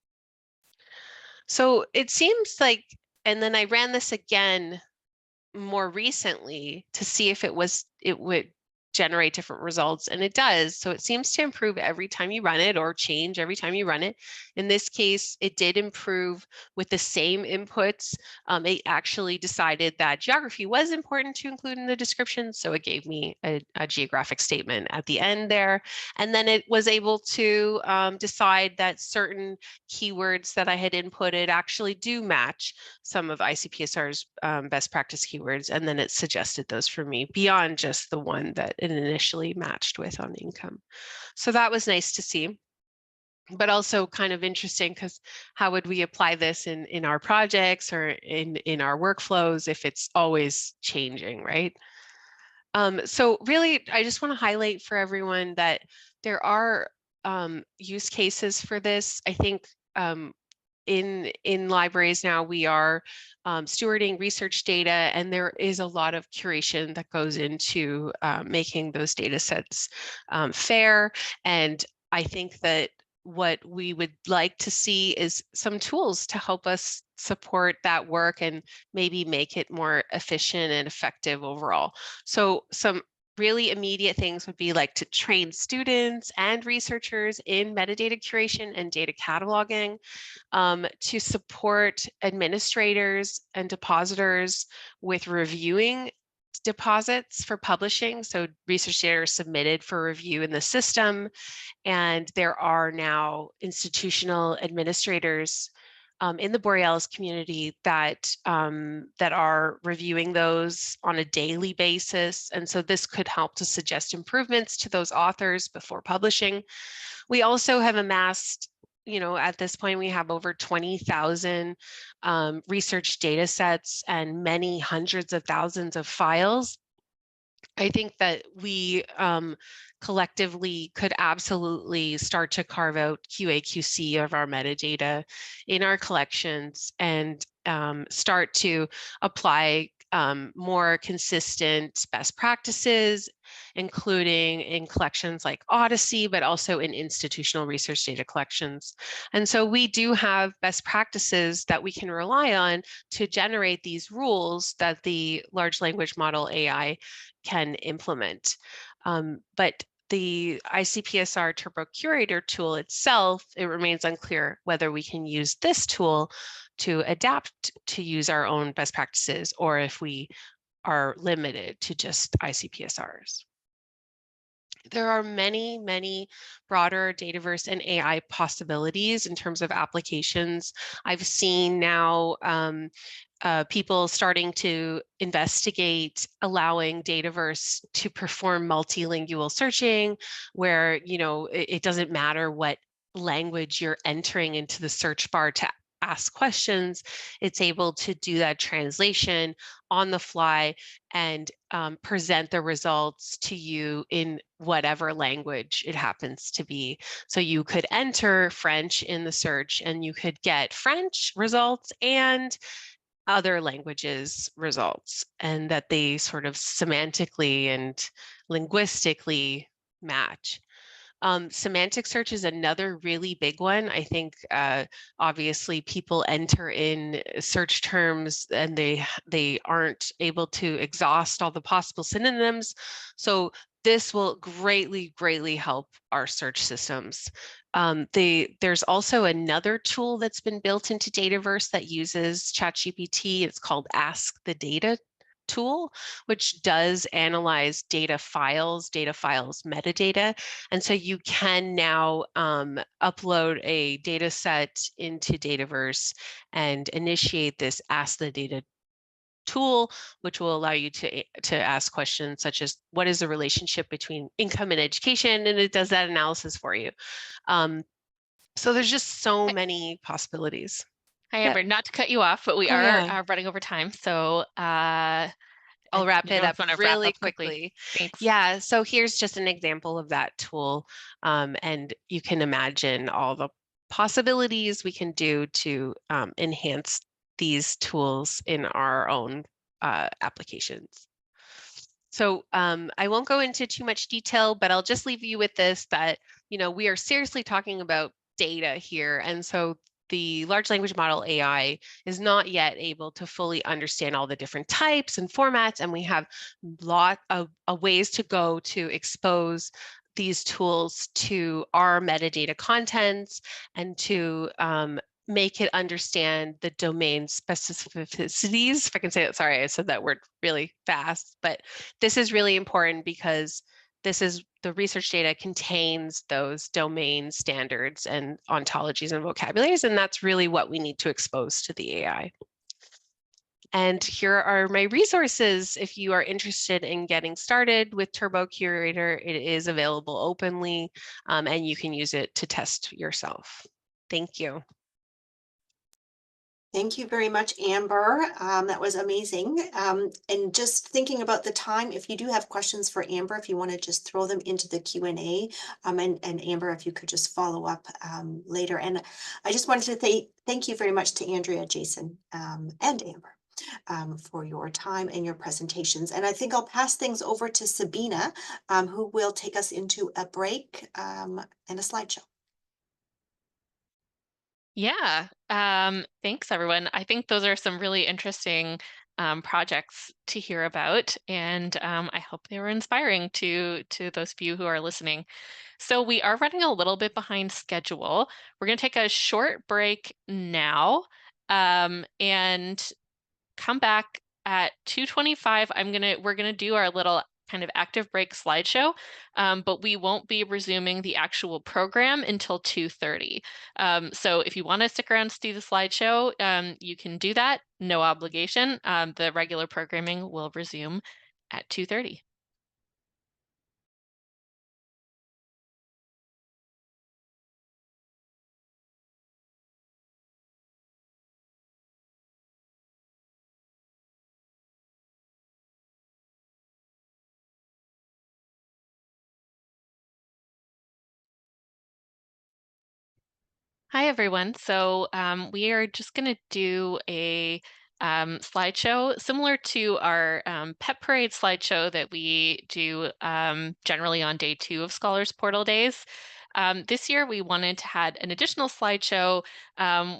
So it seems like, and then I ran this again more recently to see if it would generate different results, and it does. So it seems to improve every time you run it, or change every time you run it. In this case, it did improve with the same inputs. It actually decided that geography was important to include in the description, so it gave me a geographic statement at the end there. And then it was able to decide that certain keywords that I had inputted actually do match some of ICPSR's best practice keywords, and then it suggested those for me beyond just the one that it initially matched with on income. So that was nice to see, but also kind of interesting, because how would we apply this in our projects or in our workflows if it's always changing, right? So really, I just want to highlight for everyone that there are use cases for this. I think in libraries now, we are stewarding research data, and there is a lot of curation that goes into making those data sets fair. And I think that what we would like to see is some tools to help us support that work and maybe make it more efficient and effective overall. So some really immediate things would be like to train students and researchers in metadata curation and data cataloging, to support administrators and depositors with reviewing deposits for publishing. So research data are submitted for review in the system, and there are now institutional administrators in the Borealis community that are reviewing those on a daily basis. And so this could help to suggest improvements to those authors before publishing. We also have amassed, at this point, we have over 20,000 research data sets and many hundreds of thousands of files. I think that we collectively could absolutely start to carve out QA/QC of our metadata in our collections and start to apply more consistent best practices, including in collections like Odyssey, but also in institutional research data collections. And so we do have best practices that we can rely on to generate these rules that the large language model AI can implement. But the ICPSR Turbo Curator tool itself, it remains unclear whether we can use this tool to adapt to use our own best practices, or if we are limited to just ICPSRs. There are many, many broader Dataverse and AI possibilities in terms of applications. I've seen now people starting to investigate allowing Dataverse to perform multilingual searching, where it doesn't matter what language you're entering into the search bar to ask questions. It's able to do that translation on the fly and present the results to you in whatever language it happens to be. So you could enter French in the search and you could get French results and other languages results, and that they sort of semantically and linguistically match. Semantic search is another really big one. I think obviously people enter in search terms and they aren't able to exhaust all the possible synonyms. So this will greatly help our search systems. There's also another tool that's been built into Dataverse that uses ChatGPT. It's called Ask the Data tool, which does analyze data files metadata. And so you can now upload a data set into Dataverse and initiate this Ask the Data tool, which will allow you to ask questions such as, what is the relationship between income and education? And it does that analysis for you. So there's just so many possibilities. Hi, Yeah. Amber, not to cut you off, but we Oh, are yeah. running over time. So I'll wrap it up really quickly. quickly. Thanks. Yeah, so here's just an example of that tool. And you can imagine all the possibilities we can do to enhance these tools in our own applications. So I won't go into too much detail, but I'll just leave you with this, that, you know, we are seriously talking about data here. And so the large language model AI is not yet able to fully understand all the different types and formats. And we have a lot of ways to go to expose these tools to our metadata contents and to make it understand the domain specificities, if I can say it. Sorry, I said that word really fast, but this is really important because this is the research data contains those domain standards and ontologies and vocabularies, and that's really what we need to expose to the AI. And here are my resources. If you are interested in getting started with Turbo Curator, it is available openly, and you can use it to test yourself. Thank you. Thank you very much, Amber. That was amazing. And just thinking about the time, if you do have questions for Amber, if you want to just throw them into the Q&A, and Amber, if you could just follow up later. And I just wanted to say thank you very much to Andrea, Jason, and Amber for your time and your presentations. And I think I'll pass things over to Sabina, who will take us into a break and a slideshow. Yeah, thanks everyone. I think those are some really interesting projects to hear about, and I hope they were inspiring to those of you who are listening. So we are running a little bit behind schedule. We're going to take a short break now and come back at 2:25. We're gonna do our little kind of active break slideshow, but we won't be resuming the actual program until 2:30. So if you want to stick around to see the slideshow, you can do that, no obligation. The regular programming will resume at 2:30. Hi, everyone. So we are just going to do a slideshow similar to our Pet Parade slideshow that we do generally on day 2 of Scholars Portal Days. This year, we wanted to add an additional slideshow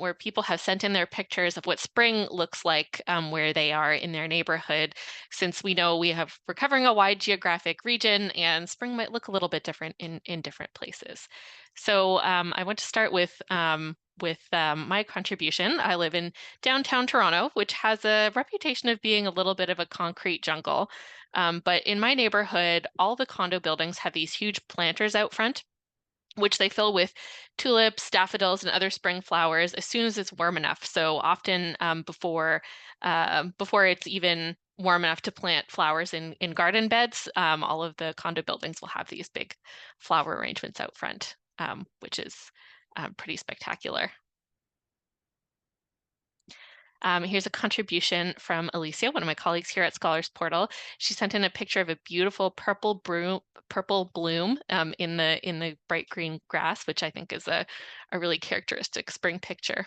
where people have sent in their pictures of what spring looks like where they are in their neighborhood, since we know we're covering a wide geographic region and spring might look a little bit different in different places. So I want to start with my contribution. I live in downtown Toronto, which has a reputation of being a little bit of a concrete jungle. But in my neighborhood, all the condo buildings have these huge planters out front, which they fill with tulips, daffodils, and other spring flowers as soon as it's warm enough. So often before it's even warm enough to plant flowers in garden beds, all of the condo buildings will have these big flower arrangements out front, which is pretty spectacular. Here's a contribution from Alicia, one of my colleagues here at Scholars Portal. She sent in a picture of a beautiful purple bloom in the bright green grass, which I think is a really characteristic spring picture.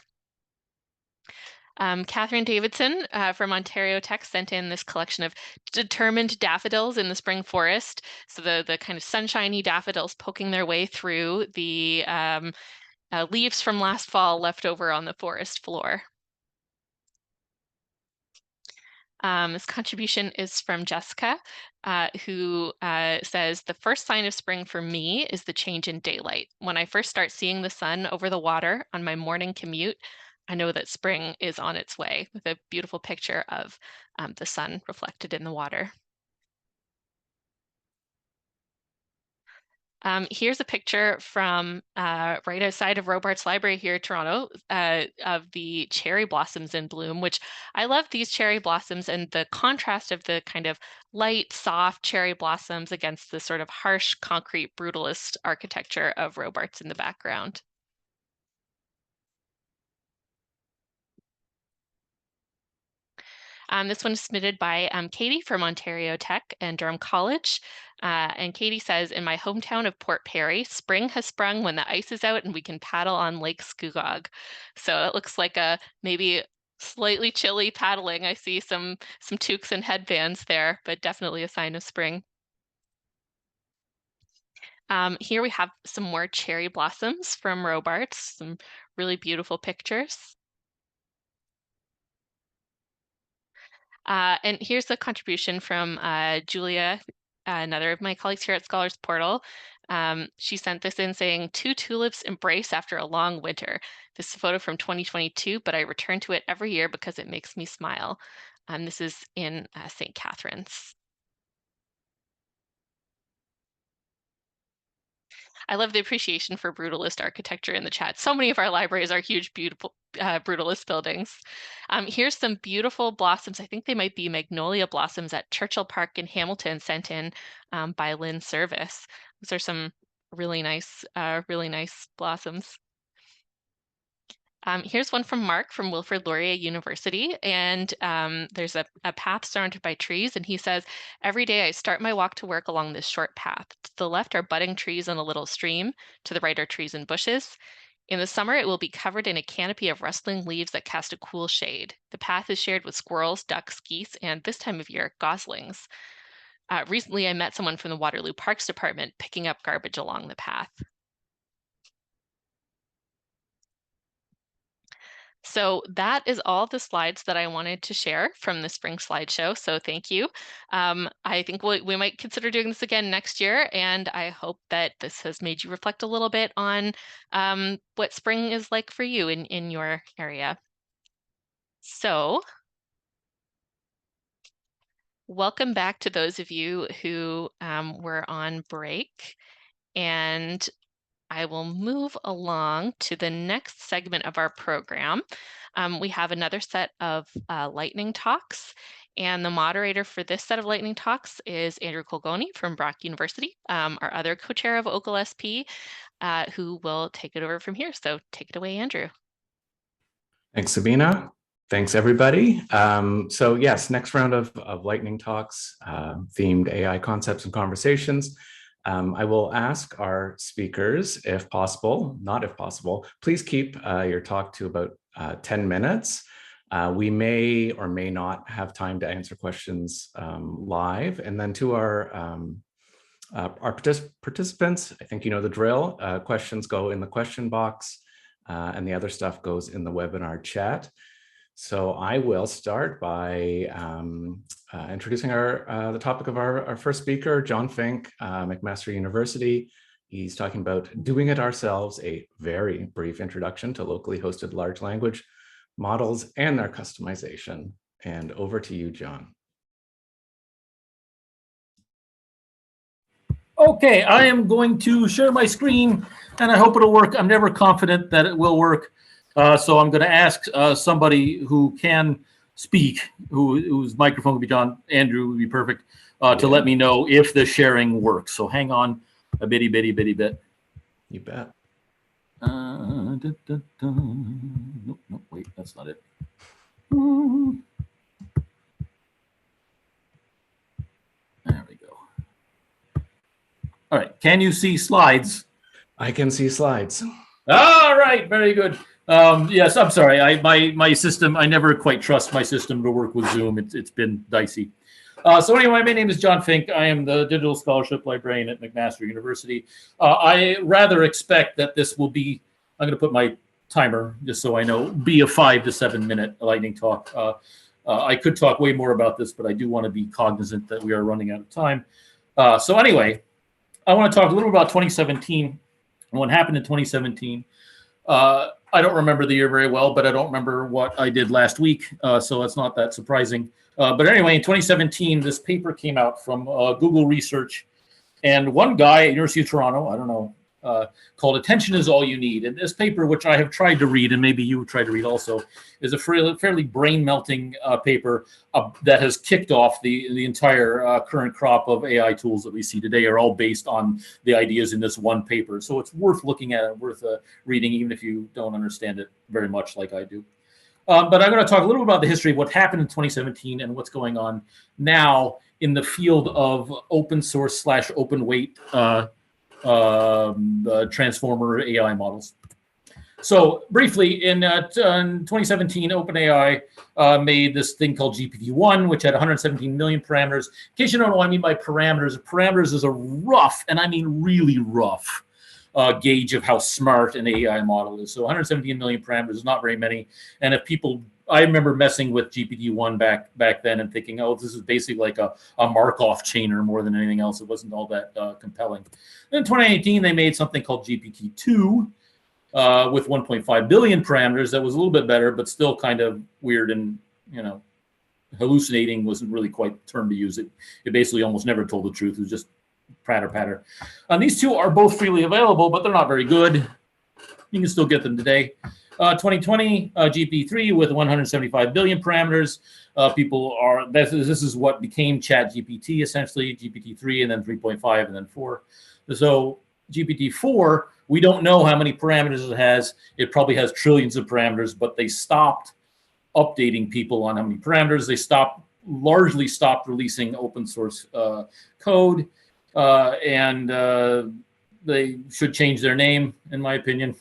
Catherine Davidson from Ontario Tech sent in this collection of determined daffodils in the spring forest. So the kind of sunshiny daffodils poking their way through the leaves from last fall left over on the forest floor. This contribution is from Jessica, who says, the first sign of spring for me is the change in daylight. When I first start seeing the sun over the water on my morning commute, I know that spring is on its way, with a beautiful picture of the sun reflected in the water. Here's a picture from right outside of Robarts Library here in Toronto of the cherry blossoms in bloom, which I love these cherry blossoms and the contrast of the kind of light, soft cherry blossoms against the sort of harsh, concrete, brutalist architecture of Robarts in the background. This one is submitted by Katie from Ontario Tech and Durham College. And Katie says, in my hometown of Port Perry, spring has sprung when the ice is out and we can paddle on Lake Scugog. So it looks like a maybe slightly chilly paddling. I see some toques and headbands there, but definitely a sign of spring. Here we have some more cherry blossoms from Robarts, some really beautiful pictures. And here's a contribution from Julia, another of my colleagues here at Scholars Portal. She sent this in saying, 2 tulips embrace after a long winter. This is a photo from 2022, but I return to it every year because it makes me smile. This is in St. Catharines. I love the appreciation for brutalist architecture in the chat. So many of our libraries are huge, beautiful brutalist buildings. Here's some beautiful blossoms. I think they might be magnolia blossoms at Churchill Park in Hamilton, sent in by Lynn Service. Those are some really nice blossoms. Here's one from Mark from Wilfrid Laurier University, and there's a path surrounded by trees, and he says, every day I start my walk to work along this short path. To the left are budding trees and a little stream. To the right are trees and bushes. In the summer, it will be covered in a canopy of rustling leaves that cast a cool shade. The path is shared with squirrels, ducks, geese, and this time of year, goslings. Recently, I met someone from the Waterloo Parks Department picking up garbage along the path. So that is all the slides that I wanted to share from the spring slideshow. So thank you. I think we might consider doing this again next year, and I hope that this has made you reflect a little bit on what spring is like for you in your area. So welcome back to those of you who were on break, and I will move along to the next segment of our program. We have another set of lightning talks, and the moderator for this set of lightning talks is Andrew Colgoni from Brock University, our other co-chair of OCLSP, who will take it over from here. So take it away, Andrew. Thanks, Sabina. Thanks, everybody. So yes, next round of lightning talks, themed AI concepts and conversations. I will ask our speakers, if possible, not if possible, please keep your talk to about 10 minutes. We may or may not have time to answer questions live. And then to our participants, I think you know the drill. Questions go in the question box and the other stuff goes in the webinar chat. So I will start by introducing the topic of our first speaker, John Fink, McMaster University. He's talking about doing it ourselves, a very brief introduction to locally hosted large language models and their customization. And over to you, John. Okay, I am going to share my screen and I hope it'll work. I'm never confident that it will work. So I'm going to ask somebody who can speak, whose microphone would be John, Andrew would be perfect, to let me know if the sharing works. So hang on a bitty bit. You bet. Nope, wait, that's not it. There we go. All right, can you see slides? I can see slides. All right, very good. Yes, I'm sorry. My system, I never quite trust my system to work with Zoom. It's been dicey. So anyway, my name is John Fink. I am the Digital Scholarship Librarian at McMaster University. I rather expect that this will be, I'm going to put my timer just so I know, be a 5 to 7 minute lightning talk. I could talk way more about this, but I do want to be cognizant that we are running out of time. So anyway, I want to talk a little about 2017 and what happened in 2017. I don't remember the year very well, but I don't remember what I did last week, so it's not that surprising. But anyway, in 2017, this paper came out from Google Research, and one guy at University of Toronto, I don't know, called "Attention is All You Need." And this paper, which I have tried to read, and maybe you would try to read also, is a fairly brain-melting paper that has kicked off the entire current crop of AI tools that we see today are all based on the ideas in this one paper. So it's worth looking at, worth reading, even if you don't understand it very much like I do. But I'm going to talk a little about the history of what happened in 2017 and what's going on now in the field of open source / open weight transformer AI models. So briefly, in 2017, OpenAI made this thing called GPT-1, which had 117 million parameters. In case you don't know what I mean by parameters, parameters is a rough, and I mean really rough, gauge of how smart an AI model is. So 117 million parameters is not very many. And if people, I remember messing with GPT-1 back then and thinking, oh, this is basically like a Markov chainer more than anything else. It wasn't all that compelling. Then in 2018, they made something called GPT-2 with 1.5 billion parameters. That was a little bit better, but still kind of weird and, hallucinating wasn't really quite the term to use. It basically almost never told the truth. It was just patter. And these two are both freely available, but they're not very good. You can still get them today. 2020, GPT-3 with 175 billion parameters. This is what became ChatGPT, essentially, GPT-3 and then 3.5 and then 4. So GPT-4, we don't know how many parameters it has. It probably has trillions of parameters, but they stopped updating people on how many parameters. They largely stopped releasing open source code. And they should change their name, in my opinion.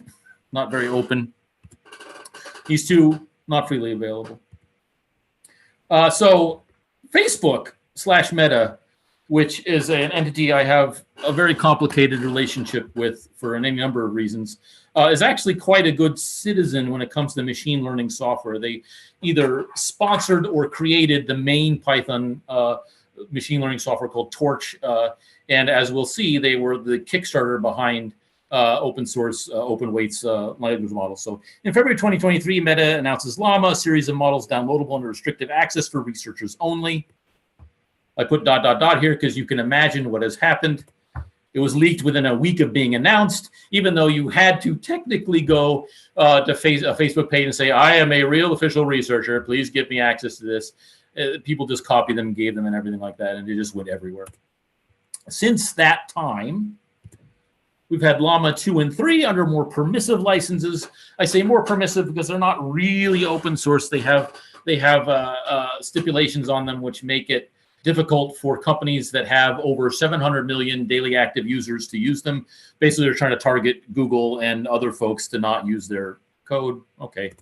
Not very open. These two, not freely available. So Facebook / Meta, which is an entity I have a very complicated relationship with for any number of reasons, is actually quite a good citizen when it comes to machine learning software. They either sponsored or created the main Python machine learning software called Torch. And as we'll see, they were the Kickstarter behind open source, open weights language models. So in February 2023, Meta announces Llama, a series of models downloadable under restricted access for researchers only. I put ... here because you can imagine what has happened. It was leaked within a week of being announced, even though you had to technically go to a Facebook page and say, I am a real official researcher. Please give me access to this. People just copied them, gave them, and everything like that, and it just went everywhere. Since that time, we've had Llama 2 and 3 under more permissive licenses. I say more permissive because they're not really open source. They have stipulations on them which make it difficult for companies that have over 700 million daily active users to use them. Basically, they're trying to target Google and other folks to not use their code. Okay.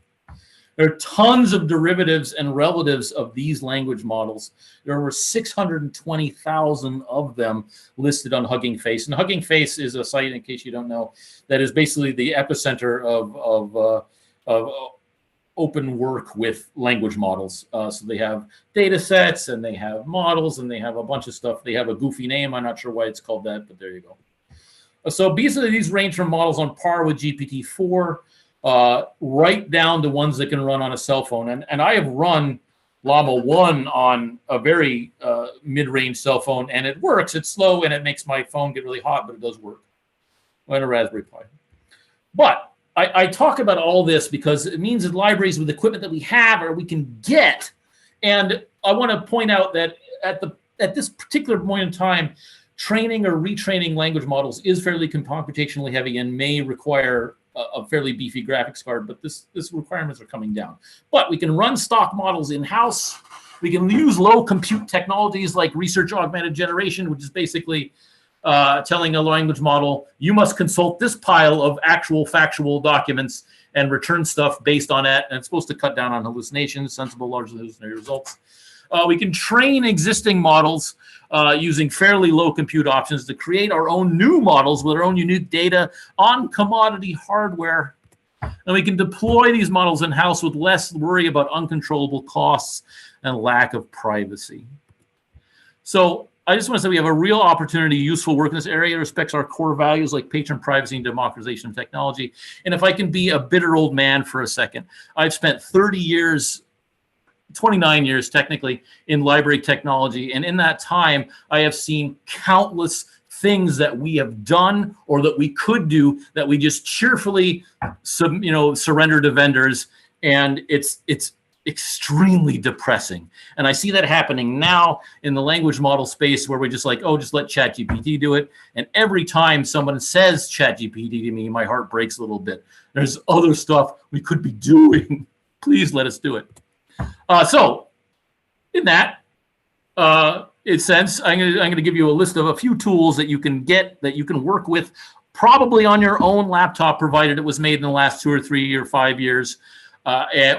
There are tons of derivatives and relatives of these language models. There were 620,000 of them listed on Hugging Face. And Hugging Face is a site, in case you don't know, that is basically the epicenter of open work with language models. So they have data sets and they have models and they have a bunch of stuff. They have a goofy name. I'm not sure why it's called that, but there you go. So basically these range from models on par with GPT-4 right down to ones that can run on a cell phone. And I have run Llama 1 on a very mid-range cell phone, and it works. It's slow and it makes my phone get really hot, but it does work on a Raspberry Pi. But I talk about all this because it means that libraries with equipment that we have or we can get. And I want to point out that at this particular point in time, training or retraining language models is fairly computationally heavy and may require a fairly beefy graphics card, but this requirements are coming down. But we can run stock models in-house. We can use low compute technologies like research augmented generation, which is basically telling a language model, you must consult this pile of actual factual documents and return stuff based on that. And it's supposed to cut down on hallucinations, sensible large hallucinatory results. We can train existing models using fairly low compute options to create our own new models with our own unique data on commodity hardware. And we can deploy these models in-house with less worry about uncontrollable costs and lack of privacy. So I just want to say we have a real opportunity, useful work in this area. It respects our core values like patron privacy and democratization of technology. And if I can be a bitter old man for a second, I've spent 30 years, 29 years technically, in library technology. And in that time, I have seen countless things that we have done or that we could do that we just cheerfully surrender to vendors. And it's extremely depressing. And I see that happening now in the language model space where we're just like, oh, just let ChatGPT do it. And every time someone says ChatGPT to me, my heart breaks a little bit. There's other stuff we could be doing. Please let us do it. So in that sense, I'm going to give you a list of a few tools that you can get, that you can work with, probably on your own laptop, provided it was made in the last 2 or 3 or 5 years,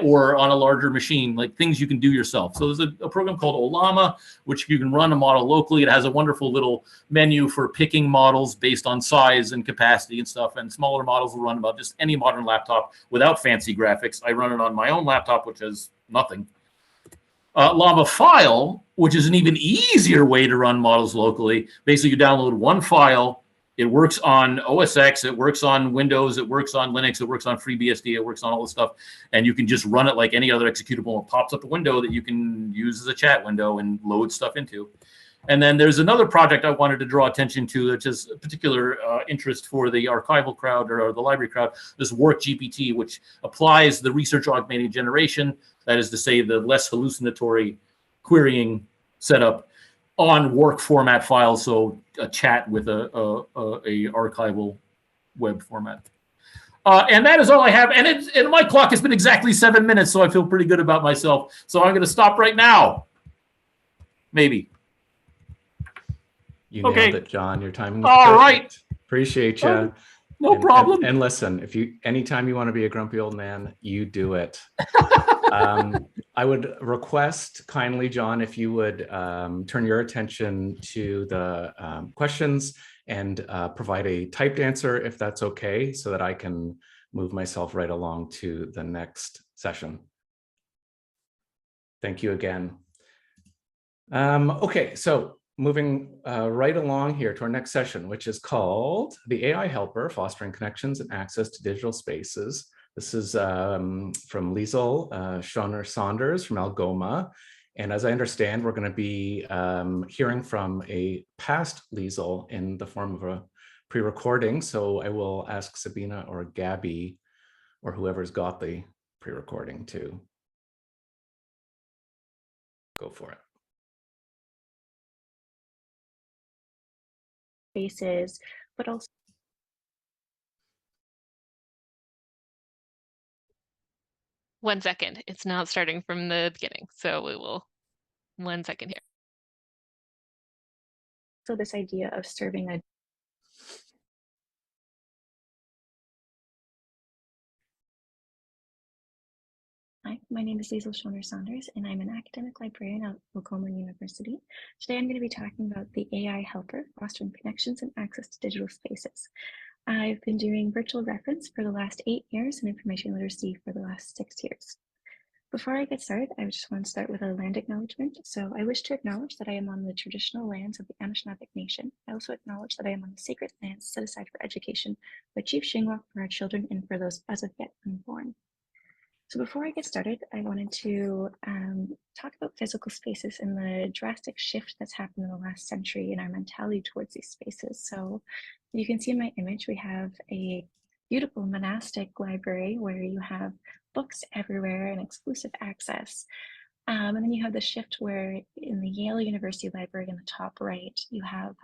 or on a larger machine, like things you can do yourself. So there's a program called Ollama, which you can run a model locally. It has a wonderful little menu for picking models based on size and capacity and stuff. And smaller models will run about just any modern laptop without fancy graphics. I run it on my own laptop, which has nothing. Llama File, which is an even easier way to run models locally. Basically, you download one file. It works on OS X, it works on Windows, it works on Linux, it works on FreeBSD, it works on all this stuff. And you can just run it like any other executable. It pops up a window that you can use as a chat window and load stuff into. And then there's another project I wanted to draw attention to, which is a particular interest for the archival crowd or the library crowd, this WorkGPT, which applies the research augmented generation, that is to say the less hallucinatory querying setup, on work format files, so a chat with a archival web format. And that is all I have. And my clock has been exactly 7 minutes, so I feel pretty good about myself. So I'm going to stop right now. Maybe. You nailed it, John. Your timing was all perfect. Right. Appreciate you. No problem. And listen, anytime you want to be a grumpy old man, you do it. I would request kindly, John, if you would turn your attention to the questions and provide a typed answer, if that's okay, so that I can move myself right along to the next session. Thank you again. Okay, so moving right along here to our next session, which is called The AI Helper, Fostering Connections and Access to Digital Spaces. This is from Liesl Schoner-Saunders from Algoma. And as I understand, we're going to be hearing from a past Liesl in the form of a pre-recording. So I will ask Sabina or Gabby or whoever's got the pre-recording to go for it. Spaces, but also One second. It's not starting from the beginning. So we will, 1 second here. so this idea of serving a Hi, my name is Liesl Schoner-Saunders, and I'm an academic librarian at Algoma University. Today I'm going to be talking about the AI Helper, Fostering Connections and Access to Digital Spaces. I've been doing virtual reference for the last 8 years and information literacy for the last 6 years. Before I get started, I just want to start with a land acknowledgement. So I wish to acknowledge that I am on the traditional lands of the Anishinaabe Nation. I also acknowledge that I am on the sacred lands set aside for education by Chief Shingwak for our children and for those as of yet unborn. So before I get started, I wanted to talk about physical spaces and the drastic shift that's happened in the last century in our mentality towards these spaces. So you can see in my image, we have a beautiful monastic library where you have books everywhere and exclusive access. And then you have the shift where in the Yale University Library in the top right, you have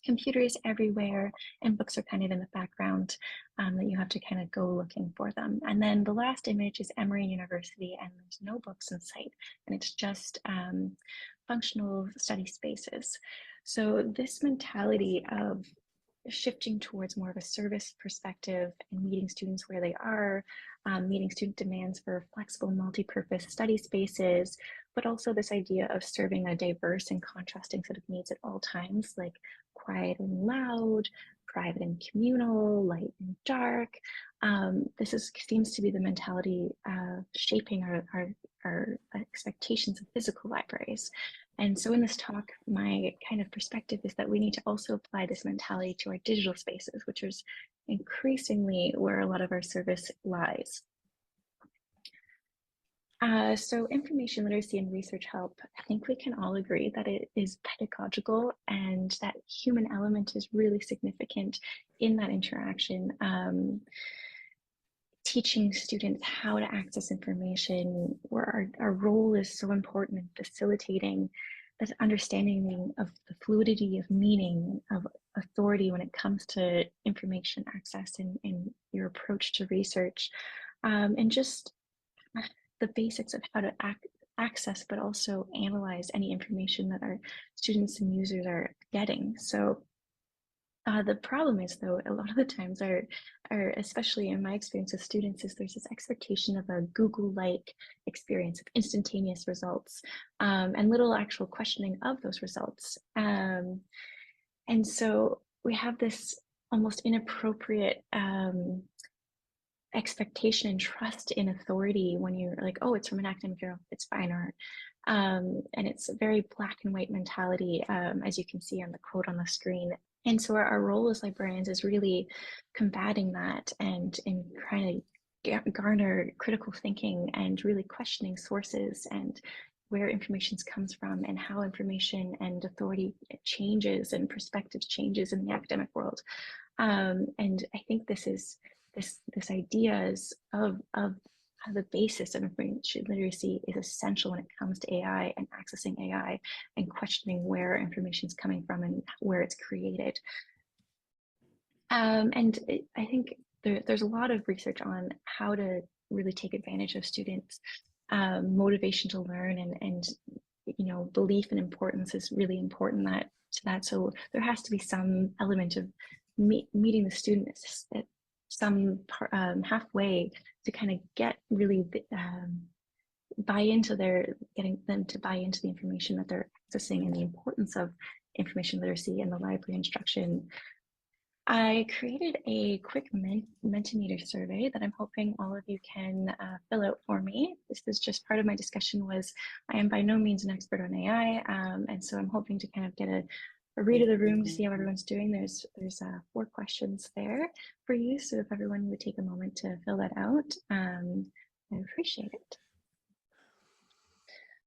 computers everywhere and books are kind of in the background that you have to kind of go looking for them. And then the last image is Emory University and there's no books in sight and it's just functional study spaces. So this mentality of shifting towards more of a service perspective and meeting students where they are, meeting student demands for flexible multi-purpose study spaces, but also this idea of serving a diverse and contrasting set of needs at all times, like quiet and loud, private and communal, light and dark. Seems to be the mentality shaping our expectations of physical libraries. And so in this talk, my kind of perspective is that we need to also apply this mentality to our digital spaces, which is increasingly where a lot of our service lies. So information literacy and research help, I think we can all agree that it is pedagogical and that human element is really significant in that interaction. Teaching students how to access information, where our role is so important in facilitating this understanding of the fluidity of meaning, of authority when it comes to information access and your approach to research, and just the basics of how to access, but also analyze any information that our students and users are getting. So the problem is, though, a lot of the times especially in my experience with students, is there's this expectation of a Google-like experience of instantaneous results and little actual questioning of those results. And so we have this almost inappropriate expectation and trust in authority when you're like, oh, it's from an academic journal, it's fine art. And it's a very black and white mentality, as you can see on the quote on the screen. And so our role as librarians is really combating that and trying to garner critical thinking and really questioning sources and where information comes from and how information and authority changes and perspectives changes in the academic world. And I think this ideas of the basis of information literacy is essential when it comes to AI and accessing AI and questioning where information is coming from and where it's created. I think there's a lot of research on how to really take advantage of students' motivation to learn and belief and importance is really important to that. So there has to be some element of meeting the students at some halfway to kind of get really getting them to buy into the information that they're accessing and the importance of information literacy and the library instruction. I created a quick Mentimeter survey that I'm hoping all of you can fill out for me. This is just part of my discussion. I am by no means an expert on AI, and so I'm hoping to kind of get a read of the room to see how everyone's doing. There's 4 questions there for you, so if everyone would take a moment to fill that out, I appreciate it.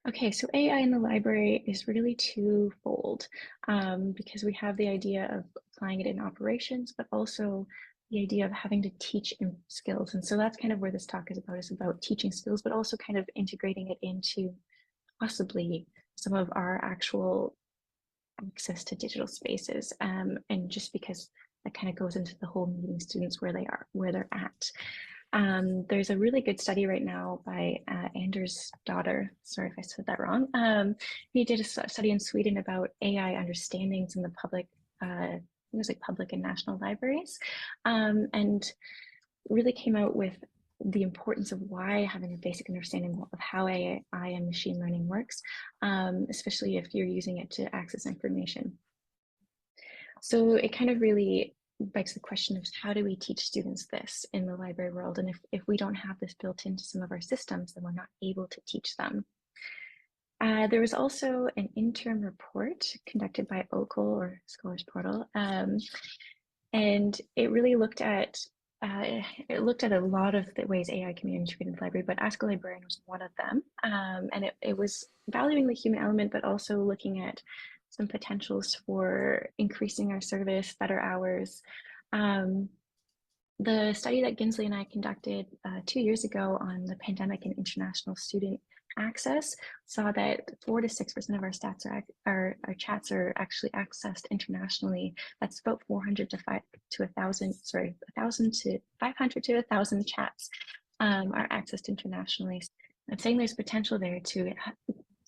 Okay, so AI in the library is really twofold because we have the idea of applying it in operations, but also the idea of having to teach skills. And so that's kind of where this talk is about teaching skills, but also kind of integrating it into possibly some of our actual access to digital spaces. And just because that kind of goes into the whole meeting students where they're at. There's a really good study right now by Anders Dotter. Sorry if I said that wrong. He did a study in Sweden about AI understandings in the public, it was like public and national libraries, and really came out with the importance of why having a basic understanding of how AI and machine learning works, especially if you're using it to access information. So it kind of really begs the question of how do we teach students this in the library world? And if we don't have this built into some of our systems, then we're not able to teach them. There was also an interim report conducted by OCL, or Scholars Portal, and it really looked at a lot of the ways AI can be integrated in the library, but Ask a Librarian was one of them. And it was valuing the human element, but also looking at some potentials for increasing our service, better hours. The study that Ginsley and I conducted 2 years ago on the pandemic and international student access saw that 4 to 6% of our stats our chats are actually accessed internationally. That's about 400 to 1,000, sorry, 1,000 to 500 to 1,000 chats are accessed internationally. I'm saying there's potential there to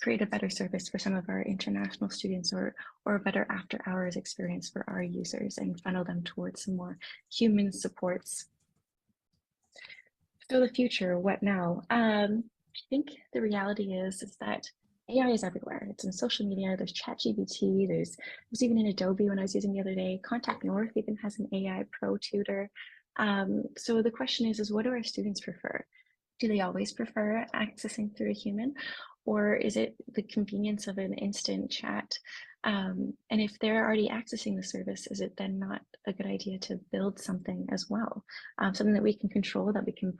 create a better service for some of our international students, or a better after hours experience for our users, and funnel them towards some more human supports. So the future, what now? I think the reality is that AI is everywhere. It's in social media, there's ChatGPT, there's even in Adobe when I was using the other day. Contact North even has an AI pro tutor. So the question is what do our students prefer? Do they always prefer accessing through a human, or is it the convenience of an instant chat? And if they're already accessing the service, is it then not a good idea to build something as well? Something that we can control, that we can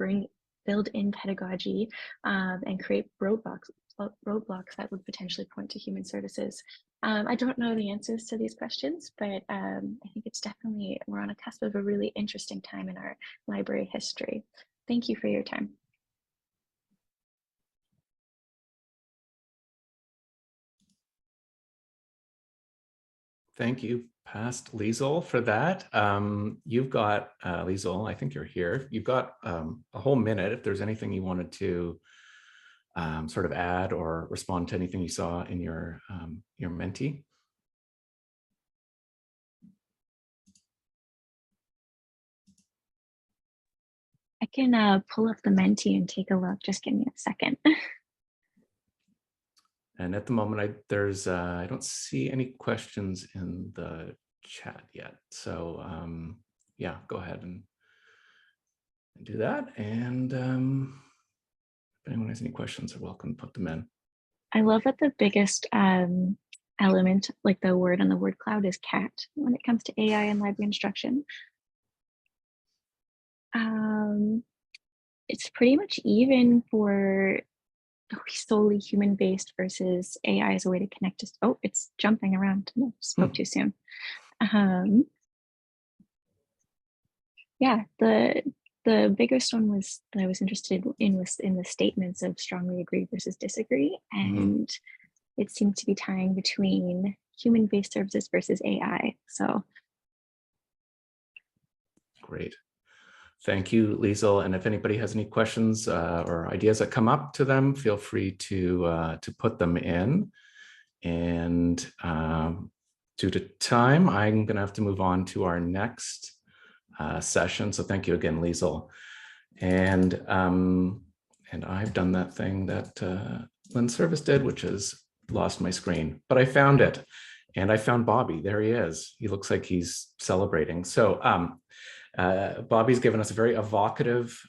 build in pedagogy, and create roadblocks that would potentially point to human services. I don't know the answers to these questions, but I think it's definitely, we're on a cusp of a really interesting time in our library history. Thank you for your time. Thank you, Past Liesel, for that. You've got, Liesel, I think you're here. You've got a whole minute if there's anything you wanted to sort of add or respond to anything you saw in your Menti. I can pull up the Menti and take a look. Just give me a second. And at the moment, I don't see any questions in the chat yet. So yeah, go ahead and do that. And if anyone has any questions, they're welcome to put them in. I love that the biggest element, like the word on the word cloud, is cat when it comes to AI and library instruction. It's pretty much even for solely human-based versus AI as a way to connect us. Oh, it's jumping around. No, spoke too soon. Yeah, the biggest one was that I was interested in was in the statements of strongly agree versus disagree, and it seemed to be tying between human-based services versus AI. So great. Thank you, Liesel. And if anybody has any questions or ideas that come up to them, feel free to put them in. And due to time, I'm going to have to move on to our next session. So thank you again, Liesel. And I've done that thing that Lynn Service did, which is lost my screen, but I found it. And I found Bobby. There he is. He looks like he's celebrating. So Bobby's given us a very evocative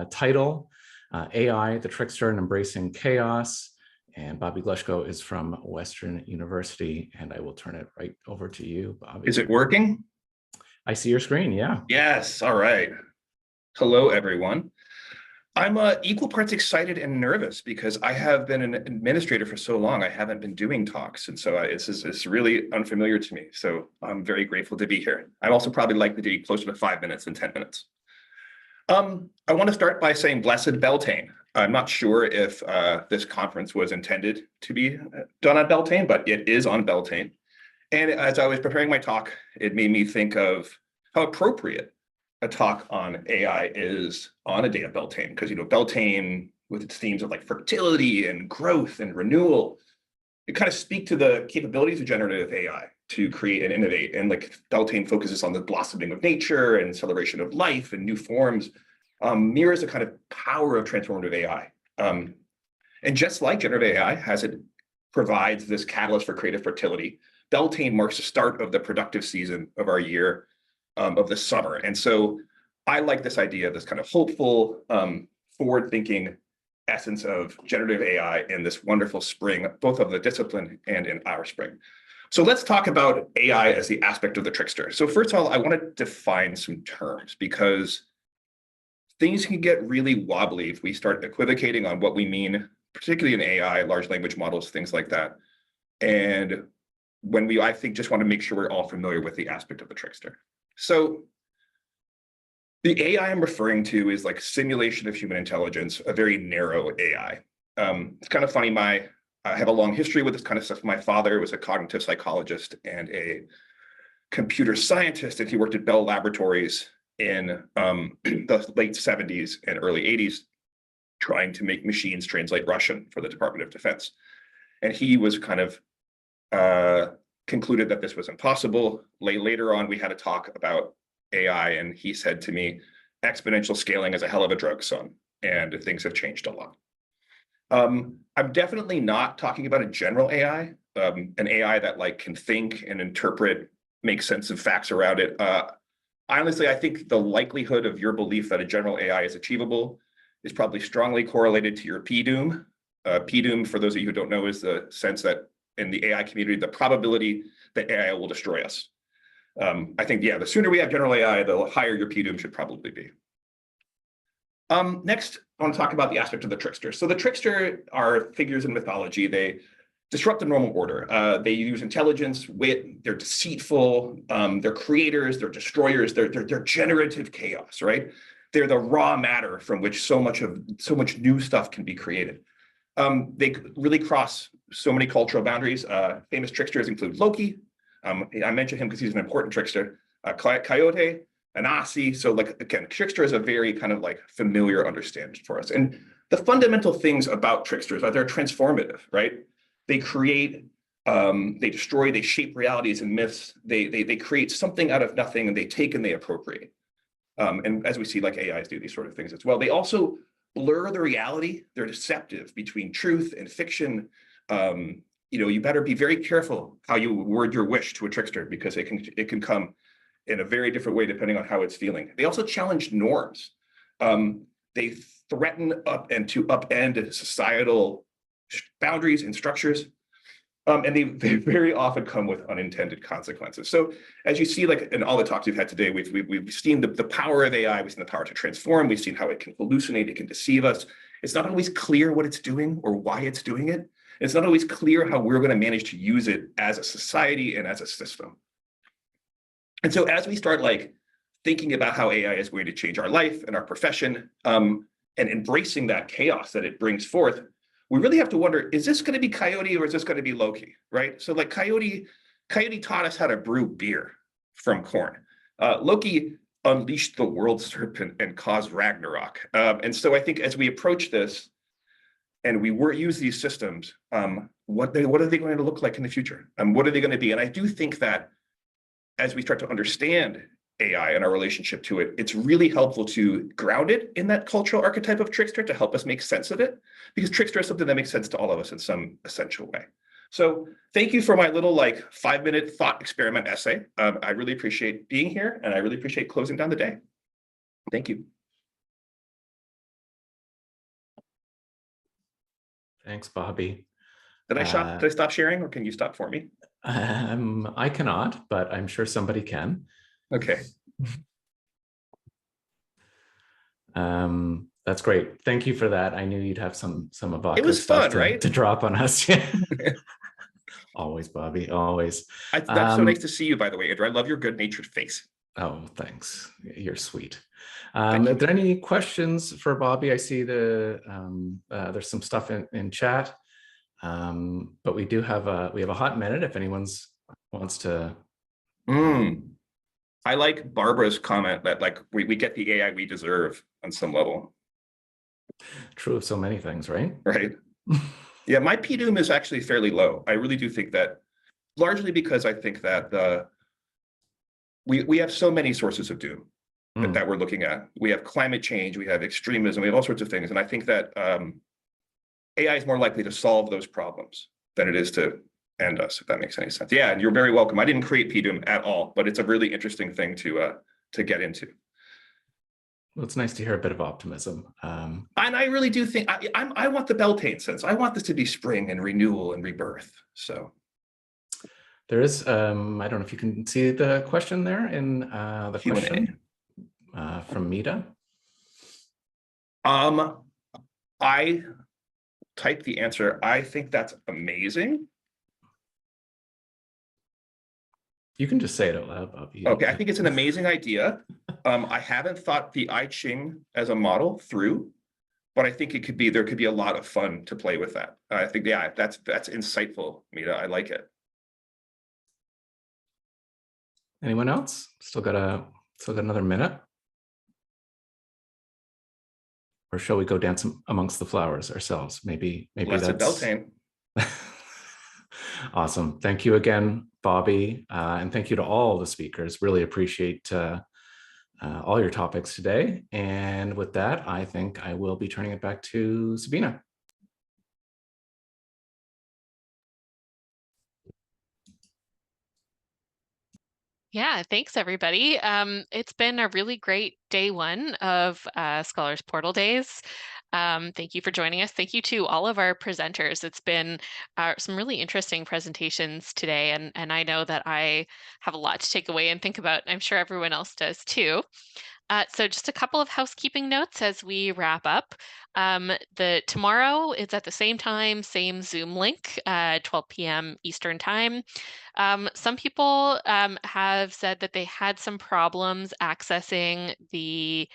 title, AI, the Trickster and Embracing Chaos. And Bobby Glushko is from Western University, and I will turn it right over to you, Bobby. Is it working? I see your screen, yeah. Yes, all right. Hello, everyone. I'm equal parts excited and nervous because I have been an administrator for so long. I haven't been doing talks. And so it's really unfamiliar to me. So I'm very grateful to be here. I'd also probably like to be closer to 5 minutes than 10 minutes. I want to start by saying Blessed Beltane. I'm not sure if this conference was intended to be done on Beltane, but it is on Beltane. And as I was preparing my talk, it made me think of how appropriate a talk on AI is on a day of Beltane, because Beltane, with its themes of like fertility and growth and renewal, it kind of speak to the capabilities of generative AI to create and innovate. And like Beltane focuses on the blossoming of nature and celebration of life and new forms, mirrors the kind of power of transformative AI. And just like generative AI, as it provides this catalyst for creative fertility, Beltane marks the start of the productive season of our year, of the summer. And so I like this idea of this kind of hopeful, forward-thinking essence of generative AI in this wonderful spring, both of the discipline and in our spring. So let's talk about AI as the aspect of the trickster. So first of all, I want to define some terms because things can get really wobbly if we start equivocating on what we mean, particularly in AI, large language models, things like that. And when we, I think, just want to make sure we're all familiar with the aspect of the trickster. So the AI I'm referring to is like simulation of human intelligence, a very narrow AI. It's kind of funny, I have a long history with this kind of stuff. My father was a cognitive psychologist and a computer scientist, and he worked at Bell Laboratories in the late 70s and early 80s, trying to make machines translate Russian for the Department of Defense. And he was kind of concluded that this was impossible. Later on, we had a talk about AI, and he said to me, exponential scaling is a hell of a drug, son, and things have changed a lot. I'm definitely not talking about a general AI, an AI that like can think and interpret, make sense of facts around it. Honestly, I think the likelihood of your belief that a general AI is achievable is probably strongly correlated to your PDOOM. PDOOM, for those of you who don't know, is the sense that in the AI community, the probability that AI will destroy us. I think, yeah, the sooner we have general AI, the higher your PDOOM should probably be. Next, I want to talk about the aspect of the trickster. So the trickster are figures in mythology. They disrupt the normal order. They use intelligence, wit, they're deceitful, they're creators, they're destroyers, they're generative chaos, right? They're the raw matter from which so much new stuff can be created. They really cross so many cultural boundaries. Famous tricksters include Loki. I mentioned him because he's an important trickster. Coyote, Anansi. So like, again, trickster is a very kind of like familiar understanding for us. And the fundamental things about tricksters are they're transformative, right? They create, they destroy, they shape realities and myths. They create something out of nothing, and they take and they appropriate. And as we see, like AIs do these sort of things as well. They also blur the reality. They're deceptive between truth and fiction. You better be very careful how you word your wish to a trickster, because it can come in a very different way depending on how it's feeling. They also challenge norms. They threaten to upend societal boundaries and structures. And they very often come with unintended consequences. So as you see, like in all the talks we've had today, we've seen the power of AI, we've seen the power to transform, we've seen how it can hallucinate, it can deceive us. It's not always clear what it's doing or why it's doing it. It's not always clear how we're going to manage to use it as a society and as a system. And so as we start like thinking about how AI is going to change our life and our profession, and embracing that chaos that it brings forth, we really have to wonder, is this going to be Coyote or is this going to be Loki, right? So like Coyote taught us how to brew beer from corn. Loki unleashed the world serpent and caused Ragnarok. And so I think as we approach this and we use these systems, what are they going to look like in the future? What are they going to be? And I do think that as we start to understand AI and our relationship to it, it's really helpful to ground it in that cultural archetype of trickster to help us make sense of it, because trickster is something that makes sense to all of us in some essential way. So thank you for my little like 5-minute thought experiment essay. I really appreciate being here, and I really appreciate closing down the day. Thank you. Thanks, Bobby. Did I stop sharing, or can you stop for me? I cannot, but I'm sure somebody can. Okay. That's great. Thank you for that. I knew you'd have some evocative It was stuff fun, right? to drop on us. Always, Bobby, always. That's so nice to see you, by the way, Andrew. I love your good-natured face. Oh, thanks. You're sweet. Thank you. Are there any questions for Bobby? I see there's some stuff in chat, but we have a hot minute if anyone wants to. I like Barbara's comment that like we get the AI we deserve on some level. True of so many things, right? Right. Yeah, my PDOOM is actually fairly low. I really do think that, largely because I think that we have so many sources of doom that we're looking at. We have climate change, we have extremism, we have all sorts of things. And I think that AI is more likely to solve those problems than it is to end us, if that makes any sense. Yeah, and you're very welcome. I didn't create PDOOM at all, but it's a really interesting thing to get into. Well, it's nice to hear a bit of optimism. And I really do think I want the Beltane sense. I want this to be spring and renewal and rebirth. So there is, I don't know if you can see the question there in the Q&A. question from Mita. I typed the answer. I think that's amazing. You can just say it out loud, Bobby. Okay, I think it's an amazing idea. I haven't thought the I Ching as a model through, but I think there could be a lot of fun to play with that. I think, yeah, that's insightful, Mita. I like it. Anyone else? Still got another minute? Or shall we go dance amongst the flowers ourselves? Maybe Blessed that's Beltane. Awesome. Thank you again, Bobby. And thank you to all the speakers. Really appreciate all your topics today. And with that, I think I will be turning it back to Sabina. Yeah, thanks everybody. It's been a really great day one of Scholars Portal Days. Thank you for joining us. Thank you to all of our presenters. It's been some really interesting presentations today, and I know that I have a lot to take away and think about. I'm sure everyone else does too. So just a couple of housekeeping notes as we wrap up. Tomorrow is at the same time, same Zoom link, 12 p.m. Eastern time. Some people have said that they had some problems accessing the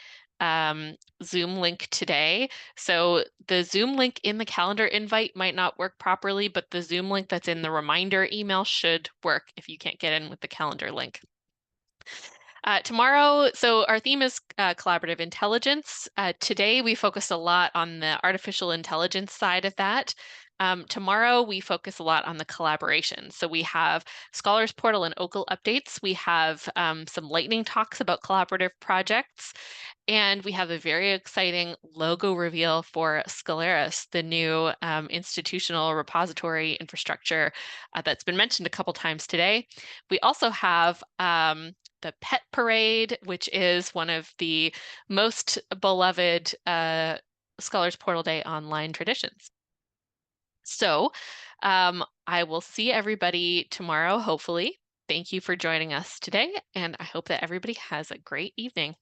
Zoom link today. So the Zoom link in the calendar invite might not work properly, but the Zoom link that's in the reminder email should work if you can't get in with the calendar link. Tomorrow, so our theme is collaborative intelligence. Today, we focused a lot on the artificial intelligence side of that. Tomorrow, we focus a lot on the collaboration. So we have Scholars Portal and OCL updates. We have some lightning talks about collaborative projects. And we have a very exciting logo reveal for Scaleris, the new institutional repository infrastructure that's been mentioned a couple times today. We also have the Pet Parade, which is one of the most beloved Scholars Portal Day online traditions. So I will see everybody tomorrow, hopefully. Thank you for joining us today, and I hope that everybody has a great evening.